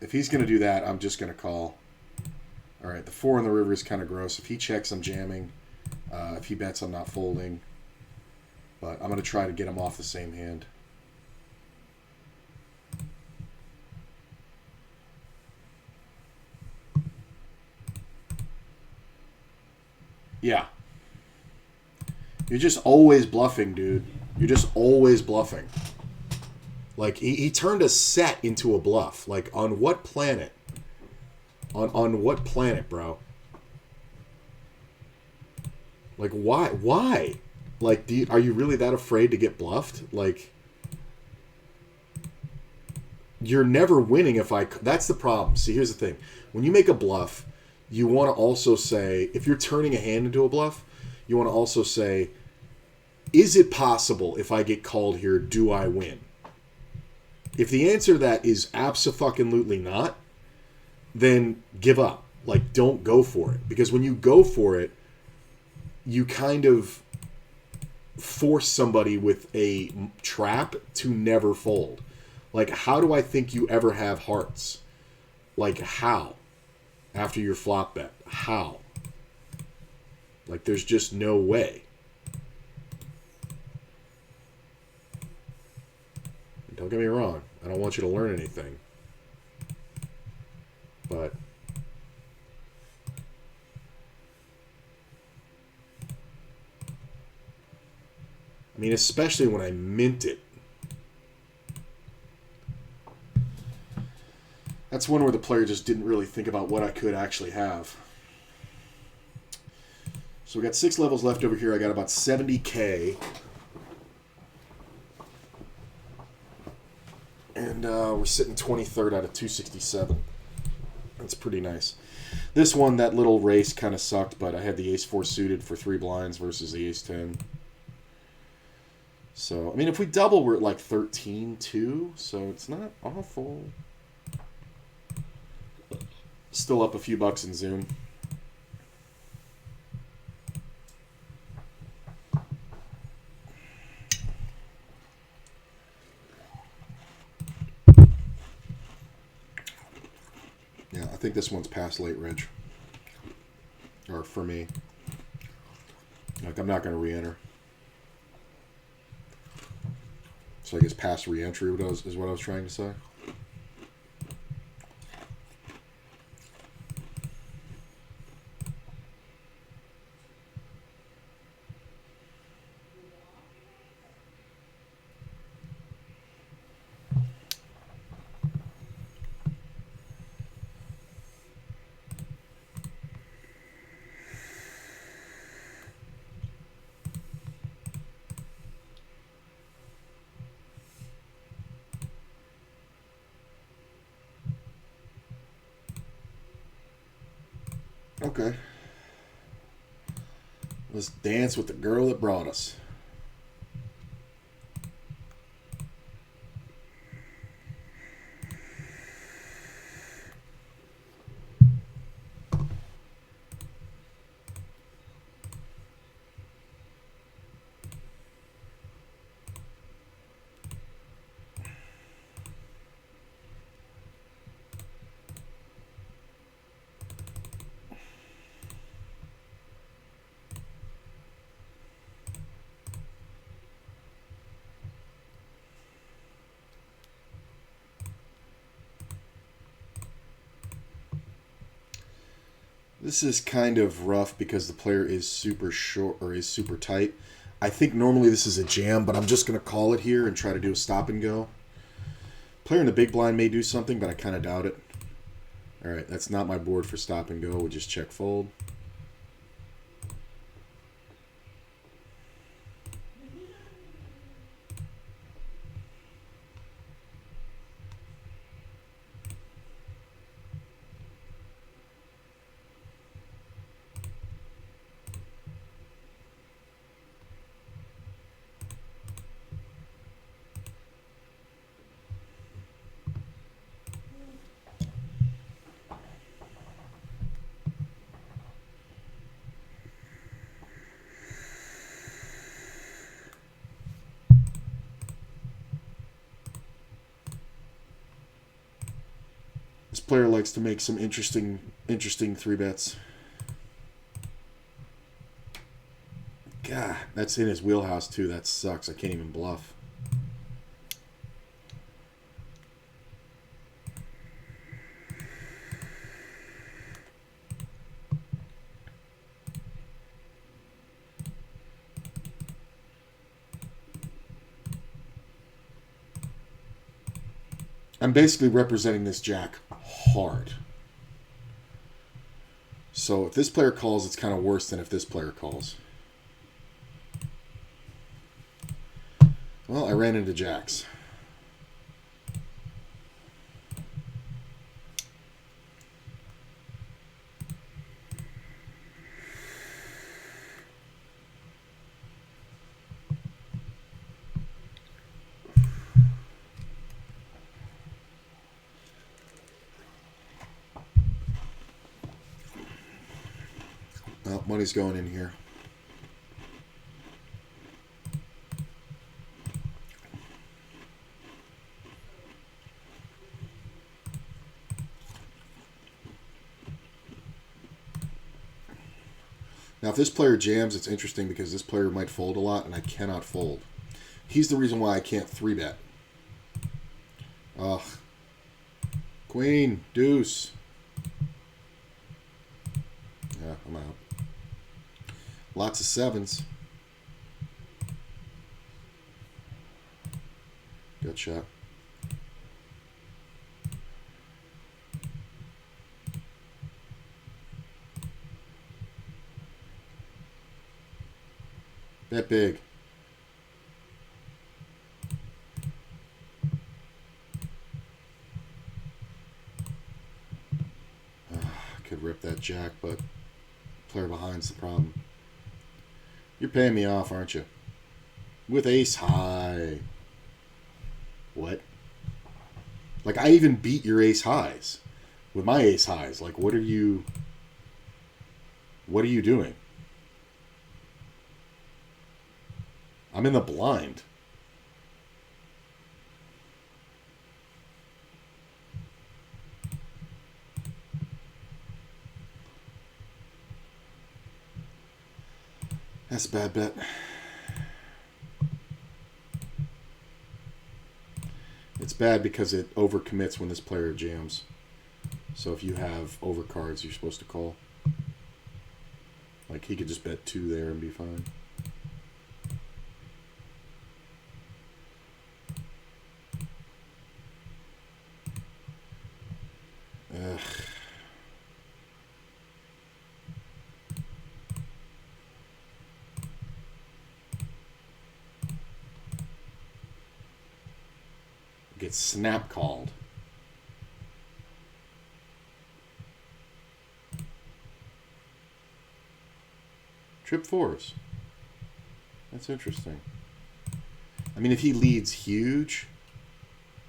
If he's going to do that, I'm just going to call. All right, the 4 on the river is kind of gross. If he checks, I'm jamming. If he bets, I'm not folding. But I'm going to try to get him off the same hand. Yeah. You're just always bluffing, dude. You're just always bluffing. Like, he turned a set into a bluff. Like, on what planet? On what planet, bro? Like, why? Why? Like, are you really that afraid to get bluffed? Like, you're never winning if I... That's the problem. See, here's the thing. When you make a bluff, you want to also say... If you're turning a hand into a bluff, you want to also say, is it possible if I get called here, do I win? If the answer to that is abso-fucking-lutely not, then give up. Like, don't go for it. Because when you go for it, you kind of force somebody with a trap to never fold. Like, how do I think you ever have hearts? Like, how? After your flop bet. How? Like, there's just no way. Don't get me wrong. I don't want you to learn anything. But I mean, especially when I mint it. That's one where the player just didn't really think about what I could actually have. So we got 6 levels left over here. I got about 70K. And we're sitting 23rd out of 267. That's pretty nice. This one, that little race kind of sucked, but I had the ace-4 suited for 3 blinds versus the ace-10. So, I mean, if we double, we're at like 13-2, so it's not awful. Still up a few bucks in Zoom. Yeah, I think this one's past late Ridge. Or for me. Like, I'm not going to re-enter. So I guess past re-entry is what I was trying to say. Okay. Let's dance with the girl that brought us. This is kind of rough because the player is super short or is super tight. I think normally this is a jam, but I'm just going to call it here and try to do a stop and go. Player in the big blind may do something, but I kind of doubt it. All right, that's not my board for stop and go. We'll just check fold. This player likes to make some interesting 3-bets. God, that's in his wheelhouse too. That sucks. I can't even bluff. I'm basically representing this jack hard. So if this player calls, it's kind of worse than if this player calls. Well, I ran into jacks. Well, money's going in here. Now, if this player jams, it's interesting because this player might fold a lot, and I cannot fold. He's the reason why I can't 3-bet. Ugh. Queen, deuce. Yeah, I'm out. Lots of 7s. that shot. Bet big. Could rip that jack, but player behind's the problem. You're paying me off, aren't you? With ace high. What? Like, I even beat your ace highs with my ace highs. Like, what are you doing? I'm in the blind. That's a bad bet. It's bad because it overcommits when this player jams. So if you have overcards, you're supposed to call. Like, he could just bet 2 there and be fine. Ugh. Gets snap called. Trip 4s. That's interesting. I mean, if he leads huge,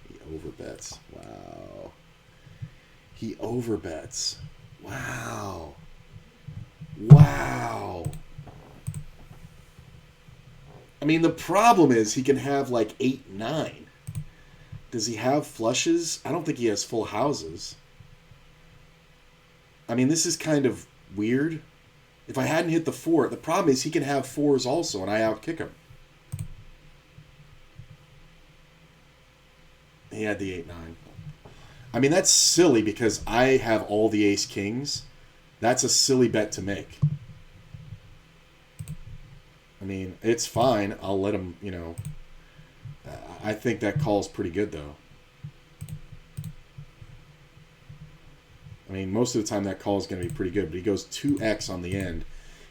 he overbets. Wow. He overbets. Wow. Wow. I mean, the problem is he can have like 8, 9. Does he have flushes? I don't think he has full houses. I mean, this is kind of weird. If I hadn't hit the 4, the problem is he can have 4s also, and I outkick him. He had the 8, 9. I mean, that's silly because I have all the ace kings. That's a silly bet to make. I mean, it's fine. I'll let him, you know. I think that call's pretty good, though. I mean, most of the time that call is going to be pretty good, but he goes 2x on the end.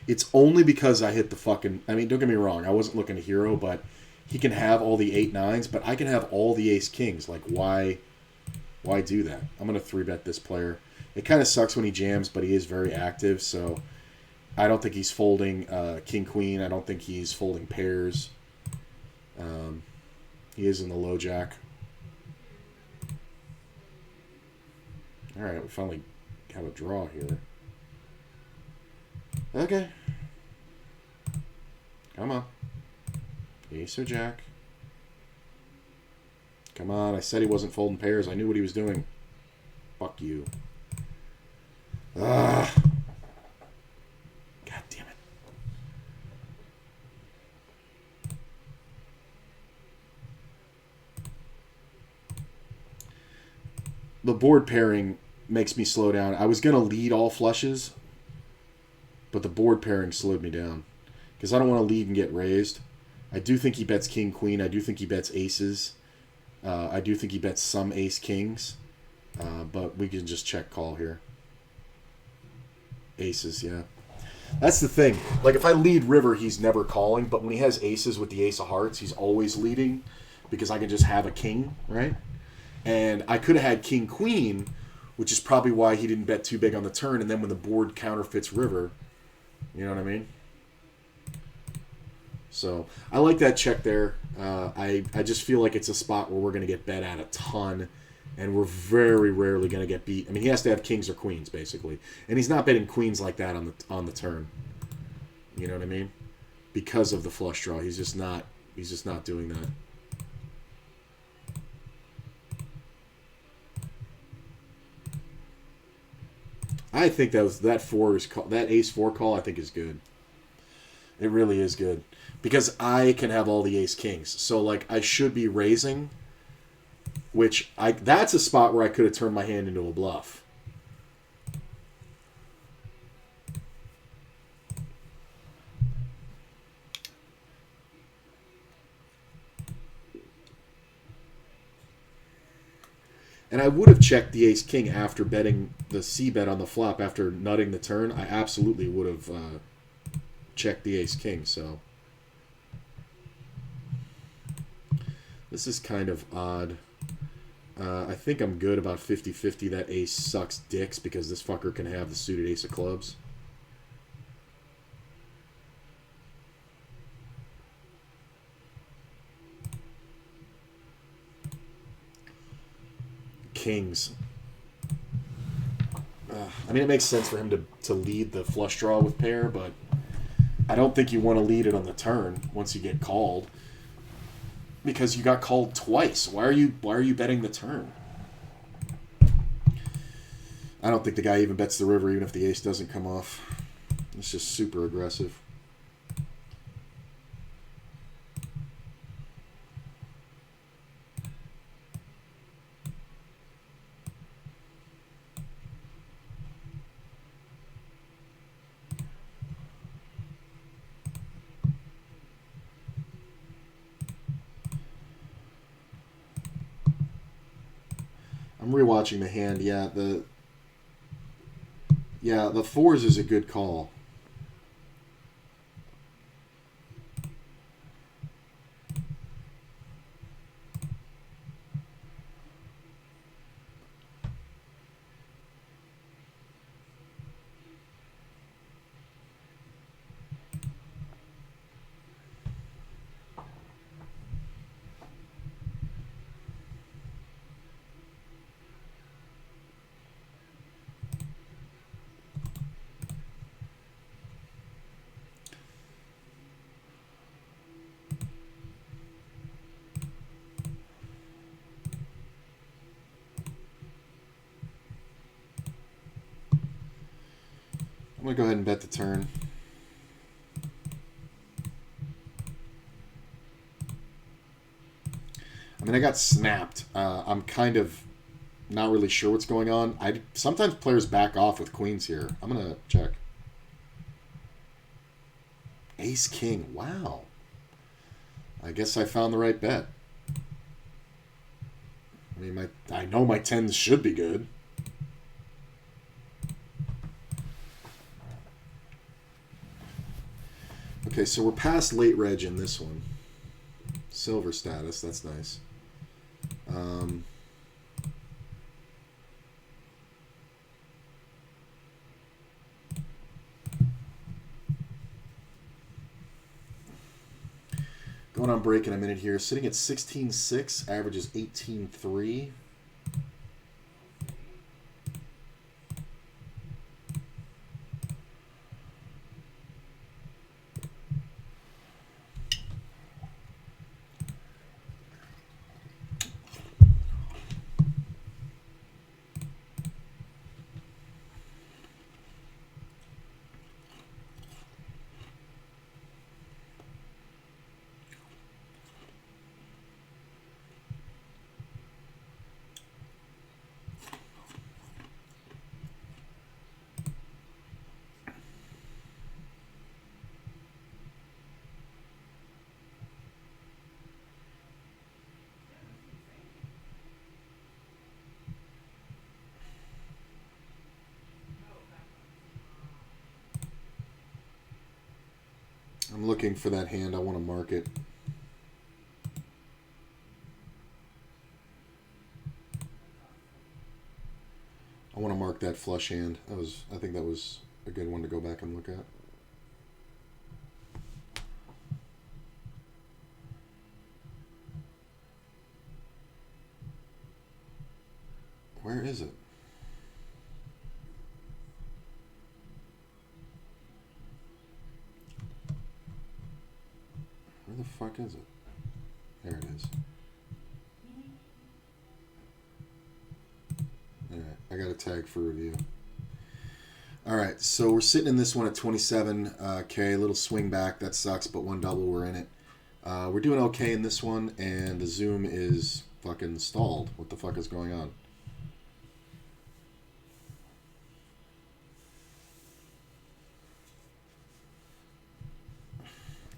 It's only because I hit the fucking... I mean, don't get me wrong. I wasn't looking to hero, but he can have all the 8, 9s, but I can have all the ace kings. Like, why do that? I'm going to 3-bet this player. It kind of sucks when he jams, but he is very active, so I don't think he's folding king, queen. I don't think he's folding pairs. He is in the low jack. All right, we finally have a draw here. Okay. Come on. Ace or jack. Come on, I said he wasn't folding pairs. I knew what he was doing. Fuck you. Ah. God damn it. The board pairing makes me slow down. I was going to lead all flushes, but the board pairing slowed me down because I don't want to lead and get raised. I do think he bets king, queen. I do think he bets aces. I do think he bets some ace kings, but we can just check call here. Aces, yeah. That's the thing. Like, if I lead river, he's never calling, but when he has aces with the ace of hearts, he's always leading because I can just have a king, right? And I could have had king, queen, which is probably why he didn't bet too big on the turn, and then when the board counterfeits river, you know what I mean? So I like that check there. I just feel like it's a spot where we're going to get bet at a ton, and we're very rarely going to get beat. I mean, he has to have kings or queens, basically. And he's not betting queens like that on the turn. You know what I mean? Because of the flush draw. He's just not doing that. I think that ace 4 call I think is good. It really is good. Because I can have all the ace kings. So like I should be raising, that's a spot where I could have turned my hand into a bluff. And I would have checked the ace-king after betting the c-bet on the flop after nutting the turn. I absolutely would have checked the ace-king, so... This is kind of odd. I think I'm good about 50-50. That ace sucks dicks because this fucker can have the suited ace of clubs. Kings. I mean, it makes sense for him to lead the flush draw with pair, but I don't think you want to lead it on the turn once you get called. Because you got called twice. Why are you betting the turn? I don't think the guy even bets the river even if the ace doesn't come off. It's just super aggressive. I'm rewatching the hand. The fours is a good call. I'm going to go ahead and bet the turn. I mean, I got snapped. I'm kind of not really sure what's going on. Sometimes players back off with queens here. I'm going to check. Ace king. Wow. I guess I found the right bet. I mean, I know my tens should be good. Okay, so we're past late reg in this one. Silver status, that's nice. Going on break in a minute here. Sitting at 16.6, averages 18.3. I'm looking for that hand. I want to mark it. I want to mark that flush hand. I think that was a good one to go back and look at. Where is it? Where the fuck is it? There it is. Alright, I got a tag for review. Alright, so we're sitting in this one at 27K. Little swing back. That sucks, but one double, we're in it. We're doing okay in this one, and the zoom is fucking stalled. What the fuck is going on?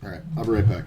Alright, I'll be right back.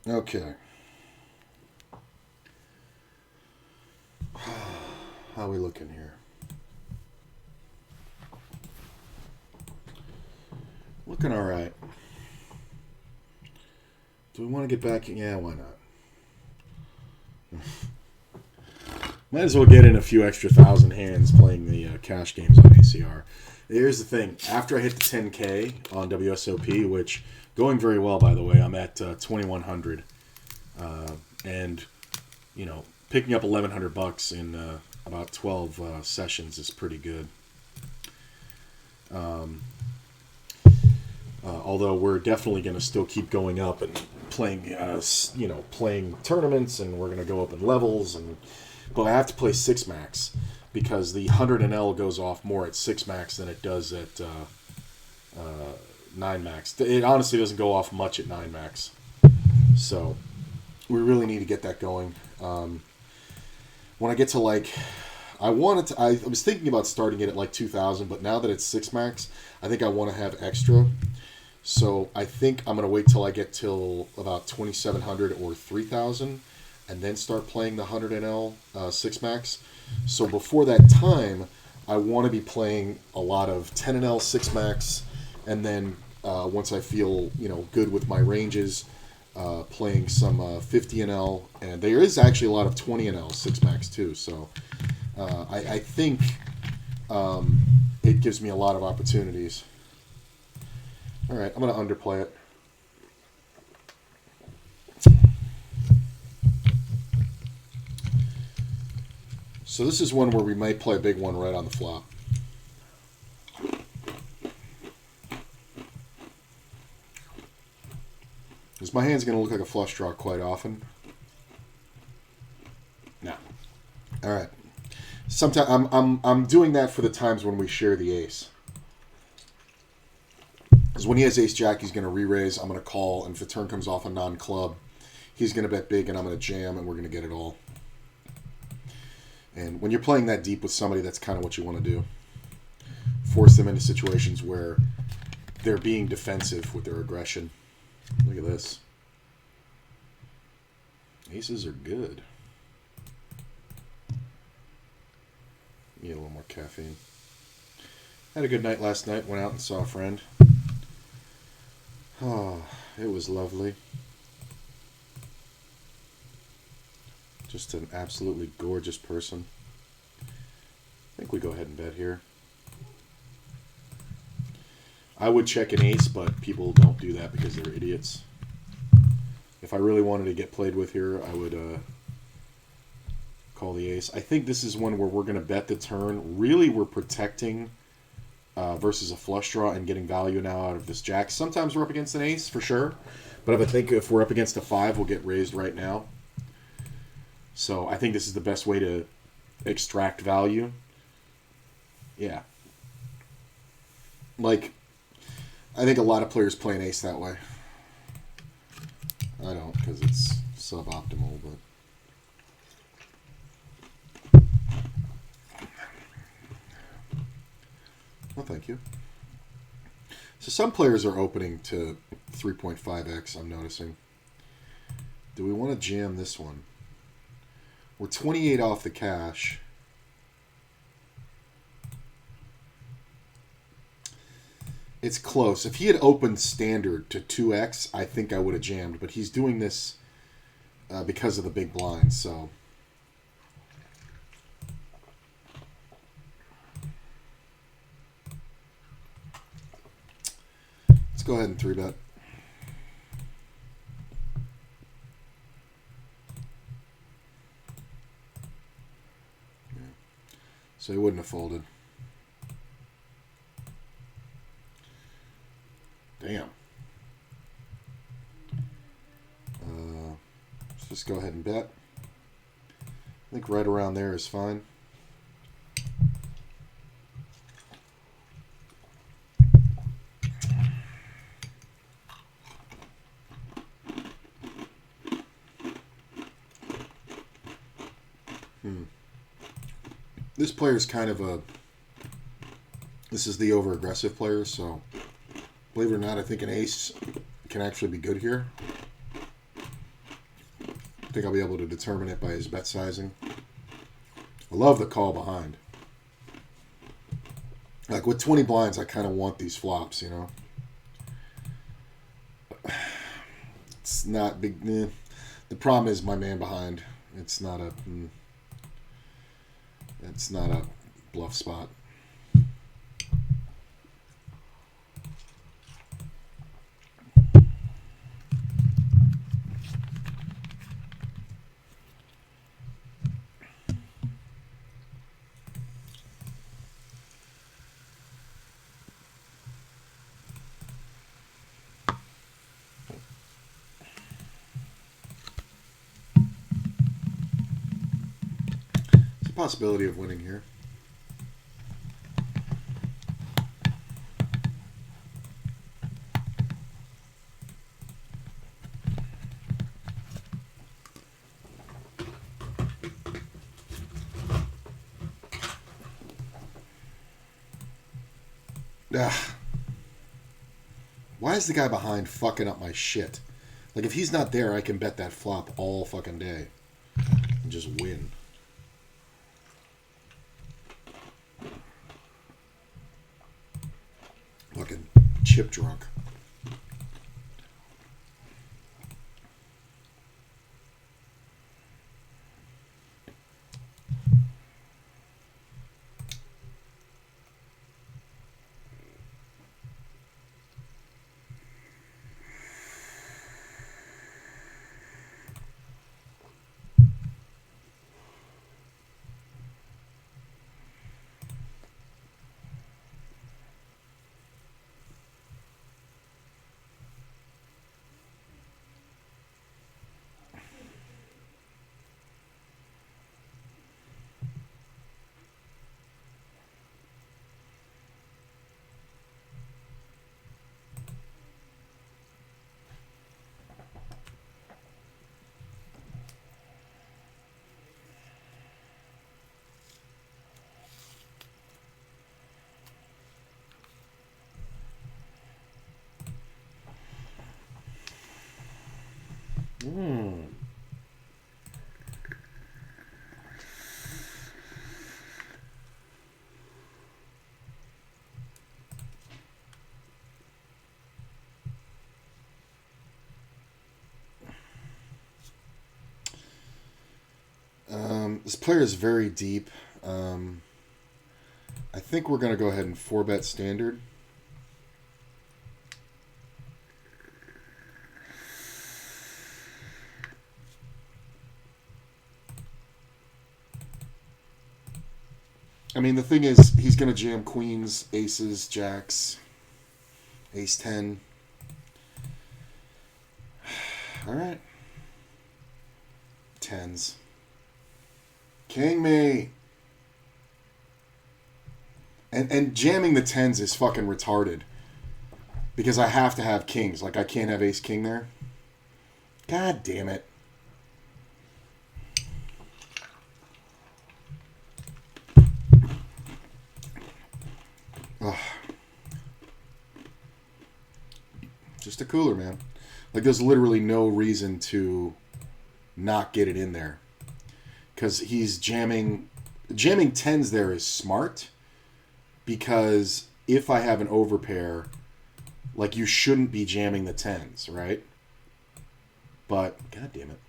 Okay. How are we looking here? Looking all right. Do we want to get back? Yeah, why not? Might as well get in a few extra thousand hands playing the cash games on ACR. Here's the thing. After I hit the 10K on WSOP, which going very well, by the way, I'm at 2,100. And, you know, picking up $1,100 in about 12 sessions is pretty good. Although we're definitely going to still keep going up and playing, playing tournaments, and we're going to go up in levels. But I have to play 6 max because the 100 NL goes off more at 6 max than it does at 9 max. It honestly doesn't go off much at 9 max. So we really need to get that going. When I get to I was thinking about starting it at 2,000, but now that it's 6 max, I think I want to have extra. So I think I'm going to wait till I get till about 2,700 or 3,000 and then start playing the 100 NL 6 max. So before that time, I want to be playing a lot of 10 NL 6 max, and then once I feel good with my ranges, playing some 50 NL, and there is actually a lot of 20 NL 6 max too. So I think it gives me a lot of opportunities. All right, I'm going to underplay it. So this is one where we might play a big one right on the flop. Because my hand's going to look like a flush draw quite often. No. All right. Sometimes I'm doing that for the times when we share the ace. Because when he has ace jack, he's going to re-raise. I'm going to call, and if the turn comes off a non-club, he's going to bet big, and I'm going to jam, and we're going to get it all. And when you're playing that deep with somebody, that's kind of what you want to do. Force them into situations where they're being defensive with their aggression. Look at this. Aces are good. Need a little more caffeine. Had a good night last night. Went out and saw a friend. Oh, it was lovely. Just an absolutely gorgeous person. I think we go ahead and bet here. I would check an ace, but people don't do that because they're idiots. If I really wanted to get played with here, I would call the ace. I think this is one where we're going to bet the turn. Really, we're protecting versus a flush draw and getting value now out of this jack. Sometimes we're up against an ace, for sure. But I think if we're up against a 5, we'll get raised right now. So I think this is the best way to extract value. Yeah. I think a lot of players play an ace that way. I don't, because it's suboptimal, but... Well, thank you. So some players are opening to 3.5x, I'm noticing. Do we want to jam this one? We're 28 off the cash. It's close. If he had opened standard to 2x, I think I would have jammed. But he's doing this because of the big blind, so... Let's go ahead and 3-bet. Yeah. So he wouldn't have folded. Damn. Let's just go ahead and bet. I think right around there is fine. This player is kind of a... This is the over-aggressive player, so... Believe it or not, I think an ace can actually be good here. I think I'll be able to determine it by his bet sizing. I love the call behind. Like with 20 blinds, I kind of want these flops, you know. It's not big. The problem is my man behind. It's not a bluff spot. Possibility of winning here. Why is the guy behind fucking up my shit? Like, if he's not there, I can bet that flop all fucking day and just win. Fucking chip drunk. This player is very deep. I think we're going to go ahead and 4-bet standard. I mean, the thing is, he's going to jam queens, aces, jacks, ace 10. All right. Tens. King me. And jamming the tens is fucking retarded. Because I have to have kings. Like, I can't have ace king there. God damn it. Ugh. Just a cooler, man. Like, there's literally no reason to not get it in there. Because he's jamming tens there is smart, because if I have an overpair, like, you shouldn't be jamming the tens, right? But god damn it.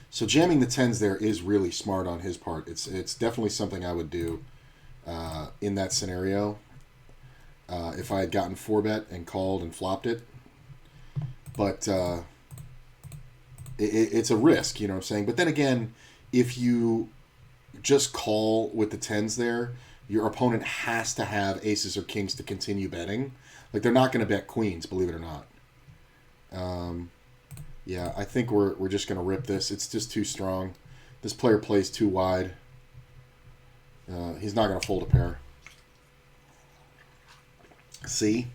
So jamming the tens there is really smart on his part. It's definitely something I would do in that scenario if I had gotten 4-bet and called and flopped it. But it's a risk, you know what I'm saying? But then again, if you just call with the tens there, your opponent has to have aces or kings to continue betting. Like, they're not going to bet queens, believe it or not. Yeah, I think we're just going to rip this. It's just too strong. This player plays too wide. He's not going to fold a pair. See?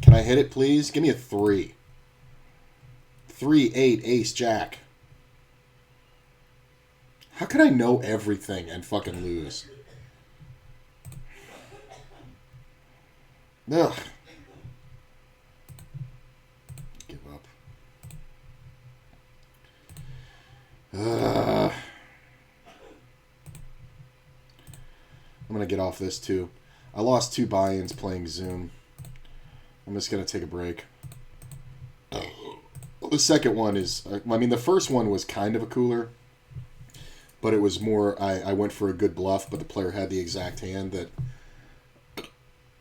Can I hit it, please? Give me a 3. 3, 8, ace, jack. How can I know everything and fucking lose? Ugh. Give up. I'm going to get off this too. I lost 2 buy-ins playing Zoom. I'm just going to take a break. The second one is... I mean, the first one was kind of a cooler. But it was more... I went for a good bluff, but the player had the exact hand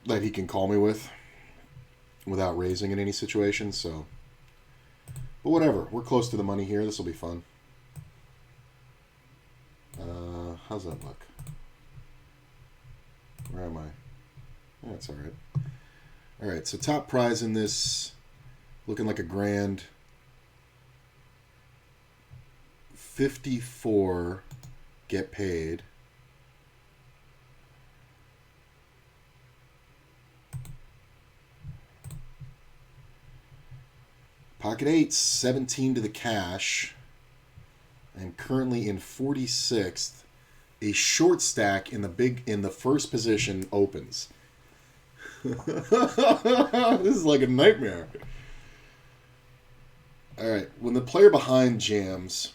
that he can call me with without raising in any situation, so... But whatever. We're close to the money here. This will be fun. How's that look? Where am I? That's all right. All right, so top prize in this, looking like a grand 54 get paid. Pocket 8, 17 to the cash. I'm currently in 46th. A short stack in the first position opens. This is like a nightmare. Alright, when the player behind jams,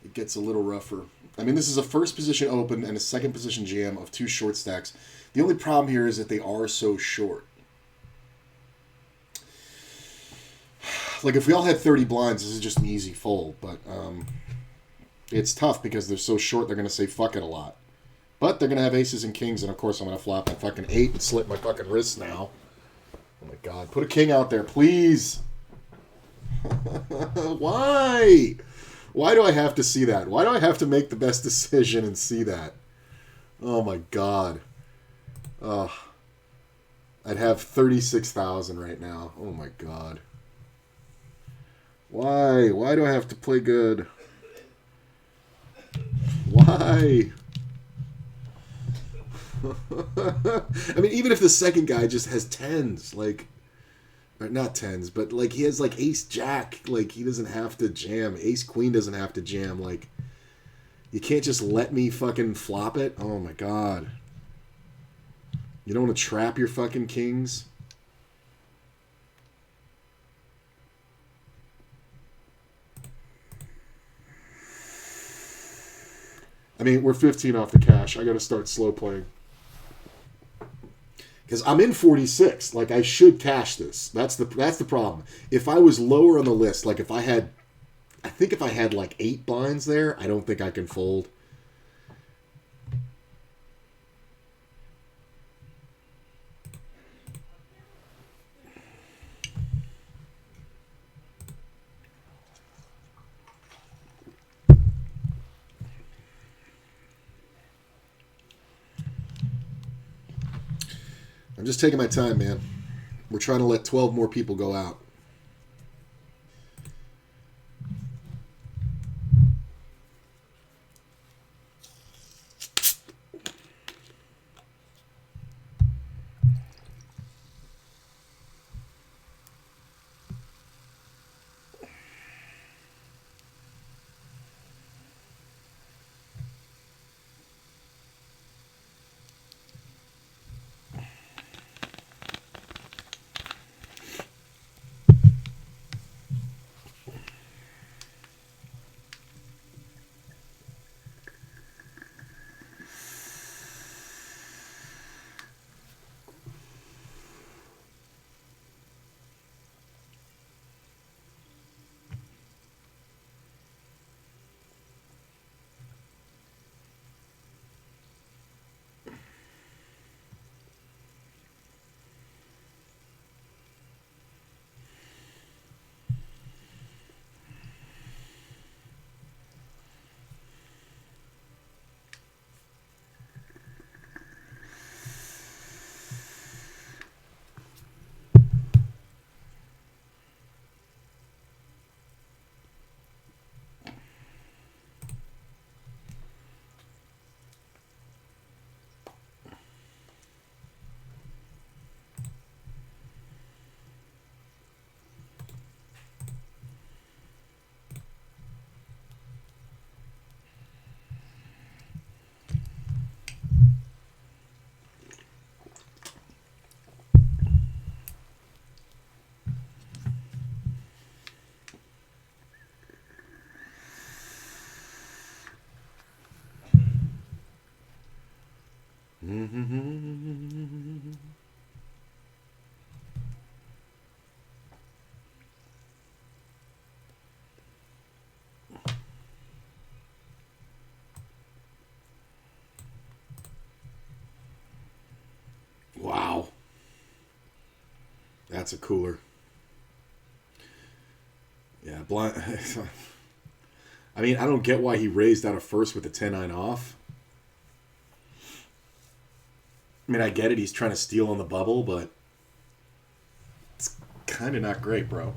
it gets a little rougher. I mean, this is a first position open and a second position jam of 2 short stacks. The only problem here is that they are so short. Like, if we all had 30 blinds, this is just an easy fold, but it's tough because they're so short, they're going to say fuck it a lot. But they're going to have aces and kings, and of course I'm going to flop my fucking 8 and slit my fucking wrists now. Oh my god. Put a king out there, please. Why? Why do I have to see that? Why do I have to make the best decision and see that? Oh my god. I'd have 36,000 right now. Oh my god. Why? Why do I have to play good? Why? I mean, even if the second guy just has 10s, like, or not 10s, but like he has like ace jack, like he doesn't have to jam. Ace queen doesn't have to jam. Like, you can't just let me fucking flop it. Oh my god. You don't want to trap your fucking kings? I mean, we're 15 off the cash. I got to start slow playing. Because I'm in 46. Like, I should cash this. That's the problem. If I was lower on the list, like if I think if I had like 8 blinds there, I don't think I can fold. I'm just taking my time, man. We're trying to let 12 more people go out. Wow. That's a cooler. Yeah, blind. I mean, I don't get why he raised out of first with the 10-9 off. I mean, I get it. He's trying to steal on the bubble, but it's kind of not great, bro.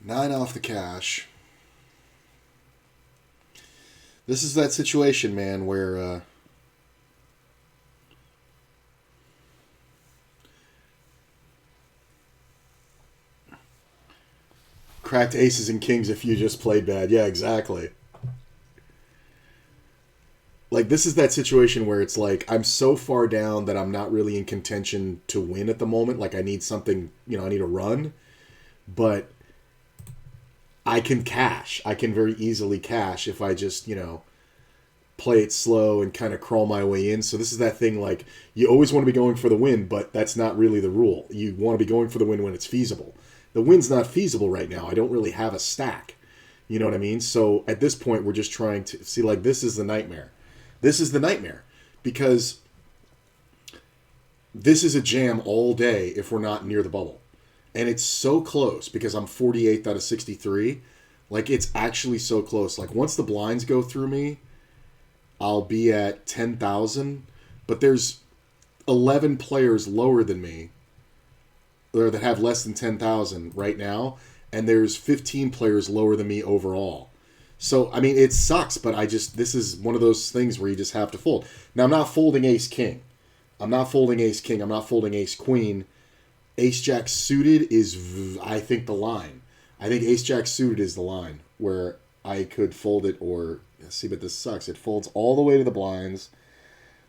Nine off the cash. This is that situation, man, where cracked aces and kings if you just played bad. Yeah, exactly. Like, this is that situation where it's like, I'm so far down that I'm not really in contention to win at the moment. Like, I need something, I need a run. But I can cash. I can very easily cash if I just, play it slow and kind of crawl my way in. So this is that thing, like, you always want to be going for the win, but that's not really the rule. You want to be going for the win when it's feasible. The win's not feasible right now. I don't really have a stack. You know what I mean? So at this point, we're just trying to see, like, this is the nightmare. This is the nightmare. Because this is a jam all day if we're not near the bubble. And it's so close because I'm 48th out of 63. Like, it's actually so close. Like, once the blinds go through me, I'll be at 10,000. But there's 11 players lower than me, or that have less than 10,000 right now. And there's 15 players lower than me overall. So, I mean, it sucks, but this is one of those things where you just have to fold. Now, I'm not folding ace-king. I'm not folding ace-king. I'm not folding ace-queen. Ace-jack suited is, I think, the line. I think ace-jack suited is the line where I could fold it or... See, but this sucks. It folds all the way to the blinds.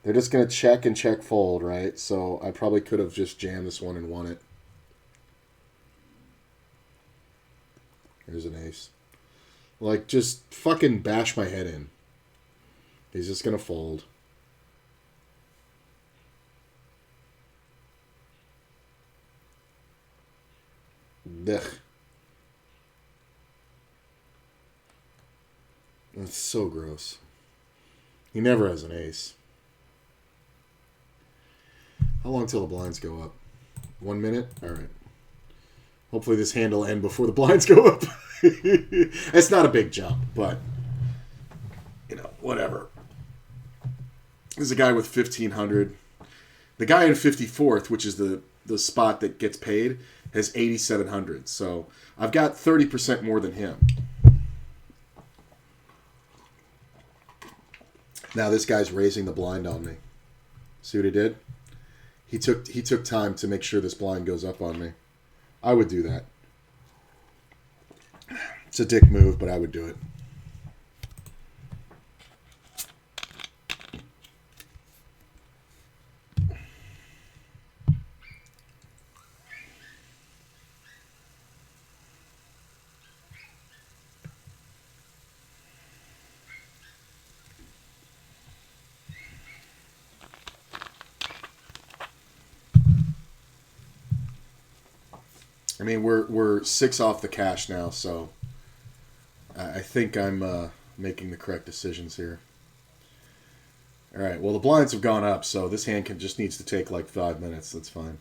They're just going to check and check fold, right? So I probably could have just jammed this one and won it. Here's an ace. Like, just fucking bash my head in. He's just going to fold. Ugh. That's so gross. He never has an ace. How long till the blinds go up? 1 minute? Alright. Hopefully this hand will end before the blinds go up. It's not a big jump, but, whatever. There's a guy with 1,500. The guy in 54th, which is the spot that gets paid, has 8,700. So I've got 30% more than him. Now this guy's raising the blind on me. See what he did? He took time to make sure this blind goes up on me. I would do that. It's a dick move, but I would do it. I mean, we're 6 off the cash now, so I think I'm making the correct decisions here. All right. Well, the blinds have gone up, so this hand just needs to take like 5 minutes. That's fine.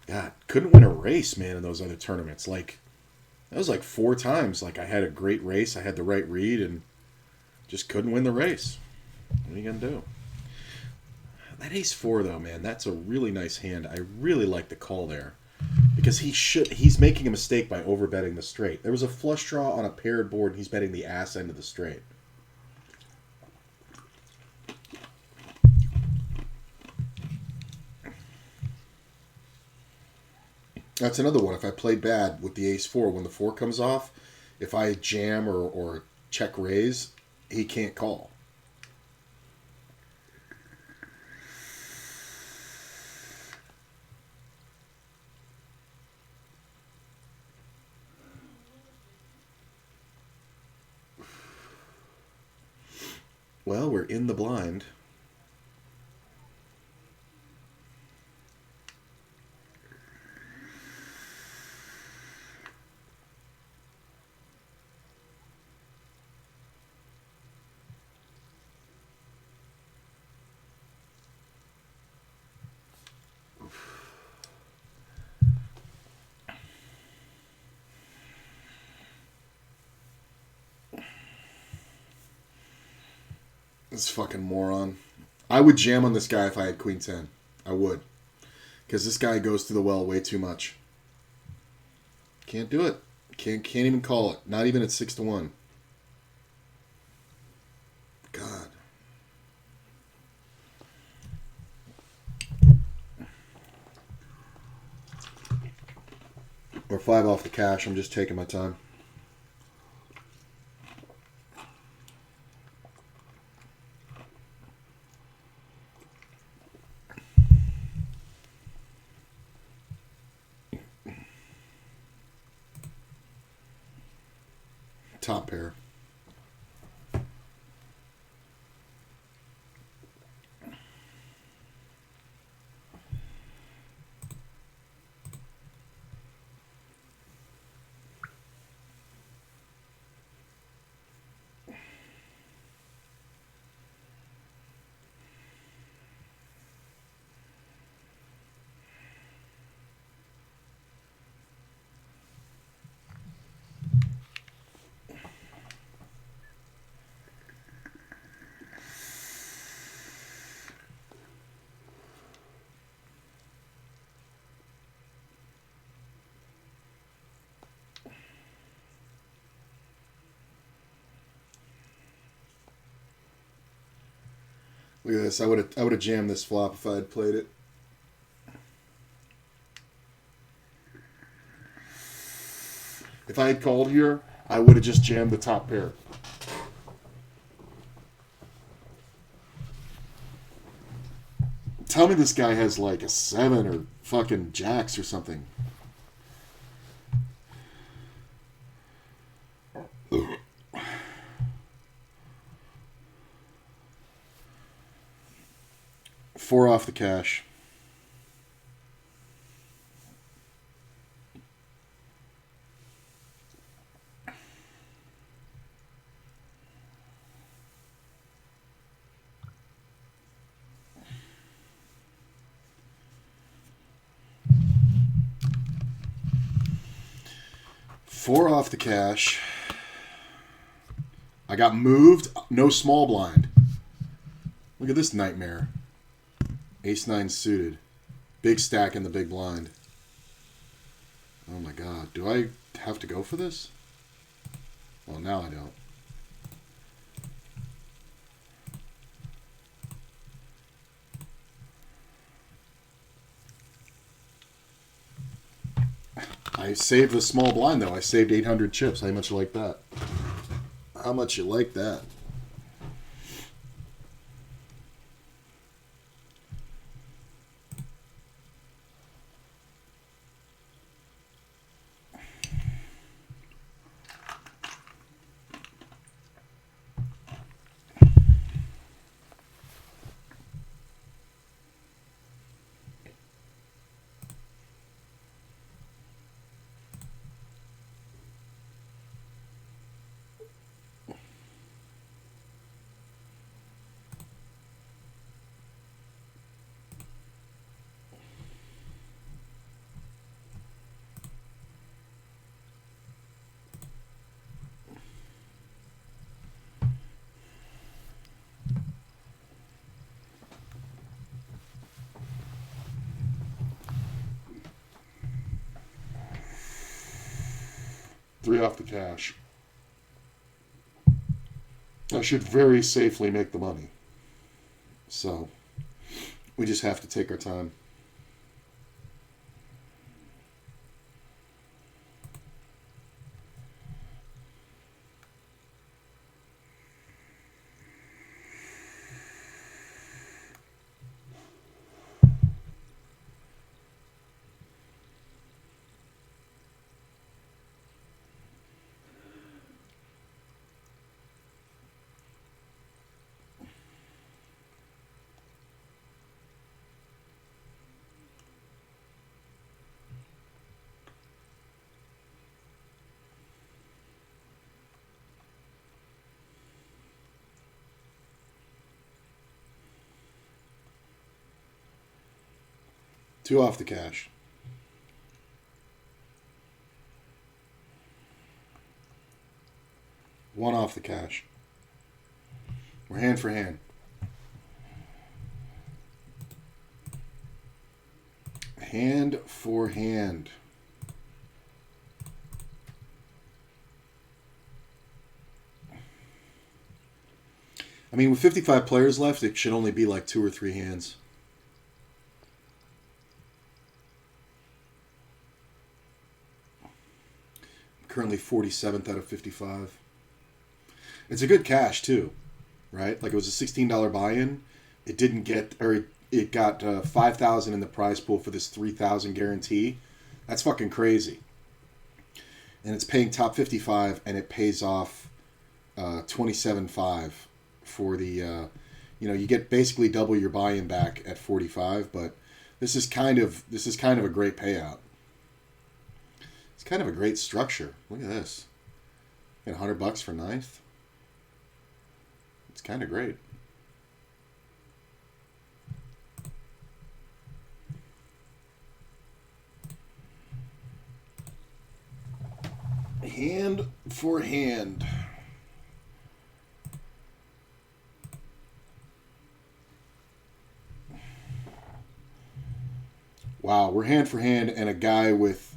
God, couldn't win a race, man, in those other tournaments. Like, that was like 4 times. Like, I had a great race, I had the right read, and just couldn't win the race. What are you gonna do? That ace 4, though, man, that's a really nice hand. I really like the call there. Because he's making a mistake by overbetting the straight. There was a flush draw on a paired board, and he's betting the ass end of the straight. That's another one. If I play bad with the ace 4, when the 4 comes off, if I jam or check raise, he can't call. Well, we're in the blind. This fucking moron. I would jam on this guy if I had Queen 10. I would. Because this guy goes to the well way too much. Can't do it. Can't even call it. Not even at 6-1. God. Or 5 off the cash. I'm just taking my time. Top pair. Look at this. I would have jammed this flop if I had played it. If I had called here, I would have just jammed the top pair. Tell me this guy has like a 7 or fucking jacks or something. Four off the cash. Four off the cash. I got moved. No small blind. Look at this nightmare. Ace-9 suited. Big stack in the big blind. Oh my god. Do I have to go for this? Well, now I don't. I saved the small blind, though. I saved 800 chips. How much you like that? How much you like that? 3 off the cash. I should very safely make the money. So, we just have to take our time. Two off the cash. One off the cash. We're hand for hand. Hand for hand. I mean, with 55 players left, it should only be like 2 or 3 hands. Currently 47th out of 55. It's a good cash too, right? Like it was a $16 buy-in. It didn't get, or it got 5,000 in the prize pool for this 3,000 guarantee. That's fucking crazy. And it's paying top 55, and it pays off 27.5 for the, you get basically double your buy-in back at 45. But this is kind of a great payout. It's kind of a great structure. Look at this. Get $100 for ninth. It's kind of great. Hand for hand. Wow, we're hand for hand, and a guy with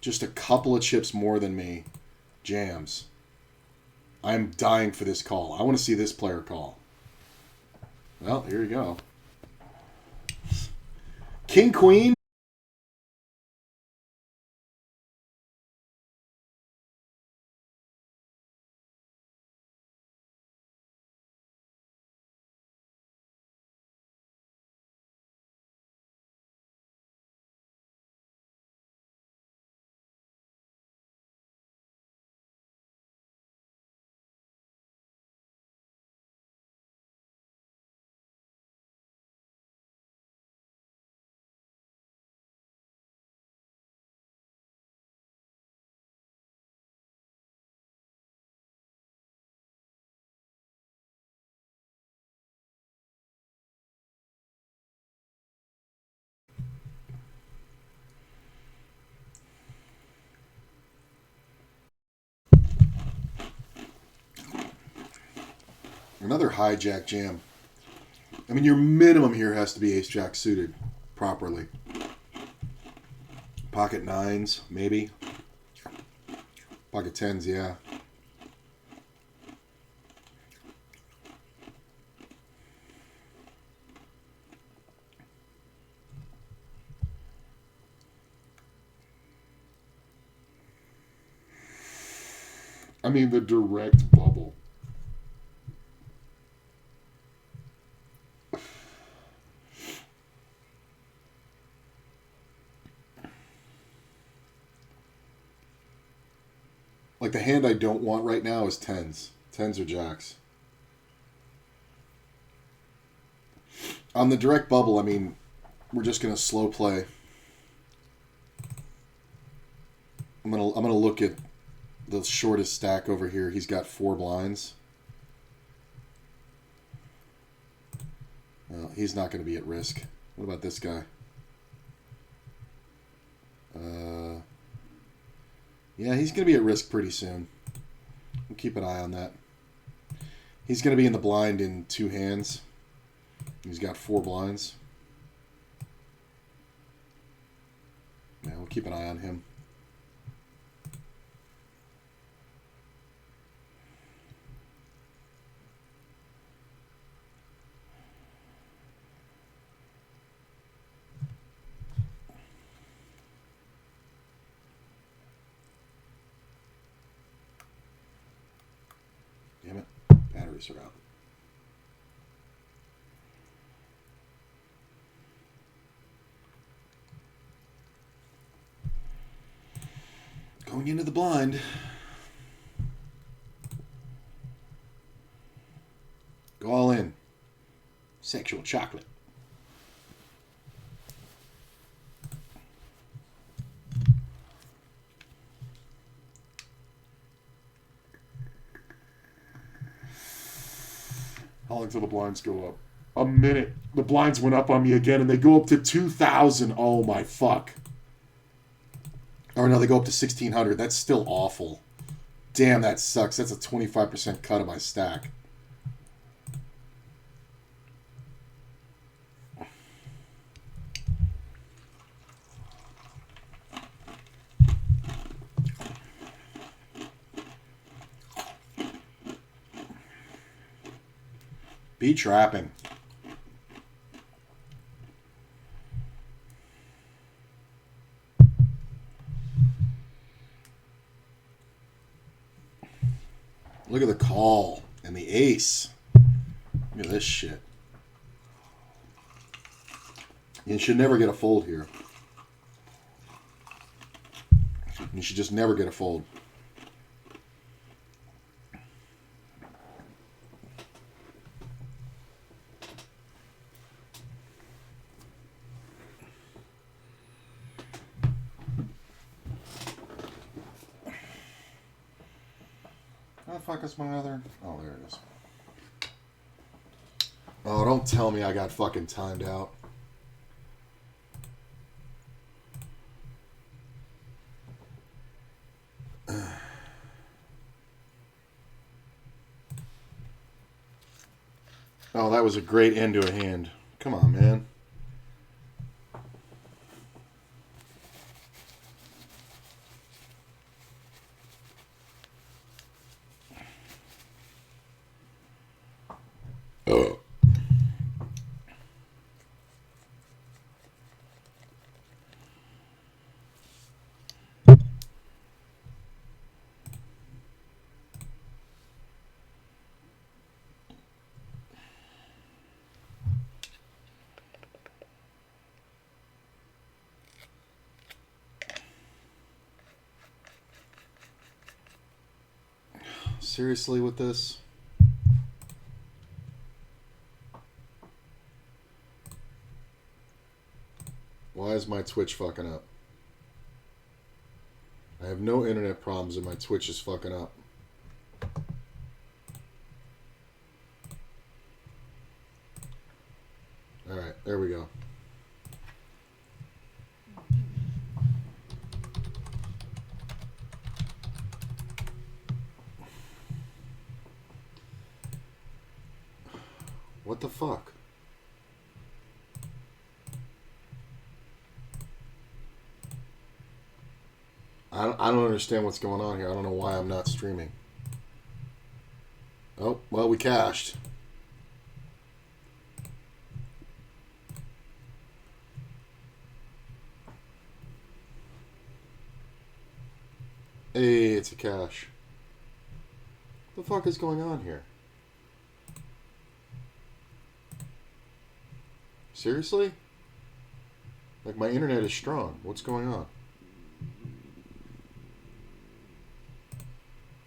just a couple of chips more than me jams. I'm dying for this call. I want to see this player call. Well, here you go. King, Queen. Another hijack jam. I mean, your minimum here has to be ace-jack suited properly. Pocket nines, maybe. Pocket tens, yeah. I mean, the direct bubble. Like, the hand I don't want right now is tens. Tens or jacks. On the direct bubble, I mean, we're just going to slow play. I'm gonna look at the shortest stack over here. He's got 4 blinds. Well, he's not going to be at risk. What about this guy? Yeah, he's going to be at risk pretty soon. We'll keep an eye on that. He's going to be in the blind in 2 hands. He's got 4 blinds. Yeah, we'll keep an eye on him. figures are out. Going into the blind. Go all in. Sexual chocolate. How long till the blinds go up? A minute. The blinds went up on me again, and they go up to 2,000. Oh, my fuck. Or no, they go up to 1,600. That's still awful. Damn, that sucks. That's a 25% cut of my stack. Be trapping. Look at the call and the ace. Look at this shit. You should never get a fold here. You should just never get a fold. How the fuck is my other... Oh, there it is. Oh, don't tell me I got fucking timed out. Oh, that was a great end to a hand. Come on, man. Seriously with this? Why is my Twitch fucking up? I have no internet problems and my Twitch is fucking up. Alright, there we go. What the fuck? I don't understand what's going on here. I don't know why I'm not streaming. Oh, well, we cashed. Hey, it's a cash. What the fuck is going on here? Seriously? Like, my internet is strong. What's going on?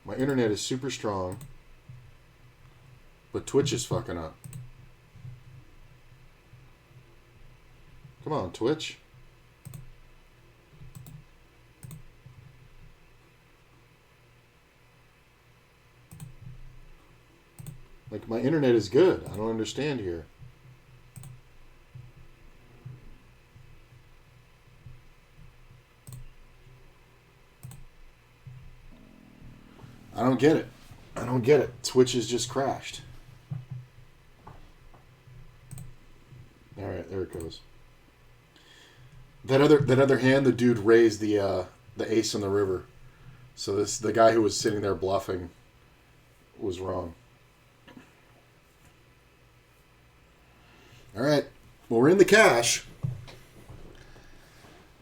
My internet is super strong, but Twitch is fucking up. Come on, Twitch. Like, my internet is good. I don't understand here. I don't get it. I don't get it. Twitch has just crashed. All right, there it goes. That other hand, the dude raised the ace on the river. So the guy who was sitting there bluffing was wrong. All right. Well, we're in the cash.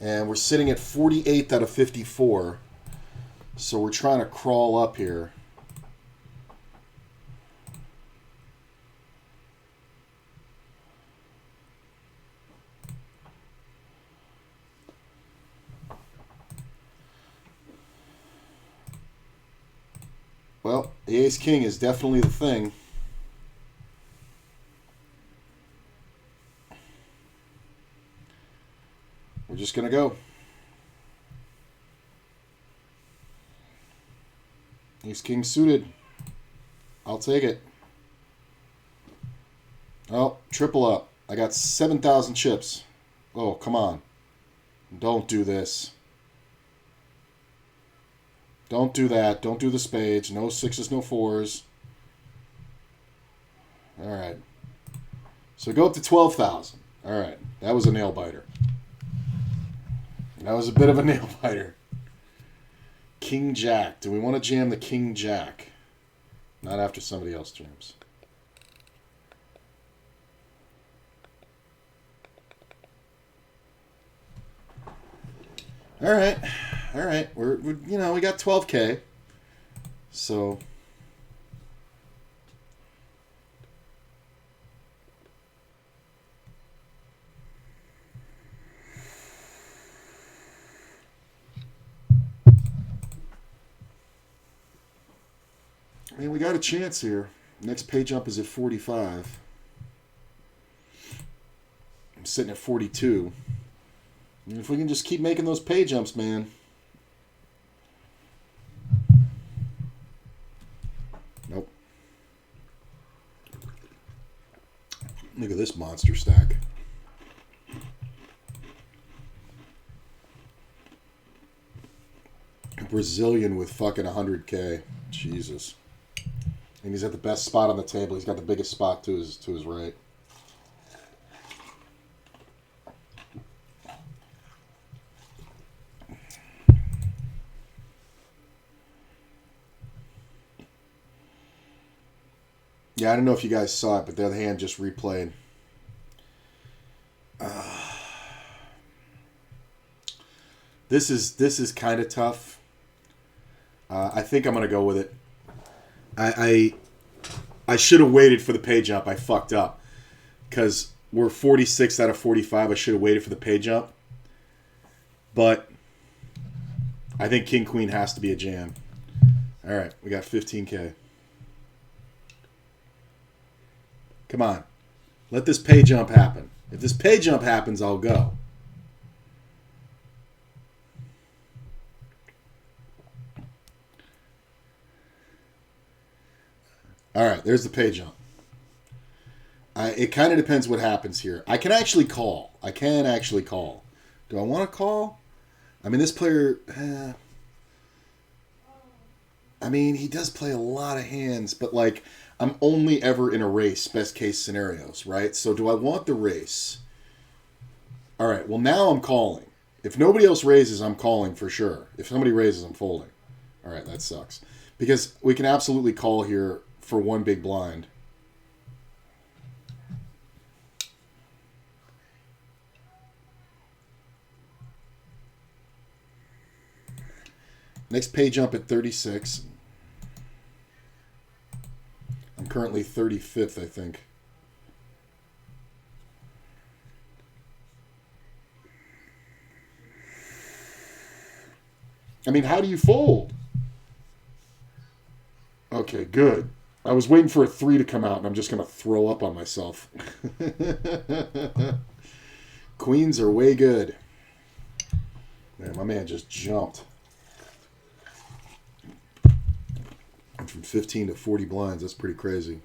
And we're sitting at 48th out of 54. So we're trying to crawl up here. Well, the ace-king is definitely the thing. We're just going to go. Ace-king suited. I'll take it. Oh, triple up. I got 7,000 chips. Oh, come on. Don't do this. Don't do that. Don't do the spades. No sixes, no fours. All right. So go up to 12,000. All right. That was a nail biter. That was a bit of a nail biter. King Jack. Do we want to jam the King Jack? Not after somebody else jams. All right. All right. We're you know, we got 12K. So I mean, we got a chance here. Next pay jump is at 45. I'm sitting at 42. And if we can just keep making those pay jumps, man. Nope. Look at this monster stack. Brazilian with fucking 100K. Jesus. And he's at the best spot on the table. He's got the biggest spot to his right. Yeah, I don't know if you guys saw it, but the other hand just replayed. This is kind of tough. I think I'm gonna go with it. I should have waited for the pay jump. I fucked up because we're 46 out of 45. I should have waited for the pay jump, but I think King Queen has to be a jam. All right, we got 15K. Come on, let this pay jump happen. If this pay jump happens, I'll go. All right, there's the pay jump. It kind of depends what happens here. I can actually call. Do I want to call? I mean, this player... I mean, he does play a lot of hands, but, like, I'm only ever in a race, best case scenarios, right? So do I want the race? All right, well, now I'm calling. If nobody else raises, I'm calling for sure. If somebody raises, I'm folding. All right, that sucks. Because we can absolutely call here for one big blind. Next pay jump at 36. I'm currently 35th, I think. I mean, how do you fold? Okay, good. I was waiting for a 3 to come out, and I'm just going to throw up on myself. Queens are way good. Man, my man just jumped. From 15 to 40 blinds. That's pretty crazy.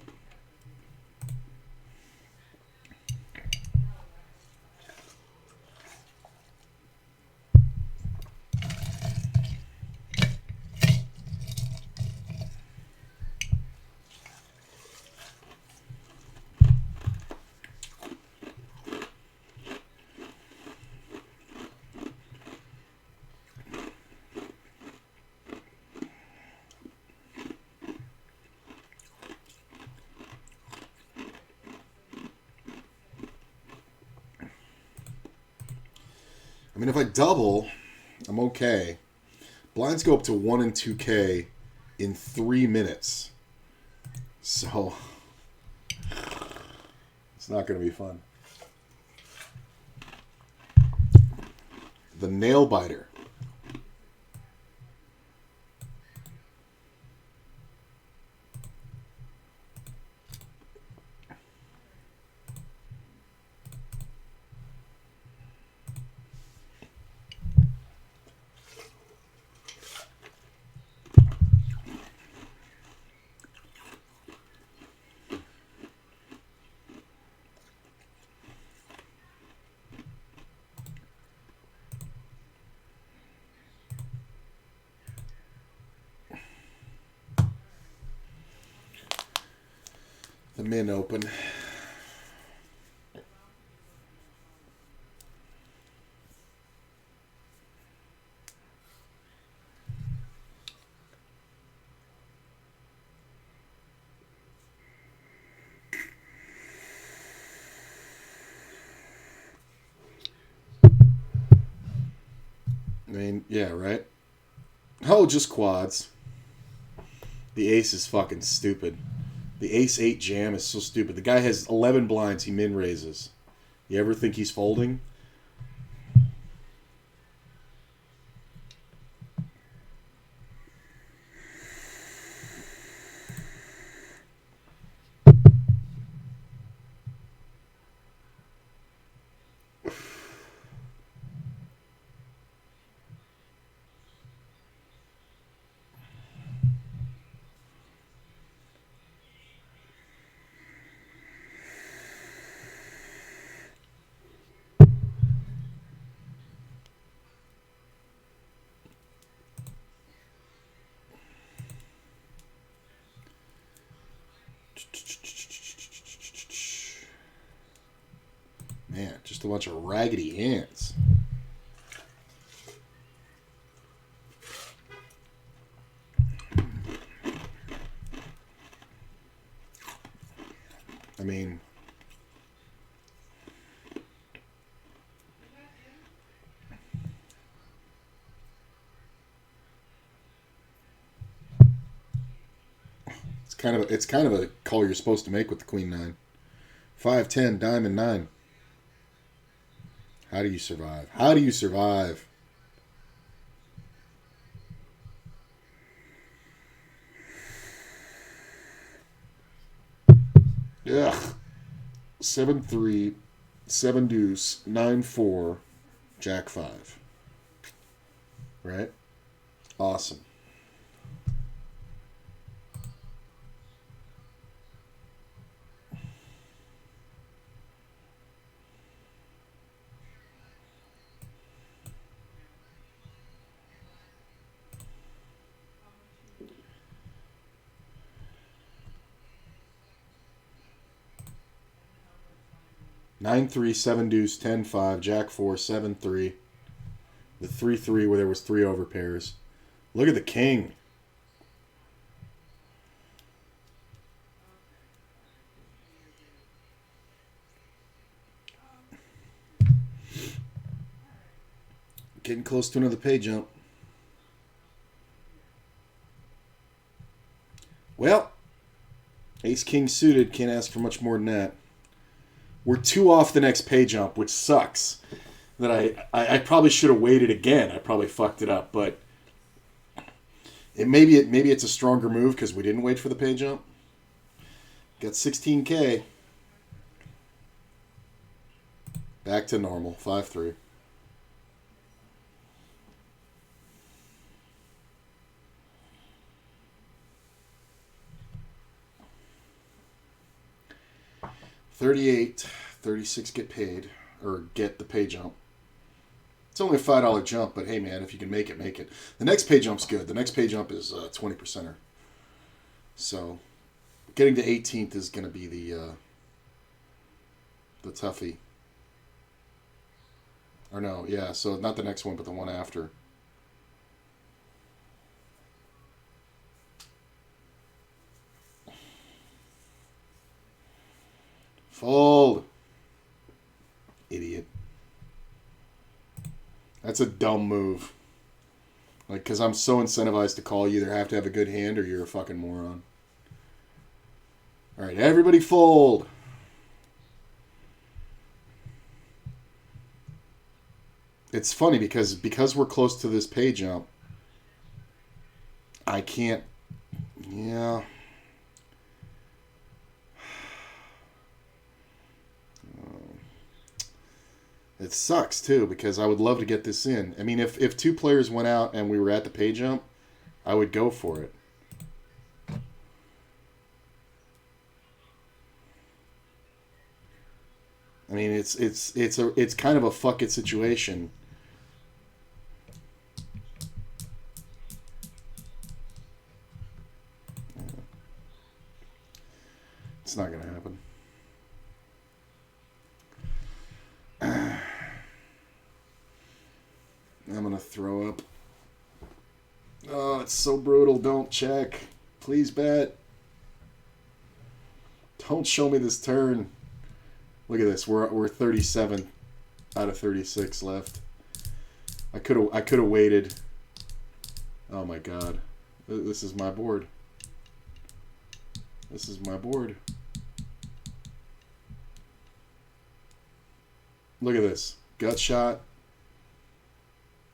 I mean, if I double, I'm okay. Blinds go up to 1 and 2K in 3 minutes. So, it's not going to be fun. The nail biter. The Min Open. I mean, yeah, right? Oh, just quads. The ace is fucking stupid. The ace 8 jam is so stupid. The guy has 11 blinds. He min raises. You ever think he's folding? Man, just a bunch of raggedy hands. I mean, it's kind of a call you're supposed to make with the Queen 9. 5-10, diamond 9. How do you survive? How do you survive? Ugh. 7-3, 7 deuce, 9-4, jack 5. Right? Awesome. Nine three, 7 deuce, 10-5, jack 4, 7-3. The 3-3 where there was 3 over pairs. Look at the king. Getting close to another pay jump. Well, ace king suited, can't ask for much more than that. We're 2 off the next pay jump, which sucks. That I probably should have waited again. I probably fucked it up, but maybe it's a stronger move because we didn't wait for the pay jump. Got 16K. Back to normal, 5-3. $38, $36 get paid, or get the pay jump. It's only a $5 jump, but hey man, if you can make it, make it. The next pay jump's good. The next pay jump is 20%er. So, getting to 18th is going to be the toughie. Or no, yeah, so not the next one, but the one after. Fold. Idiot. That's a dumb move. Like, because I'm so incentivized to call, you either have to have a good hand or you're a fucking moron. All right, everybody fold. It's funny because we're close to this pay jump, I can't... Yeah... It sucks, too, because I would love to get this in. I mean, if 2 players went out and we were at the pay jump, I would go for it. I mean, it's kind of a fuck it situation. It's not going to happen. I'm going to throw up. Oh, it's so brutal. Don't check. Please bet. Don't show me this turn. Look at this. We're 37 out of 36 left. I could have waited. Oh my god. This is my board. This is my board. Look at this. Gut shot.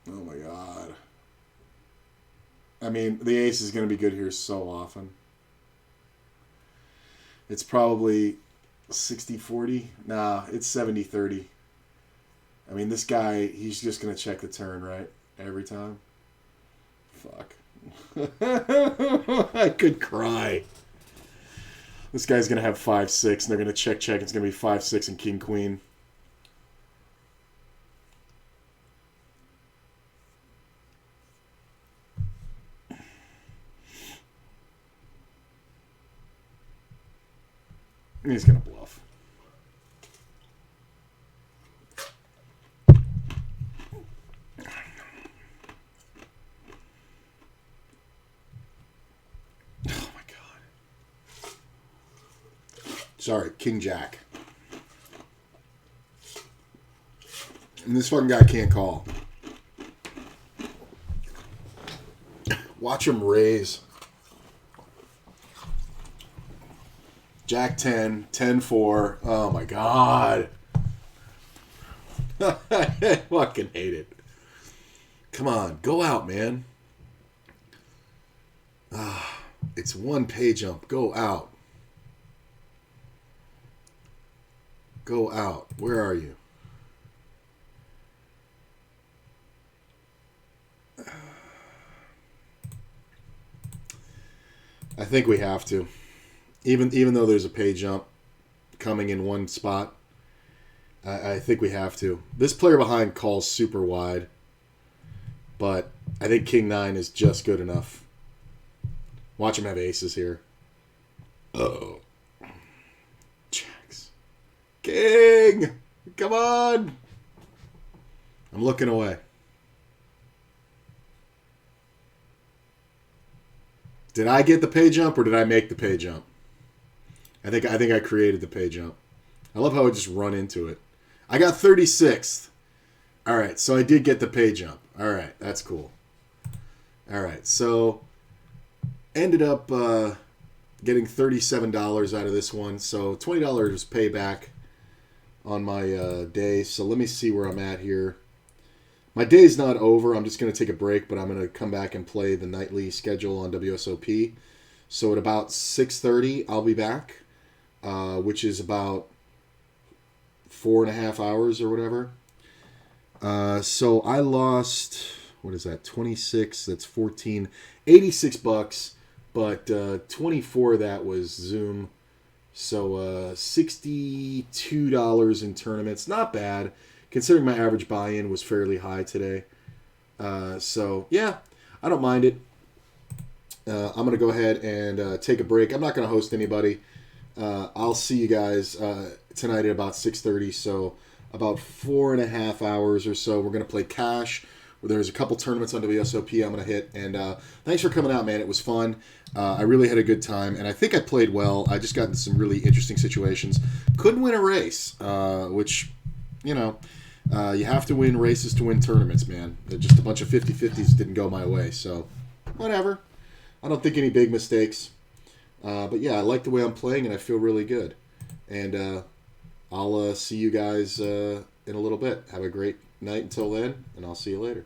Oh my god. I mean, the ace is going to be good here so often. It's probably 60-40. Nah, it's 70-30. I mean, this guy, he's just going to check the turn, right? Every time. Fuck. I could cry. This guy's going to have 5-6, and they're going to check. It's going to be 5-6 and king, queen. And he's going to bluff. Oh my god. Sorry, king jack. And this fucking guy can't call. Watch him raise. Jack 10, 10-4. Oh my god. I fucking hate it. Come on, go out, man. It's one pay jump. Go out. Go out. Where are you? I think we have to. Even though there's a pay jump coming in one spot, I think we have to. This player behind calls super wide, but I think king 9 is just good enough. Watch him have aces here. Oh. Jacks. King! Come on! I'm looking away. Did I get the pay jump or did I make the pay jump? I think I created the pay jump. I love how I just run into it. I got 36th. All right, so I did get the pay jump. All right, that's cool. All right, so ended up getting $37 out of this one. So $20 payback on my day. So let me see where I'm at here. My day's not over. I'm just going to take a break, but I'm going to come back and play the nightly schedule on WSOP. So at about 6:30, I'll be back, which is about 4.5 hours or whatever. So I lost, what is that, 26, that's 14, $86, but 24 of that was Zoom. So $62 in tournaments, not bad, considering my average buy-in was fairly high today. So yeah, I don't mind it. I'm going to go ahead and take a break. I'm not going to host anybody. I'll see you guys tonight at about 6:30, so about 4.5 hours or so. We're going to play cash. There's a couple tournaments on WSOP I'm going to hit, and thanks for coming out, man. It was fun. I really had a good time, and I think I played well. I just got into some really interesting situations. Couldn't win a race, which, you have to win races to win tournaments, man. Just a bunch of 50-50s didn't go my way, so whatever. I don't think any big mistakes. But yeah, I like the way I'm playing, and I feel really good. And I'll see you guys in a little bit. Have a great night until then, and I'll see you later.